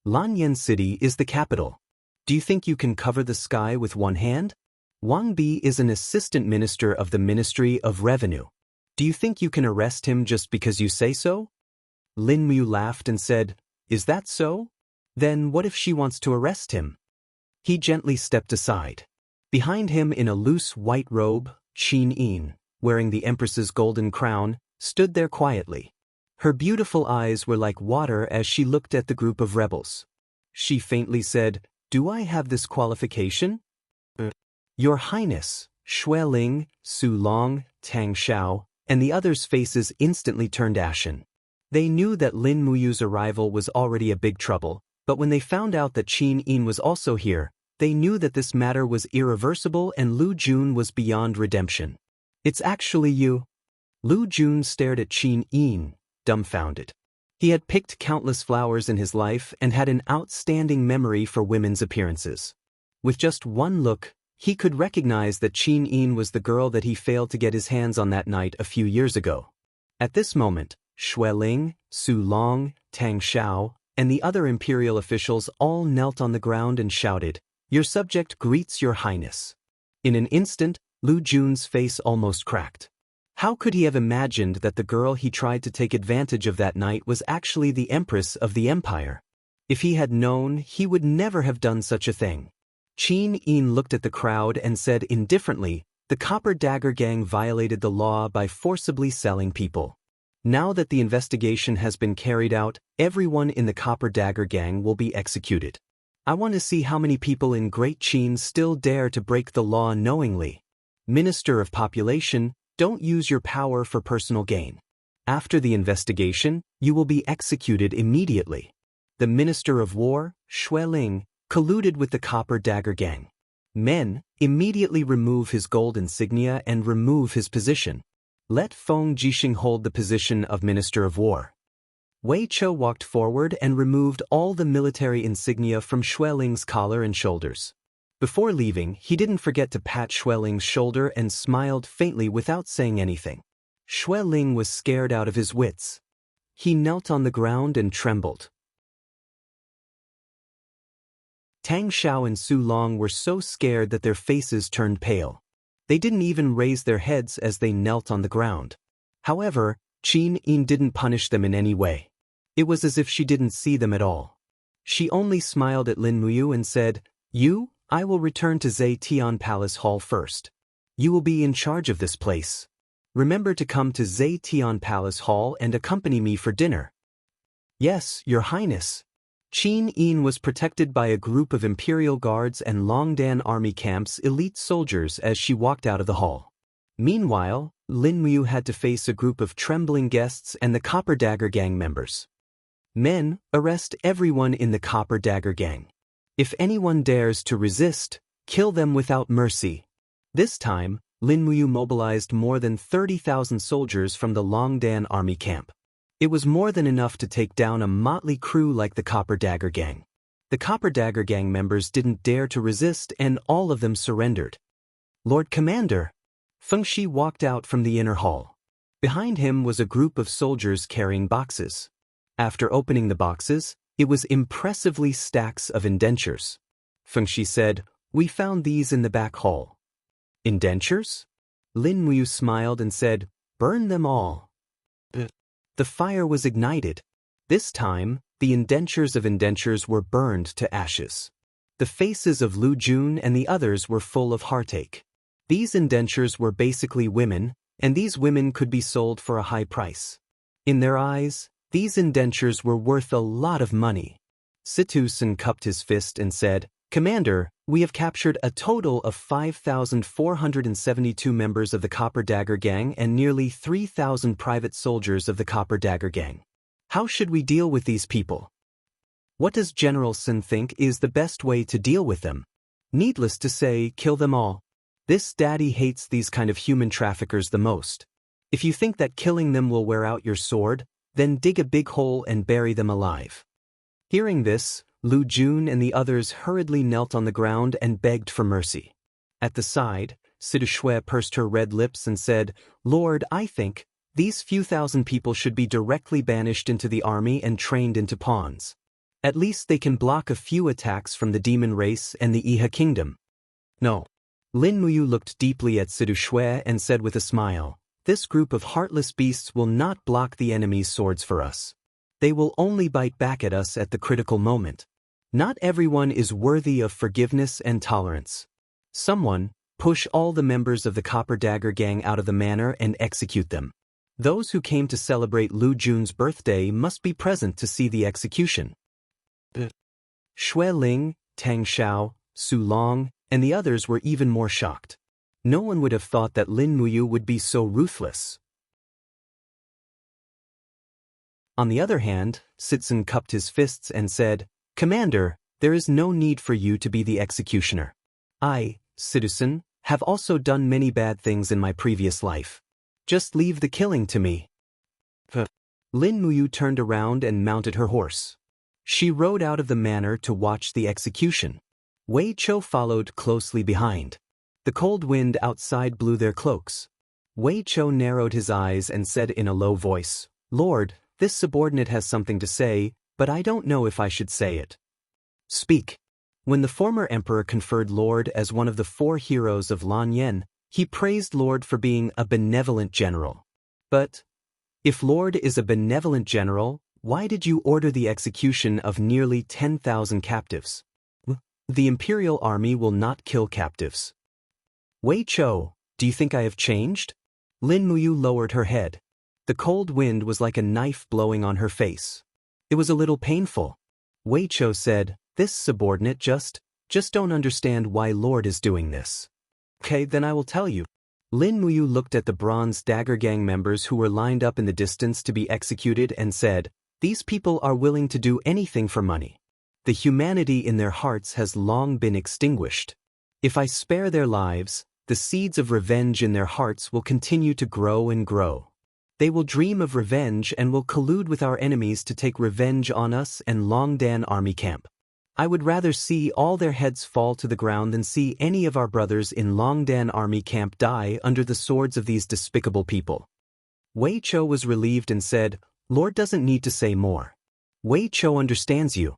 Lanyan City is the capital. Do you think you can cover the sky with one hand? Wang Bi is an assistant minister of the Ministry of Revenue. Do you think you can arrest him just because you say so? Lin Muyu laughed and said, is that so? Then what if she wants to arrest him? He gently stepped aside. Behind him in a loose white robe, Qin Yin, wearing the Empress's golden crown, stood there quietly. Her beautiful eyes were like water as she looked at the group of rebels. She faintly said, do I have this qualification? Your Highness, Xueling, Su Long, Tang Xiao, and the others' faces instantly turned ashen. They knew that Lin Muyu's arrival was already a big trouble, but when they found out that Qin Yin was also here, they knew that this matter was irreversible and Lu Jun was beyond redemption. It's actually you. Lu Jun stared at Qin Yin, dumbfounded. He had picked countless flowers in his life and had an outstanding memory for women's appearances. With just one look, he could recognize that Qin Yin was the girl that he failed to get his hands on that night a few years ago. At this moment, Xueling, Su Long, Tang Xiao, and the other imperial officials all knelt on the ground and shouted, your subject greets your highness. In an instant, Lu Jun's face almost cracked. How could he have imagined that the girl he tried to take advantage of that night was actually the empress of the empire? If he had known, he would never have done such a thing. Qin Yin looked at the crowd and said indifferently, the Copper Dagger Gang violated the law by forcibly selling people. Now that the investigation has been carried out, everyone in the Copper Dagger Gang will be executed. I want to see how many people in Great Qin still dare to break the law knowingly. Minister of Population, don't use your power for personal gain. After the investigation, you will be executed immediately. The Minister of War, Xueling, colluded with the Copper Dagger Gang. Men, immediately remove his gold insignia and remove his position. Let Feng Jixing hold the position of Minister of War. Wei Chou walked forward and removed all the military insignia from Xueling's collar and shoulders. Before leaving, he didn't forget to pat Xueling's shoulder and smiled faintly without saying anything. Xueling was scared out of his wits. He knelt on the ground and trembled. Tang Xiao and Su Long were so scared that their faces turned pale. They didn't even raise their heads as they knelt on the ground. However, Qin Yin didn't punish them in any way. It was as if she didn't see them at all. She only smiled at Lin Muyu and said, I will return to Zetian Palace Hall first. You will be in charge of this place. Remember to come to Zetian Palace Hall and accompany me for dinner. Yes, Your Highness. Qin Yin was protected by a group of imperial guards and Longdan Army Camp's elite soldiers as she walked out of the hall. Meanwhile, Lin Muyu had to face a group of trembling guests and the Copper Dagger Gang members. Men, arrest everyone in the Copper Dagger Gang. If anyone dares to resist, kill them without mercy. This time, Lin Muyu mobilized more than 30,000 soldiers from the Longdan Army Camp. It was more than enough to take down a motley crew like the Copper Dagger Gang. The Copper Dagger Gang members didn't dare to resist and all of them surrendered. Lord Commander! Feng Shi walked out from the inner hall. Behind him was a group of soldiers carrying boxes. After opening the boxes, it was impressively stacks of indentures. Feng Shi said, we found these in the back hall. Indentures? Lin Muyu smiled and said, burn them all. The fire was ignited. This time, the indentures of indentures were burned to ashes. The faces of Lu Jun and the others were full of heartache. These indentures were basically women, and these women could be sold for a high price. In their eyes, these indentures were worth a lot of money. Situ Sun cupped his fist and said, Commander, We have captured a total of 5,472 members of the Copper Dagger Gang and nearly 3,000 private soldiers of the Copper Dagger Gang. How should we deal with these people? What does General Sun think is the best way to deal with them? Needless to say, kill them all. This daddy hates these kind of human traffickers the most. If you think that killing them will wear out your sword, then dig a big hole and bury them alive. Hearing this, Lu Jun and the others hurriedly knelt on the ground and begged for mercy. At the side, Sidu Shui pursed her red lips and said, "Lord, I think these few thousand people should be directly banished into the army and trained into pawns. At least they can block a few attacks from the demon race and the Iha kingdom." No. Lin Muyu looked deeply at Sidu Shui and said with a smile, "This group of heartless beasts will not block the enemy's swords for us. They will only bite back at us at the critical moment. Not everyone is worthy of forgiveness and tolerance. Someone, push all the members of the Copper Dagger Gang out of the manor and execute them. Those who came to celebrate Lu Jun's birthday must be present to see the execution." Shui Ling, Tang Xiao, Su Long, and the others were even more shocked. No one would have thought that Lin Muyu would be so ruthless. On the other hand, Sitsun cupped his fists and said, "Commander, there is no need for you to be the executioner. I, Citizen, have also done many bad things in my previous life. Just leave the killing to me." Lin Muyu turned around and mounted her horse. She rode out of the manor to watch the execution. Wei Chou followed closely behind. The cold wind outside blew their cloaks. Wei Chou narrowed his eyes and said in a low voice, "Lord, this subordinate has something to say, but I don't know if I should say it." "Speak." When the former emperor conferred Lord as one of the 4 heroes of Lan Yen, he praised Lord for being a benevolent general. But if Lord is a benevolent general, why did you order the execution of nearly 10,000 captives? The imperial army will not kill captives. Wei Chou, do you think I have changed? Lin Muyu lowered her head. The cold wind was like a knife blowing on her face. It was a little painful. Wei Chou said, "This subordinate just don't understand why Lord is doing this." "Okay, then I will tell you." Lin Muyu looked at the Bronze Dagger Gang members who were lined up in the distance to be executed and said, "These people are willing to do anything for money. The humanity in their hearts has long been extinguished. If I spare their lives, the seeds of revenge in their hearts will continue to grow and grow. They will dream of revenge and will collude with our enemies to take revenge on us and Longdan army camp. I would rather see all their heads fall to the ground than see any of our brothers in Longdan army camp die under the swords of these despicable people." Wei Chou was relieved and said, "Lord doesn't need to say more. Wei Chou understands you."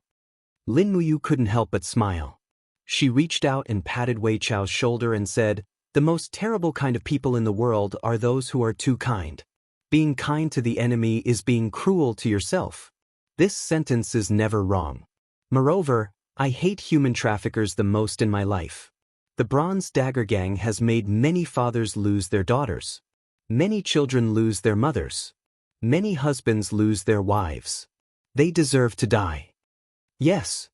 Lin Muyu couldn't help but smile. She reached out and patted Wei Chou's shoulder and said, "The most terrible kind of people in the world are those who are too kind. Being kind to the enemy is being cruel to yourself. This sentence is never wrong. Moreover, I hate human traffickers the most in my life. The Bronze Dagger Gang has made many fathers lose their daughters. Many children lose their mothers. Many husbands lose their wives. They deserve to die. Yes.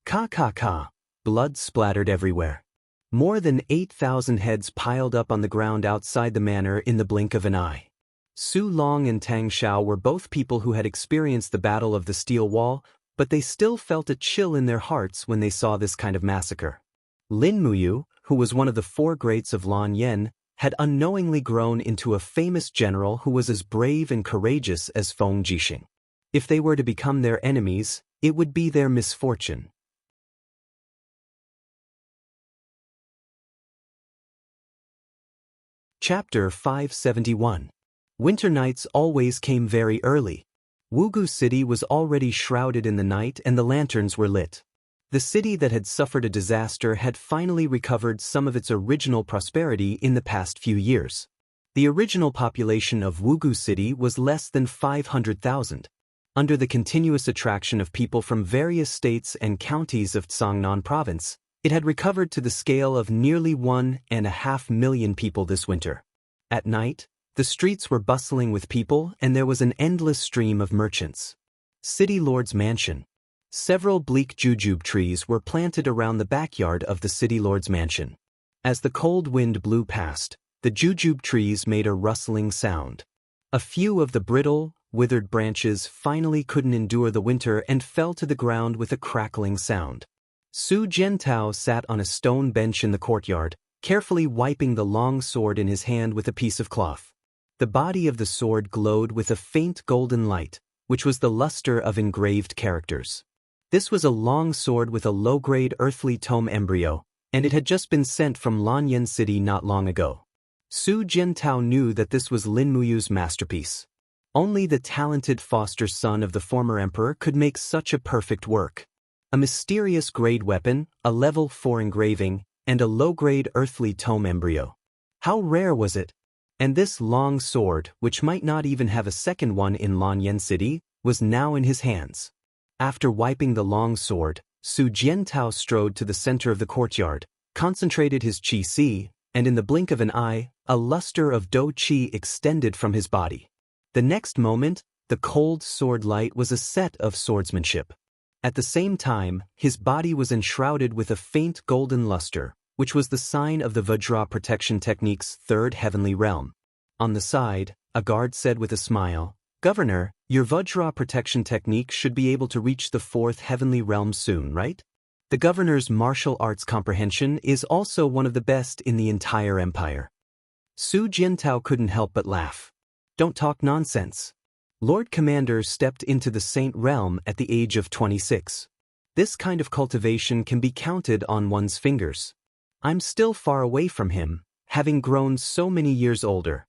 Ka ka ka. Blood splattered everywhere. More than 8,000 heads piled up on the ground outside the manor in the blink of an eye. Su Long and Tang Xiao were both people who had experienced the Battle of the Steel Wall, but they still felt a chill in their hearts when they saw this kind of massacre. Lin Muyu, who was one of the 4 greats of Lan Yen, had unknowingly grown into a famous general who was as brave and courageous as Feng Jixing. If they were to become their enemies, it would be their misfortune. Chapter 571. Winter nights always came very early. Wugu City was already shrouded in the night and the lanterns were lit. The city that had suffered a disaster had finally recovered some of its original prosperity in the past few years. The original population of Wugu City was less than 500,000. Under the continuous attraction of people from various states and counties of Tsangnan province, it had recovered to the scale of nearly 1.5 million people this winter. At night, the streets were bustling with people and there was an endless stream of merchants. City Lord's Mansion. Several bleak jujube trees were planted around the backyard of the city lord's mansion. As the cold wind blew past, the jujube trees made a rustling sound. A few of the brittle, withered branches finally couldn't endure the winter and fell to the ground with a crackling sound. Su Jiantao sat on a stone bench in the courtyard, carefully wiping the long sword in his hand with a piece of cloth. The body of the sword glowed with a faint golden light, which was the luster of engraved characters. This was a long sword with a low-grade earthly tome embryo, and it had just been sent from Lanyan City not long ago. Su Jiantao knew that this was Lin Muyu's masterpiece. Only the talented foster son of the former emperor could make such a perfect work. A mysterious grade weapon, a level 4 engraving, and a low-grade earthly tome embryo. How rare was it? And this long sword, which might not even have a second one in Lanyan City, was now in his hands. After wiping the long sword, Su Jiantao strode to the center of the courtyard, concentrated his qi, and in the blink of an eye, a luster of dou qi extended from his body. The next moment, the cold sword light was a set of swordsmanship. At the same time, his body was enshrouded with a faint golden luster, which was the sign of the Vajra protection technique's third heavenly realm. On the side, a guard said with a smile, "Governor, your Vajra protection technique should be able to reach the fourth heavenly realm soon, right?" The governor's martial arts comprehension is also one of the best in the entire empire. Su Jiantao couldn't help but laugh. Don't talk nonsense. Lord Commander stepped into the Saint Realm at the age of 26. This kind of cultivation can be counted on one's fingers. I'm still far away from him, having grown so many years older.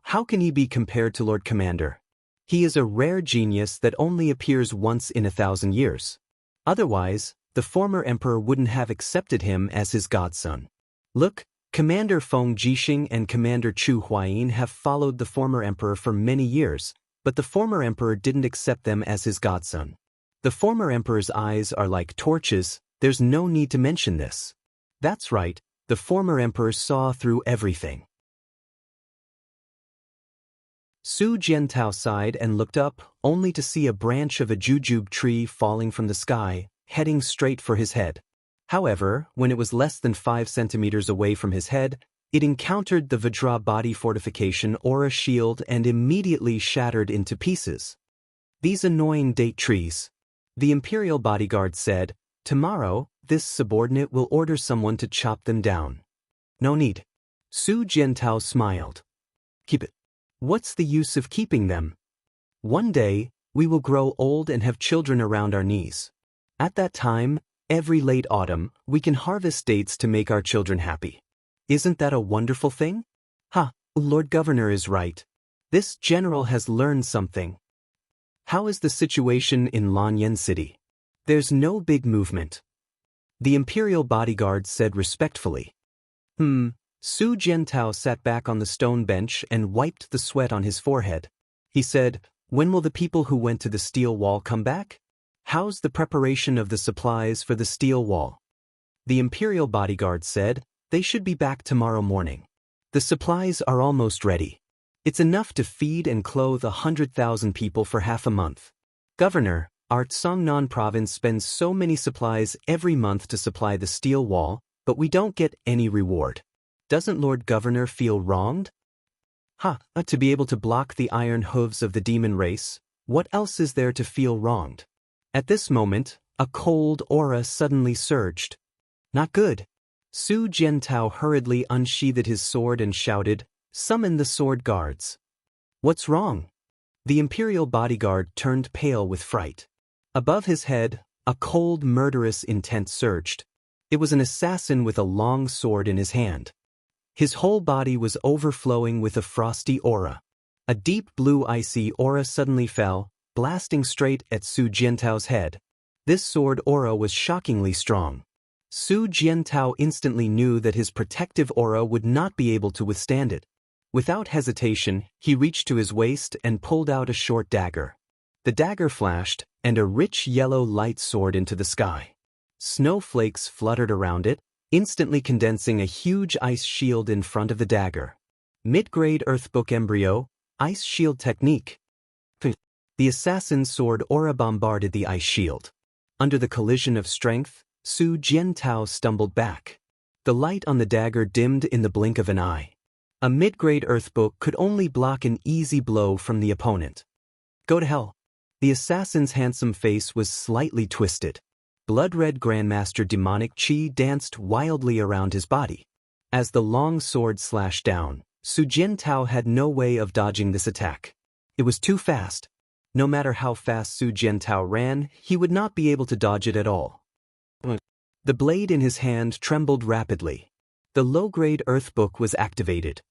How can he be compared to Lord Commander? He is a rare genius that only appears once in 1,000 years. Otherwise, the former emperor wouldn't have accepted him as his godson. Look, Commander Feng Jixing and Commander Chu Huayin have followed the former emperor for many years, but the former emperor didn't accept them as his godson. The former emperor's eyes are like torches, there's no need to mention this. That's right, the former emperor saw through everything. Su Jiantao sighed and looked up, only to see a branch of a jujube tree falling from the sky, heading straight for his head. However, when it was less than 5 centimeters away from his head, it encountered the Vajra body fortification aura shield and immediately shattered into pieces. These annoying date trees. The imperial bodyguard said, "Tomorrow, this subordinate will order someone to chop them down." "No need." Su Jiantao smiled. "Keep it. What's the use of keeping them? One day, we will grow old and have children around our knees. At that time, every late autumn, we can harvest dates to make our children happy. Isn't that a wonderful thing?" Lord Governor is right. This general has learned something. How is the situation in Lanyan City? There's no big movement. The imperial bodyguard said respectfully. Su Jiantao sat back on the stone bench and wiped the sweat on his forehead. He said, "When will the people who went to the steel wall come back? How's the preparation of the supplies for the steel wall?" The imperial bodyguard said, "They should be back tomorrow morning. The supplies are almost ready. It's enough to feed and clothe 100,000 people for half a month. Governor, our Songnan province spends so many supplies every month to supply the steel wall, but we don't get any reward. Doesn't Lord Governor feel wronged?" To be able to block the iron hooves of the demon race, what else is there to feel wronged? At this moment, a cold aura suddenly surged. Not good. Su Jiantao hurriedly unsheathed his sword and shouted, "Summon the sword guards." "What's wrong?" The imperial bodyguard turned pale with fright. Above his head, a cold, murderous intent surged. It was an assassin with a long sword in his hand. His whole body was overflowing with a frosty aura. A deep blue icy aura suddenly fell, blasting straight at Su Jiantao's head. This sword aura was shockingly strong. Su Jiantao instantly knew that his protective aura would not be able to withstand it. Without hesitation, he reached to his waist and pulled out a short dagger. The dagger flashed, and a rich yellow light soared into the sky. Snowflakes fluttered around it, instantly condensing a huge ice shield in front of the dagger. Mid-grade Earthbook embryo, ice shield technique. The assassin's sword aura bombarded the ice shield. Under the collision of strength, Su Jiantao stumbled back. The light on the dagger dimmed in the blink of an eye. A mid-grade earth book could only block an easy blow from the opponent. Go to hell. The assassin's handsome face was slightly twisted. Blood-red Grandmaster demonic chi danced wildly around his body. As the long sword slashed down, Su Jiantao had no way of dodging this attack. It was too fast. No matter how fast Su Jiantao ran, he would not be able to dodge it at all. The blade in his hand trembled rapidly. The low-grade earth book was activated.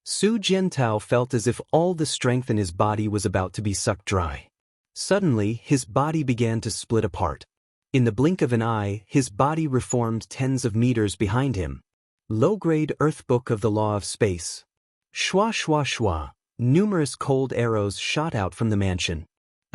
Su Jiantao felt as if all the strength in his body was about to be sucked dry. Suddenly, his body began to split apart. In the blink of an eye, his body reformed tens of meters behind him. Low-grade earth book of the law of space. Shwa shwa shwa. Numerous cold arrows shot out from the mansion.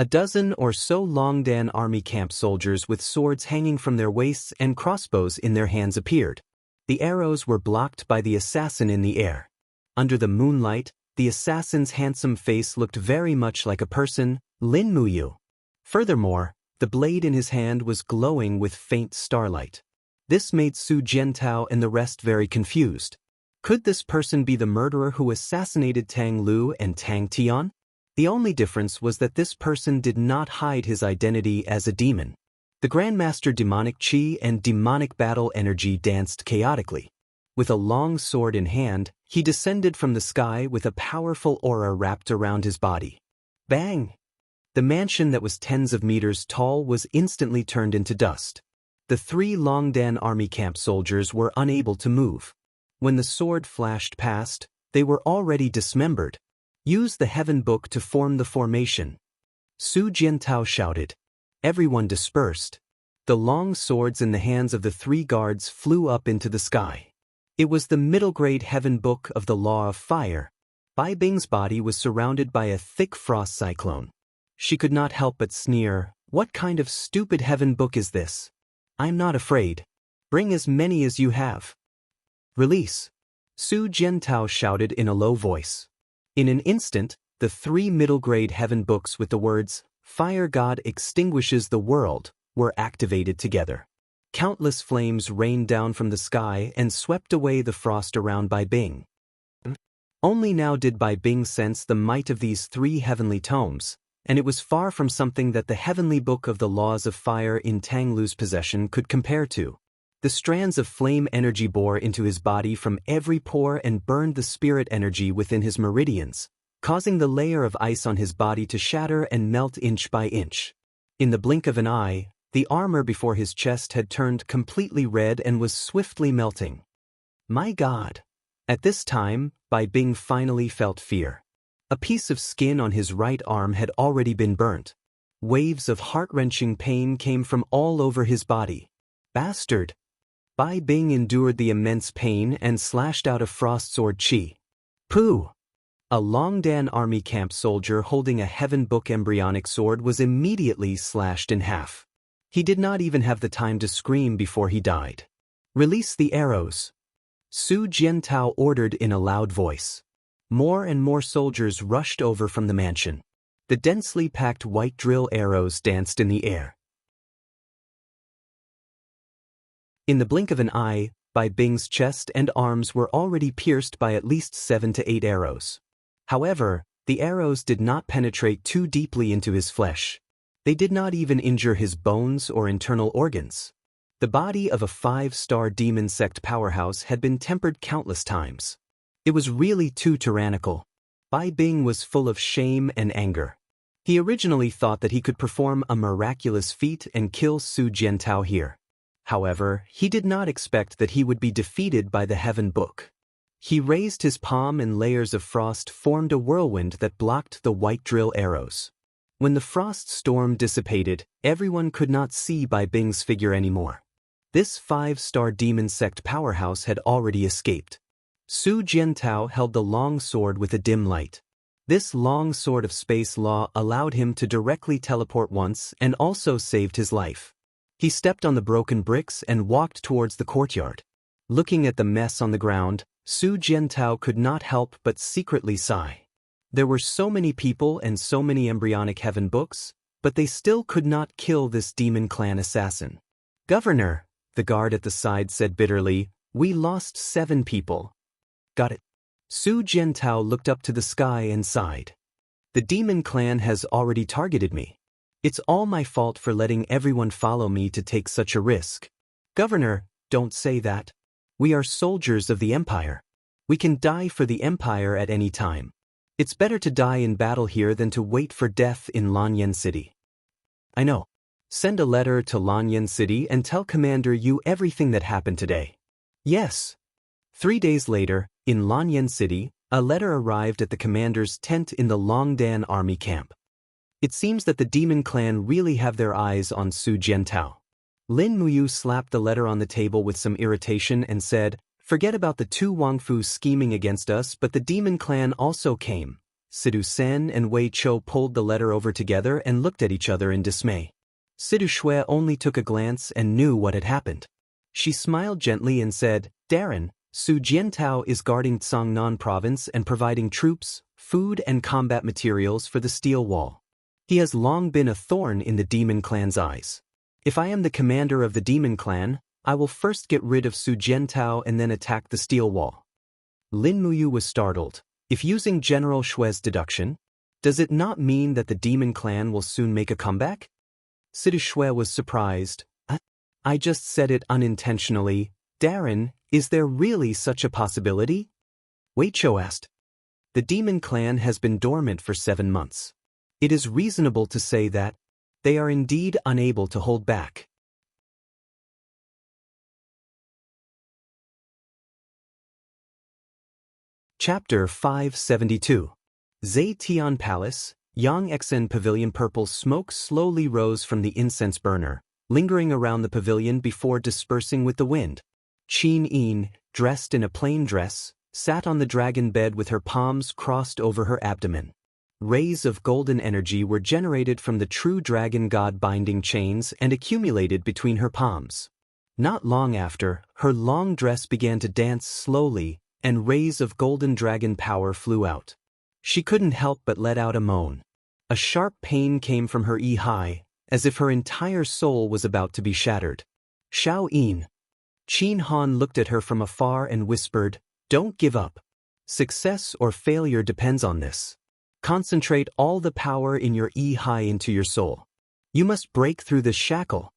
A dozen or so Longdan army camp soldiers with swords hanging from their waists and crossbows in their hands appeared. The arrows were blocked by the assassin in the air. Under the moonlight, the assassin's handsome face looked very much like a person, Lin Muyu. Furthermore, the blade in his hand was glowing with faint starlight. This made Su Jiantao and the rest very confused. Could this person be the murderer who assassinated Tang Lu and Tang Tian? The only difference was that this person did not hide his identity as a demon. The Grandmaster demonic chi and demonic battle energy danced chaotically. With a long sword in hand, he descended from the sky with a powerful aura wrapped around his body. Bang! The mansion that was tens of meters tall was instantly turned into dust. The 3 Longdan army camp soldiers were unable to move. When the sword flashed past, they were already dismembered. Use the heaven book to form the formation. Su Jiantao shouted. Everyone dispersed. The long swords in the hands of the 3 guards flew up into the sky. It was the middle-grade heaven book of the law of fire. Bai Bing's body was surrounded by a thick frost cyclone. She could not help but sneer. What kind of stupid heaven book is this? I'm not afraid. Bring as many as you have. Release. Su Jiantao shouted in a low voice. In an instant, the 3 middle-grade heaven books with the words, Fire God extinguishes the world, were activated together. Countless flames rained down from the sky and swept away the frost around Bai Bing. Only now did Bai Bing sense the might of these 3 heavenly tomes, and it was far from something that the heavenly book of the laws of fire in Tang Lu's possession could compare to. The strands of flame energy bore into his body from every pore and burned the spirit energy within his meridians, causing the layer of ice on his body to shatter and melt inch by inch. In the blink of an eye, the armor before his chest had turned completely red and was swiftly melting. My God! At this time, Bai Bing finally felt fear. A piece of skin on his right arm had already been burnt. Waves of heart-wrenching pain came from all over his body. Bastard! Bai Bing endured the immense pain and slashed out a frost sword chi. Pooh! A Longdan army camp soldier holding a heaven book embryonic sword was immediately slashed in half. He did not even have the time to scream before he died. Release the arrows. Su Jiantao ordered in a loud voice. More and more soldiers rushed over from the mansion. The densely packed white drill arrows danced in the air. In the blink of an eye, Bai Bing's chest and arms were already pierced by at least 7 to 8 arrows. However, the arrows did not penetrate too deeply into his flesh. They did not even injure his bones or internal organs. The body of a 5-star demon sect powerhouse had been tempered countless times. It was really too tyrannical. Bai Bing was full of shame and anger. He originally thought that he could perform a miraculous feat and kill Su Jiantao here. However, he did not expect that he would be defeated by the heaven book. He raised his palm and layers of frost formed a whirlwind that blocked the white drill arrows. When the frost storm dissipated, everyone could not see Bai Bing's figure anymore. This 5-star demon sect powerhouse had already escaped. Su Jiantao held the long sword with a dim light. This long sword of space law allowed him to directly teleport once and also saved his life. He stepped on the broken bricks and walked towards the courtyard. Looking at the mess on the ground, Su Jiantao could not help but secretly sigh. There were so many people and so many embryonic heaven books, but they still could not kill this demon clan assassin. Governor, the guard at the side said bitterly, we lost 7 people. Got it. Su Jiantao looked up to the sky and sighed. The demon clan has already targeted me. It's all my fault for letting everyone follow me to take such a risk. Governor, don't say that. We are soldiers of the Empire. We can die for the Empire at any time. It's better to die in battle here than to wait for death in Lanyan City. I know. Send a letter to Lanyan City and tell Commander Yu everything that happened today. Yes. 3 days later, in Lanyan City, a letter arrived at the commander's tent in the Longdan army camp. It seems that the demon clan really have their eyes on Su Jiantao. Lin Muyu slapped the letter on the table with some irritation and said, forget about the 2 Wangfu scheming against us, but the demon clan also came. Sidu Sen and Wei Chou pulled the letter over together and looked at each other in dismay. Sidu Shui only took a glance and knew what had happened. She smiled gently and said, Darren, Su Jiantao is guarding Tsangnan province and providing troops, food and combat materials for the steel wall. He has long been a thorn in the demon clan's eyes. If I am the commander of the demon clan, I will first get rid of Su Jiantao and then attack the steel wall. Lin Muyu was startled. If using General Shui's deduction, does it not mean that the demon clan will soon make a comeback? Sidu Shui was surprised. I just said it unintentionally. Darren, is there really such a possibility? Wei Chou asked. The demon clan has been dormant for 7 months. It is reasonable to say that they are indeed unable to hold back. Chapter 572. Zetian Palace, Yangexen Pavilion. Purple smoke slowly rose from the incense burner, lingering around the pavilion before dispersing with the wind. Qin Yin, dressed in a plain dress, sat on the dragon bed with her palms crossed over her abdomen. Rays of golden energy were generated from the true dragon god binding chains and accumulated between her palms. Not long after, her long dress began to dance slowly, and rays of golden dragon power flew out. She couldn't help but let out a moan. A sharp pain came from her high, as if her entire soul was about to be shattered. Xiao Yin. Qin Han looked at her from afar and whispered, don't give up. Success or failure depends on this. Concentrate all the power in your high into your soul. You must break through this shackle.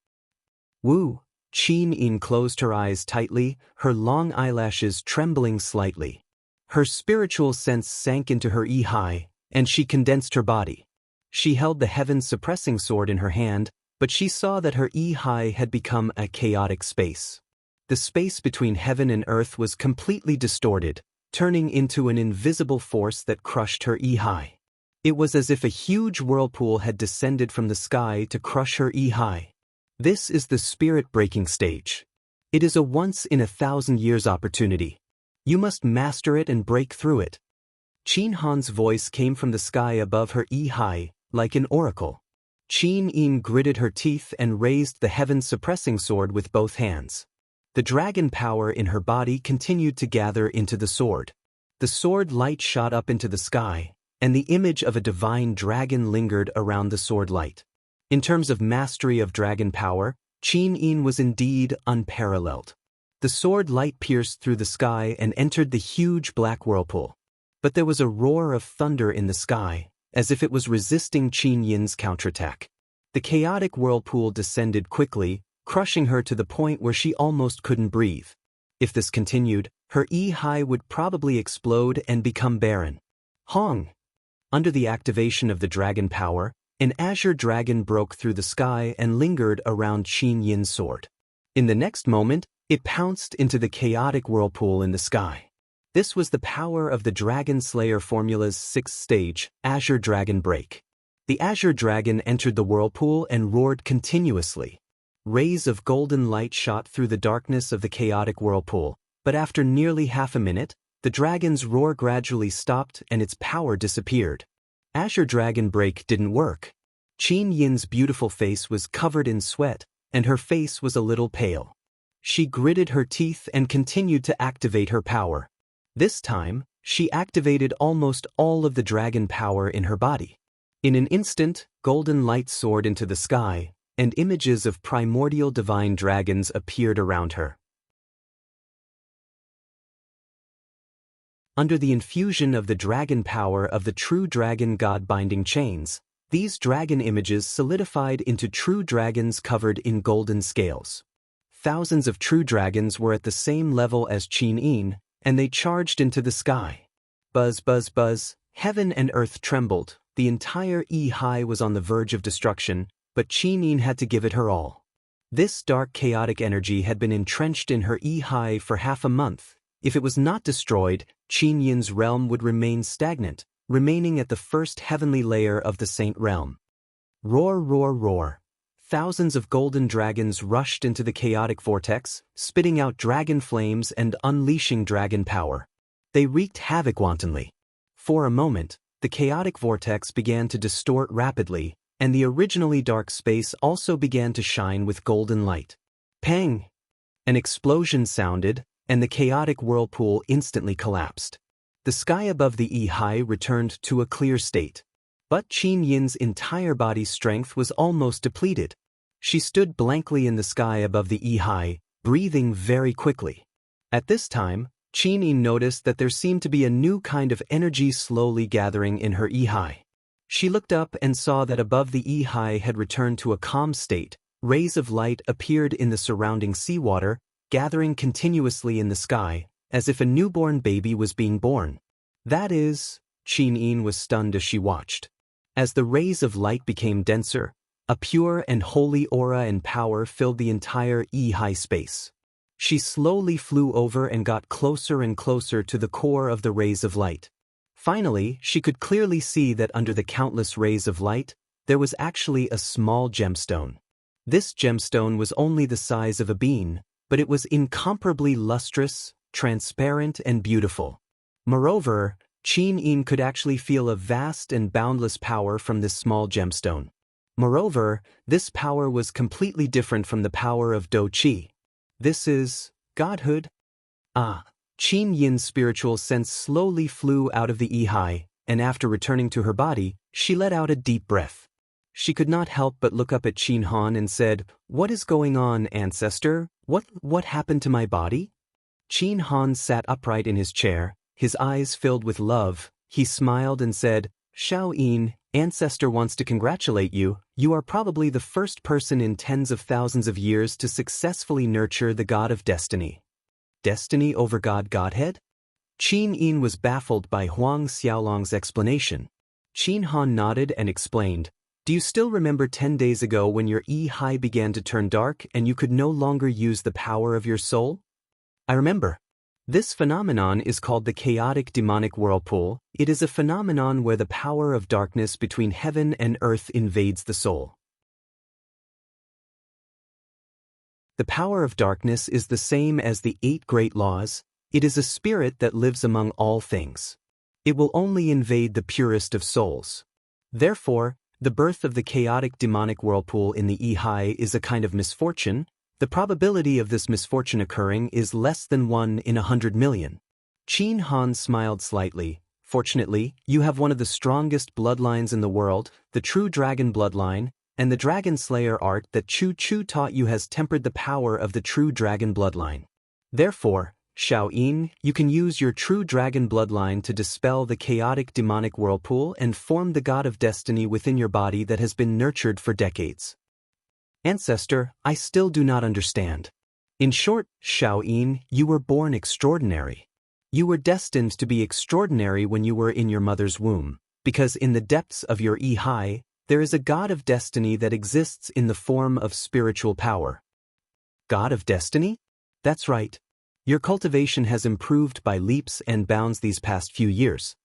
Wu. Qin Yin closed her eyes tightly, her long eyelashes trembling slightly. Her spiritual sense sank into her high, and she condensed her body. She held the heaven-suppressing sword in her hand, but she saw that her high had become a chaotic space. The space between heaven and earth was completely distorted, turning into an invisible force that crushed her high. It was as if a huge whirlpool had descended from the sky to crush her high. This is the spirit-breaking stage. It is a once-in-a-thousand-years opportunity. You must master it and break through it. Qin Han's voice came from the sky above her high, like an oracle. Qin Yin gritted her teeth and raised the heaven-suppressing sword with both hands. The dragon power in her body continued to gather into the sword. The sword light shot up into the sky, and the image of a divine dragon lingered around the sword light. In terms of mastery of dragon power, Qin Yin was indeed unparalleled. The sword light pierced through the sky and entered the huge black whirlpool. But there was a roar of thunder in the sky, as if it was resisting Qin Yin's counterattack. The chaotic whirlpool descended quickly, crushing her to the point where she almost couldn't breathe. If this continued, her high would probably explode and become barren. Hong! Under the activation of the dragon power, an azure dragon broke through the sky and lingered around Qin Yin's sword. In the next moment, it pounced into the chaotic whirlpool in the sky. This was the power of the Dragon Slayer formula's 6th stage, Azure Dragon Break. The Azure Dragon entered the whirlpool and roared continuously. Rays of golden light shot through the darkness of the chaotic whirlpool, but after nearly half a minute, the dragon's roar gradually stopped and its power disappeared. Azure Dragon Break didn't work. Qin Yin's beautiful face was covered in sweat, and her face was a little pale. She gritted her teeth and continued to activate her power. This time, She activated almost all of the dragon power in her body. In an instant, golden light soared into the sky, and images of primordial divine dragons appeared around her. Under the infusion of the dragon power of the true dragon god binding chains, these dragon images solidified into true dragons covered in golden scales. Thousands of true dragons were at the same level as Qin Yin, and they charged into the sky. Buzz, buzz, buzz, heaven and earth trembled, the entire Yi was on the verge of destruction, but Qin Yin had to give it her all. This dark chaotic energy had been entrenched in her Yi for half a month. If it was not destroyed, Qin Yin's realm would remain stagnant, remaining at the first heavenly layer of the Saint Realm. Roar, roar, roar. Thousands of golden dragons rushed into the chaotic vortex, spitting out dragon flames and unleashing dragon power. They wreaked havoc wantonly. For a moment, the chaotic vortex began to distort rapidly, and the originally dark space also began to shine with golden light. Pang! An explosion sounded, and the chaotic whirlpool instantly collapsed. The sky above the Yi returned to a clear state. But Qin Yin's entire body's strength was almost depleted. She stood blankly in the sky above the Yi, breathing very quickly. At this time, Qin Yin noticed that there seemed to be a new kind of energy slowly gathering in her Yi. She looked up and saw that above the Yi had returned to a calm state. Rays of light appeared in the surrounding seawater, gathering continuously in the sky, as if a newborn baby was being born. That is, Qin Yin was stunned as she watched. As the rays of light became denser, a pure and holy aura and power filled the entire Yi space. She slowly flew over and got closer and closer to the core of the rays of light. Finally, she could clearly see that under the countless rays of light, there was actually a small gemstone. This gemstone was only the size of a bean, but it was incomparably lustrous, transparent, and beautiful. Moreover, Qin Yin could actually feel a vast and boundless power from this small gemstone. Moreover, this power was completely different from the power of Do Qi. This is godhood? Qin Yin's spiritual sense slowly flew out of the Yi, and after returning to her body, she let out a deep breath. She could not help but look up at Qin Han and said, "What is going on, ancestor? What happened to my body?" Qin Han sat upright in his chair, his eyes filled with love. He smiled and said, "Xiao Yin, ancestor wants to congratulate you. You are probably the first person in tens of thousands of years to successfully nurture the god of destiny." Destiny over Godhead? Qin Yin was baffled by Huang Xiaolong's explanation. Qin Han nodded and explained, "Do you still remember 10 days ago when your Yi began to turn dark and you could no longer use the power of your soul?" "I remember. This phenomenon is called the chaotic demonic whirlpool. It is a phenomenon where the power of darkness between heaven and earth invades the soul. The power of darkness is the same as the 8 great laws. It is a spirit that lives among all things. It will only invade the purest of souls. Therefore, the birth of the chaotic demonic whirlpool in the Yi is a kind of misfortune. The probability of this misfortune occurring is less than 1 in 100 million. Qin Han smiled slightly. "Fortunately, you have one of the strongest bloodlines in the world, the true dragon bloodline, and the dragon slayer art that Chu Chu taught you has tempered the power of the true dragon bloodline. Therefore, Xiao Yin, you can use your true dragon bloodline to dispel the chaotic demonic whirlpool and form the god of destiny within your body that has been nurtured for decades." "Ancestor, I still do not understand." "In short, Xiao Yin, you were born extraordinary. You were destined to be extraordinary when you were in your mother's womb, because in the depths of your Yi, there is a god of destiny that exists in the form of spiritual power." "God of destiny?" "That's right. Your cultivation has improved by leaps and bounds these past few years.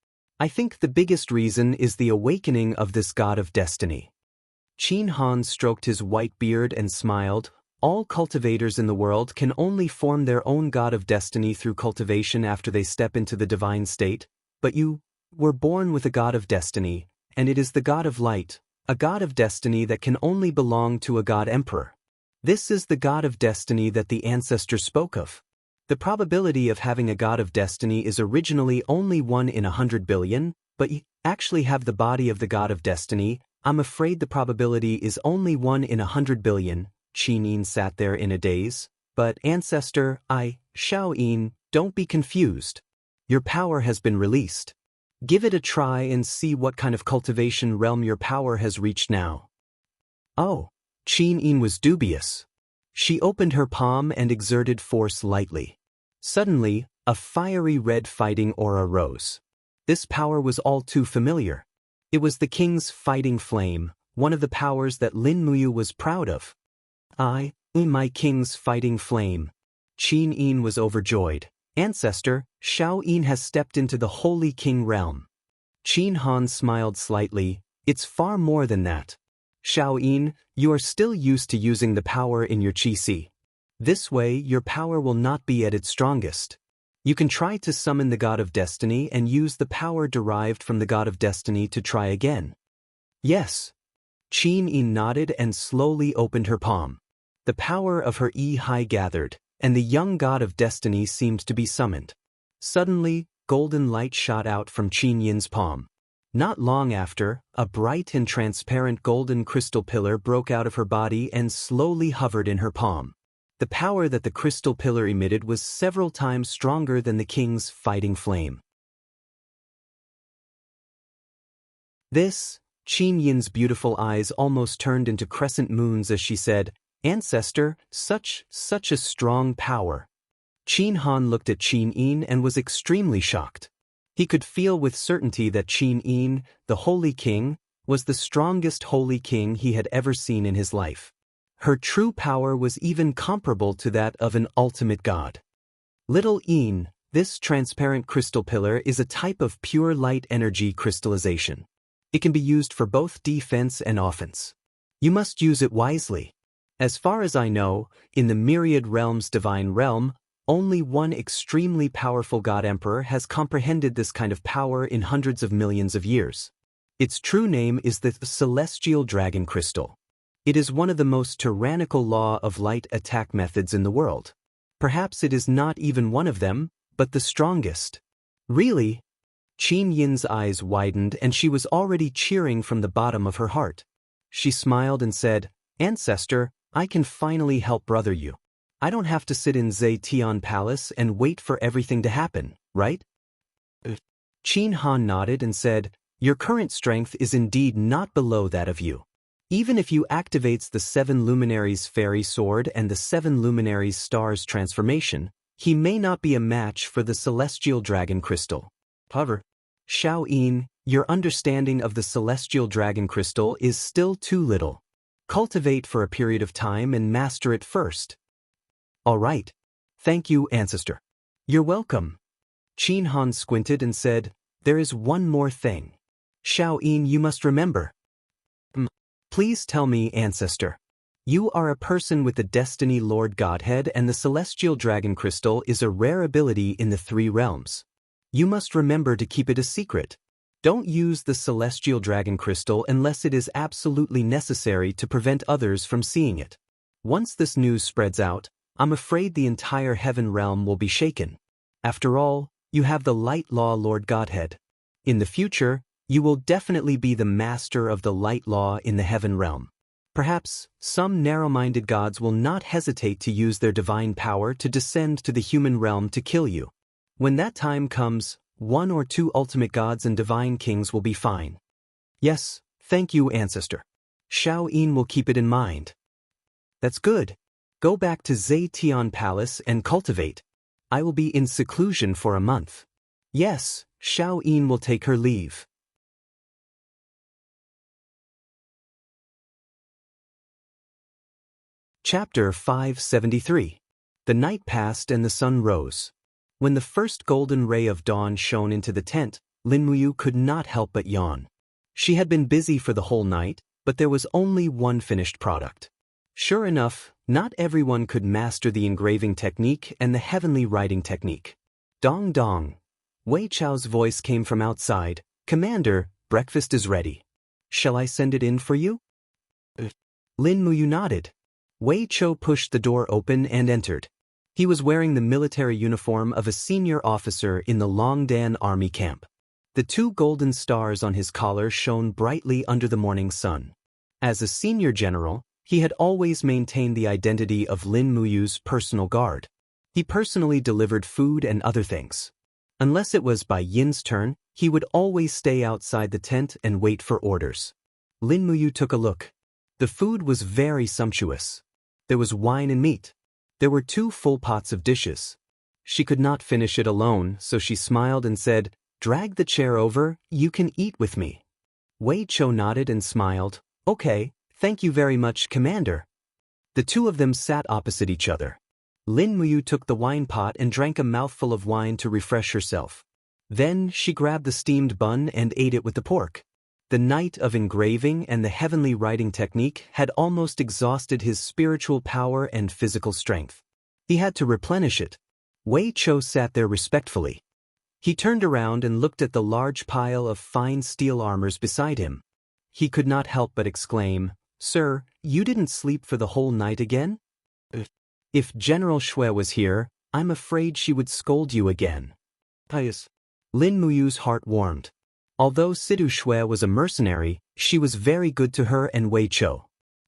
I think the biggest reason is the awakening of this god of destiny." Qin Han stroked his white beard and smiled. "All cultivators in the world can only form their own god of destiny through cultivation after they step into the divine state, but you were born with a god of destiny, and it is the god of light, a god of destiny that can only belong to a god emperor. This is the god of destiny that the ancestors spoke of." The probability of having a god of destiny is originally only 1 in 100 billion, but you actually have the body of the god of destiny. I'm afraid the probability is only 1 in 100 billion. Qin Yin sat there in a daze. But ancestor, Xiao Yin, don't be confused. Your power has been released. Give it a try and see what kind of cultivation realm your power has reached now. Oh, Qin Yin was dubious. She opened her palm and exerted force lightly. Suddenly, a fiery red fighting aura rose. This power was all too familiar. It was the king's fighting flame, one of the powers that Lin Muyu was proud of. My king's fighting flame. Qin Yin was overjoyed. Ancestor, Xiao Yin has stepped into the Holy King realm. Qin Han smiled slightly. It's far more than that. Xiao Yin, you are still used to using the power in your qi. This way, your power will not be at its strongest. You can try to summon the god of destiny and use the power derived from the god of destiny to try again. Yes. Qin Yin nodded and slowly opened her palm. The power of her High gathered, and the young god of destiny seemed to be summoned. Suddenly, golden light shot out from Qin Yin's palm. Not long after, a bright and transparent golden crystal pillar broke out of her body and slowly hovered in her palm. The power that the crystal pillar emitted was several times stronger than the king's fighting flame. Qin Yin's beautiful eyes almost turned into crescent moons as she said, Ancestor, such a strong power. Qin Han looked at Qin Yin and was extremely shocked. He could feel with certainty that Qin Yin, the Holy King, was the strongest Holy King he had ever seen in his life. Her true power was even comparable to that of an ultimate god. Little Yin, this transparent crystal pillar is a type of pure light energy crystallization. It can be used for both defense and offense. You must use it wisely. As far as I know, in the myriad realms divine realm, only one extremely powerful god emperor has comprehended this kind of power in hundreds of millions of years. Its true name is the celestial dragon crystal. It is one of the most tyrannical law of light attack methods in the world. Perhaps it is not even one of them, but the strongest. Really? Qin Yin's eyes widened and she was already cheering from the bottom of her heart. She smiled and said, Ancestor, I can finally help brother you. I don't have to sit in Zetian Palace and wait for everything to happen, right? Qin Han nodded and said, Your current strength is indeed not below that of you. Even if you activates the 7 Luminaries Fairy Sword and the 7 Luminaries Stars transformation, he may not be a match for the Celestial Dragon Crystal. However, Xiao Yin, your understanding of the Celestial Dragon Crystal is still too little. Cultivate for a period of time and master it first. All right. Thank you, Ancestor. You're welcome. Qin Han squinted and said, There is one more thing. Xiao Yin, you must remember. Please tell me, Ancestor. You are a person with the Destiny Lord Godhead and the Celestial Dragon Crystal is a rare ability in the 3 realms. You must remember to keep it a secret. Don't use the Celestial Dragon Crystal unless it is absolutely necessary to prevent others from seeing it. Once this news spreads out, I'm afraid the entire heaven realm will be shaken. After all, you have the Light Law Lord Godhead. In the future, you will definitely be the master of the Light Law in the heaven realm. Perhaps, some narrow-minded gods will not hesitate to use their divine power to descend to the human realm to kill you. When that time comes, 1 or 2 ultimate gods and divine kings will be fine. Yes, thank you, Ancestor. Xiao Yin will keep it in mind. That's good. Go back to Zetian Palace and cultivate. I will be in seclusion for a month. Yes, Xiao Yin will take her leave. Chapter 573. The night passed and the sun rose. When the first golden ray of dawn shone into the tent, Lin Muyu could not help but yawn. She had been busy for the whole night, but there was only one finished product. Sure enough, not everyone could master the engraving technique and the heavenly writing technique. Dong dong. Wei Chao's voice came from outside. Commander, breakfast is ready. Shall I send it in for you? Lin Muyu nodded. Wei Chao pushed the door open and entered. He was wearing the military uniform of a senior officer in the Longdan army camp. The two golden stars on his collar shone brightly under the morning sun. As a senior general, he had always maintained the identity of Lin Muyu's personal guard. He personally delivered food and other things. Unless it was Bai Yin's turn, he would always stay outside the tent and wait for orders. Lin Muyu took a look. The food was very sumptuous. There was wine and meat. There were 2 full pots of dishes. She could not finish it alone, so she smiled and said, "Drag the chair over, you can eat with me." Wei Chou nodded and smiled. "Okay, thank you very much, Commander." The two of them sat opposite each other. Lin Muyu took the wine pot and drank a mouthful of wine to refresh herself. Then she grabbed the steamed bun and ate it with the pork. The night of engraving and the heavenly writing technique had almost exhausted his spiritual power and physical strength. He had to replenish it. Wei Chou sat there respectfully. He turned around and looked at the large pile of fine steel armors beside him. He could not help but exclaim, "Sir, you didn't sleep for the whole night again?" "If General Shui was here, I'm afraid she would scold you again." Lin Muyu's heart warmed. Although Sidu Shui was a mercenary, she was very good to her and Wei Chou.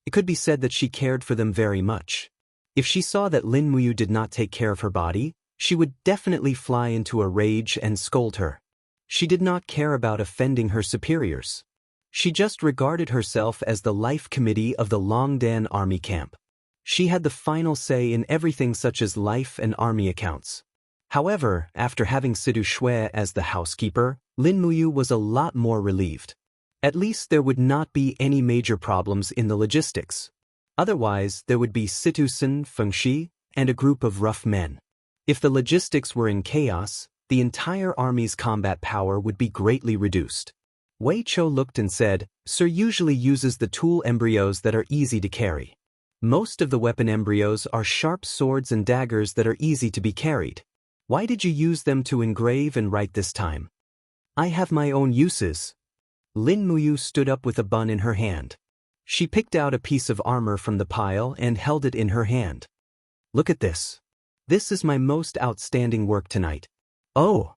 It could be said that she cared for them very much. If she saw that Lin Muyu did not take care of her body, she would definitely fly into a rage and scold her. She did not care about offending her superiors. She just regarded herself as the life committee of the Longdan army camp. She had the final say in everything such as life and army accounts. However, after having Sidu Shui as the housekeeper, Lin Muyu was a lot more relieved. At least there would not be any major problems in the logistics. Otherwise, there would be Situ-sen, Fengshi, and a group of rough men. If the logistics were in chaos, the entire army's combat power would be greatly reduced. Wei Chou looked and said, "Sir usually uses the tool embryos that are easy to carry. Most of the weapon embryos are sharp swords and daggers that are easy to be carried. Why did you use them to engrave and write this time?" "I have my own uses." Lin Muyu stood up with a bun in her hand. She picked out a piece of armor from the pile and held it in her hand. "Look at this. This is my most outstanding work tonight." "Oh."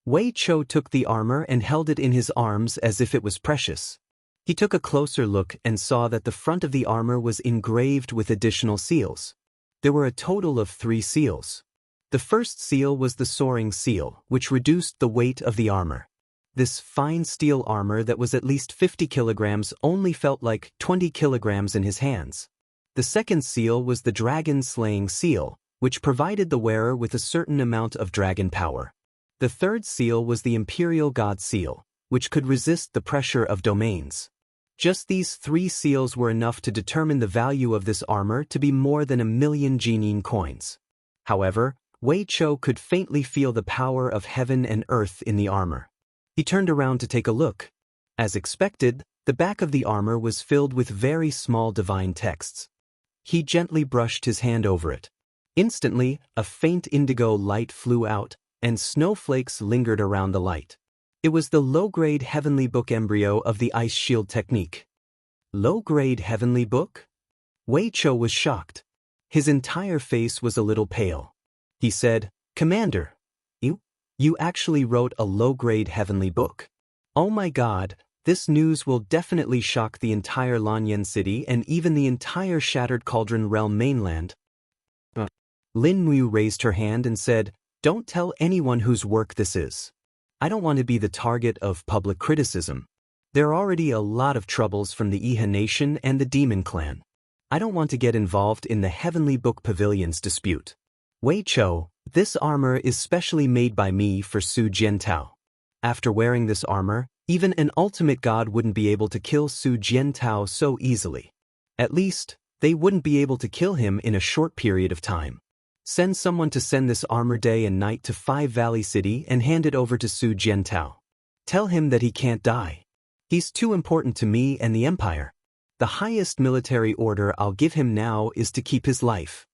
Wei Chou took the armor and held it in his arms as if it was precious. He took a closer look and saw that the front of the armor was engraved with additional seals. There were a total of 3 seals. The first seal was the soaring seal, which reduced the weight of the armor. This fine steel armor that was at least 50 kilograms only felt like 20 kilograms in his hands. The second seal was the dragon-slaying seal, which provided the wearer with a certain amount of dragon power. The third seal was the Imperial God Seal, which could resist the pressure of domains. Just these 3 seals were enough to determine the value of this armor to be more than 1,000,000 Jinin coins. However, Wei Chou could faintly feel the power of heaven and earth in the armor. He turned around to take a look. As expected, the back of the armor was filled with very small divine texts. He gently brushed his hand over it. Instantly, a faint indigo light flew out, and snowflakes lingered around the light. It was the low-grade Heavenly Book embryo of the Ice Shield technique. Low-grade Heavenly Book? Wei Chou was shocked. His entire face was a little pale. He said, "Commander, you actually wrote a low-grade Heavenly Book. Oh my God, this news will definitely shock the entire Lanyan city and even the entire Shattered Cauldron Realm mainland." Lin Muyu raised her hand and said, "Don't tell anyone whose work this is. I don't want to be the target of public criticism. There are already a lot of troubles from the Iha Nation and the Demon Clan. I don't want to get involved in the Heavenly Book Pavilion's dispute. Wei Chou, this armor is specially made by me for Su Jiantao. After wearing this armor, even an ultimate god wouldn't be able to kill Su Jiantao so easily. At least, they wouldn't be able to kill him in a short period of time. Send someone to send this armor day and night to 5 Valley City and hand it over to Su Jiantao. Tell him that he can't die. He's too important to me and the Empire. The highest military order I'll give him now is to keep his life."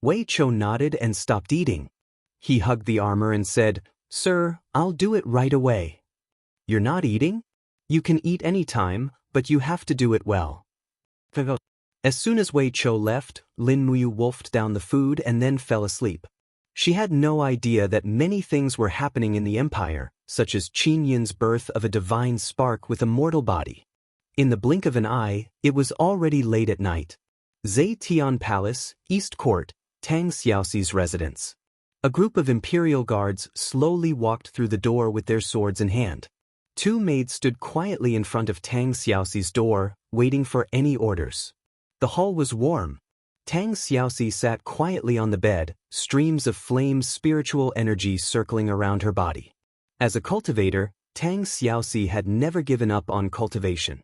Wei Chou nodded and stopped eating. He hugged the armor and said, "Sir, I'll do it right away." "You're not eating? You can eat any time, but you have to do it well." As soon as Wei Chou left, Lin Muyu wolfed down the food and then fell asleep. She had no idea that many things were happening in the empire, such as Qin Yin's birth of a divine spark with a mortal body. In the blink of an eye, it was already late at night. Zetian Palace, East Court, Tang Xiaoxi's residence. A group of imperial guards slowly walked through the door with their swords in hand. Two maids stood quietly in front of Tang Xiaoxi's door, waiting for any orders. The hall was warm. Tang Xiaoxi sat quietly on the bed, streams of flame spiritual energy circling around her body. As a cultivator, Tang Xiaoxi had never given up on cultivation.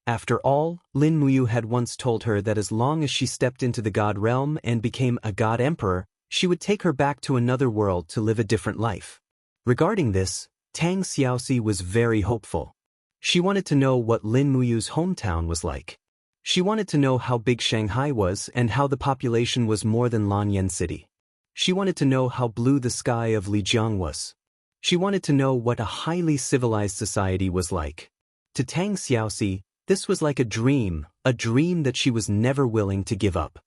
After all, Lin Muyu had once told her that as long as she stepped into the god realm and became a god emperor, she would take her back to another world to live a different life. Regarding this, Tang Xiaoxi was very hopeful. She wanted to know what Lin Muyu's hometown was like. She wanted to know how big Shanghai was and how the population was more than Lanyan City. She wanted to know how blue the sky of Lijiang was. She wanted to know what a highly civilized society was like. To Tang Xiaoxi, this was like a dream that she was never willing to give up.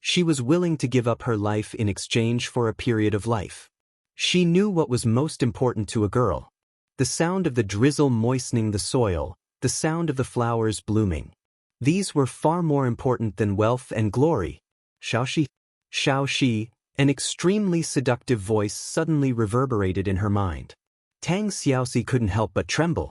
She was willing to give up her life in exchange for a period of life. She knew what was most important to a girl. The sound of the drizzle moistening the soil, the sound of the flowers blooming. These were far more important than wealth and glory. Xiaoxi, an extremely seductive voice suddenly reverberated in her mind. Tang Xiaoxi couldn't help but tremble.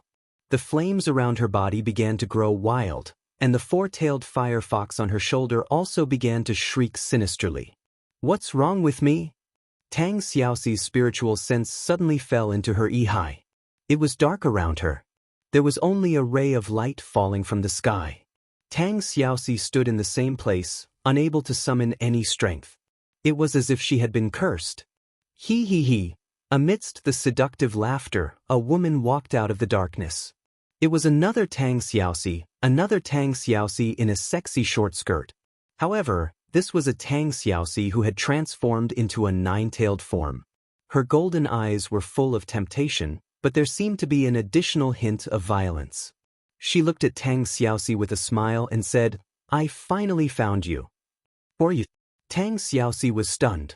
The flames around her body began to grow wild, and the four-tailed fire fox on her shoulder also began to shriek sinisterly. "What's wrong with me?" Tang Xiaoxi's spiritual sense suddenly fell into her eye. It was dark around her. There was only a ray of light falling from the sky. Tang Xiaoxi stood in the same place, unable to summon any strength. It was as if she had been cursed. He. Amidst the seductive laughter, a woman walked out of the darkness. It was another Tang Xiaoxi in a sexy short skirt. However, this was a Tang Xiaoxi who had transformed into a nine-tailed form. Her golden eyes were full of temptation, but there seemed to be an additional hint of violence. She looked at Tang Xiaoxi with a smile and said, "I finally found you." "For you." Tang Xiaoxi was stunned.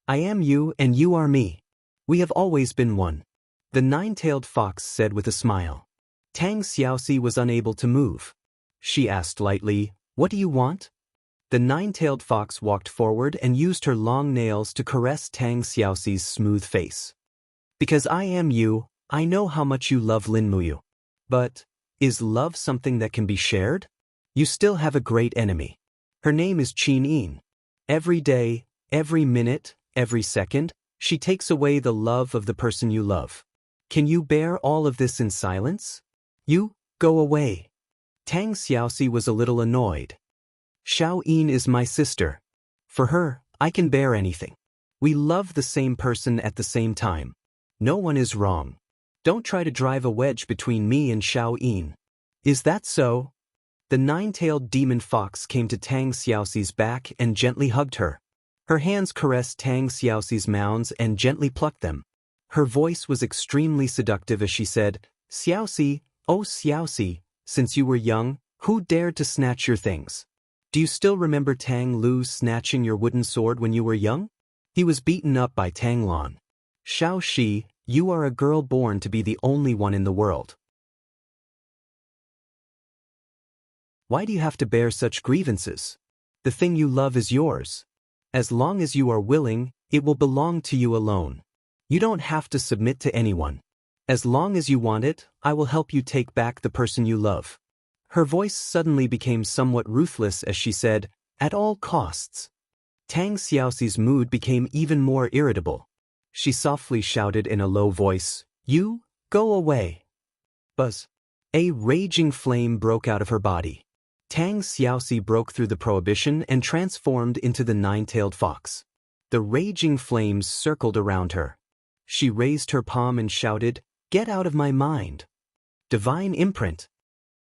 "I am you and you are me. We have always been one," the nine-tailed fox said with a smile. Tang Xiaoxi was unable to move. She asked lightly, "What do you want?" The nine-tailed fox walked forward and used her long nails to caress Tang Xiaoxi's smooth face. "Because I am you, I know how much you love Lin Muyu. But, is love something that can be shared? You still have a great enemy. Her name is Qin Yin. Every day, every minute, every second, she takes away the love of the person you love. Can you bear all of this in silence? You, go away." Tang Xiaoxi was a little annoyed. "Xiao Yin is my sister. For her, I can bear anything. We love the same person at the same time. No one is wrong. Don't try to drive a wedge between me and Xiao Yin." "Is that so?" The nine-tailed demon fox came to Tang Xiaoxi's back and gently hugged her. Her hands caressed Tang Xiaoxi's mounds and gently plucked them. Her voice was extremely seductive as she said, "Xiaoxi, oh Xiaoxi, since you were young, who dared to snatch your things? Do you still remember Tang Lu snatching your wooden sword when you were young? He was beaten up by Tang Lan. Xiaoxi, you are a girl born to be the only one in the world. Why do you have to bear such grievances? The thing you love is yours. As long as you are willing, it will belong to you alone. You don't have to submit to anyone. As long as you want it, I will help you take back the person you love." Her voice suddenly became somewhat ruthless as she said, "At all costs." Tang Xiaoxi's mood became even more irritable. She softly shouted in a low voice, "You, go away." Buzz. A raging flame broke out of her body. Tang Xiaoxi broke through the prohibition and transformed into the nine-tailed fox. The raging flames circled around her. She raised her palm and shouted, "Get out of my mind. Divine imprint."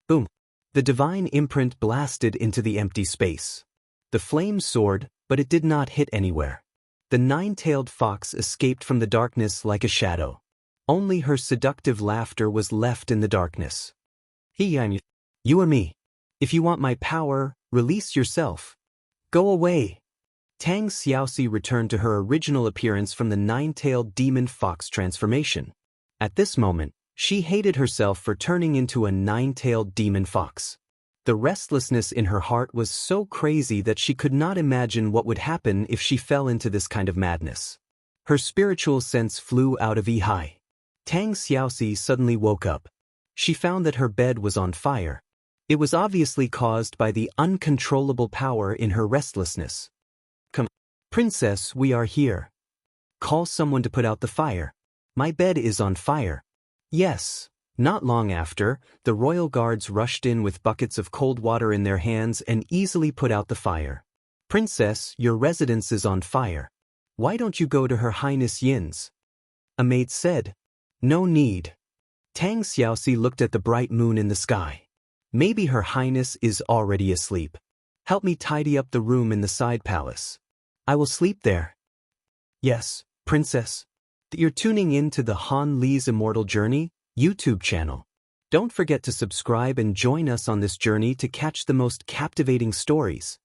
Boom. The divine imprint blasted into the empty space. The flames soared, but it did not hit anywhere. The nine-tailed fox escaped from the darkness like a shadow. Only her seductive laughter was left in the darkness. You or me? If you want my power, release yourself. Go away. Tang Xiaoxi returned to her original appearance from the nine-tailed demon fox transformation. At this moment, she hated herself for turning into a nine-tailed demon fox. The restlessness in her heart was so crazy that she could not imagine what would happen if she fell into this kind of madness. Her spiritual sense flew out of Yi. Tang Xiaoxi suddenly woke up. She found that her bed was on fire. It was obviously caused by the uncontrollable power in her restlessness. Come, Princess, we are here. Call someone to put out the fire. My bed is on fire. Yes. Not long after, the royal guards rushed in with buckets of cold water in their hands and easily put out the fire. Princess, your residence is on fire. Why don't you go to Her Highness Yin's? A maid said. No need. Tang Xiaoxi looked at the bright moon in the sky. Maybe Her Highness is already asleep. Help me tidy up the room in the side palace. I will sleep there. Yes, Princess. You're tuning in to the Han Li's Immortal Journey YouTube channel. Don't forget to subscribe and join us on this journey to catch the most captivating stories.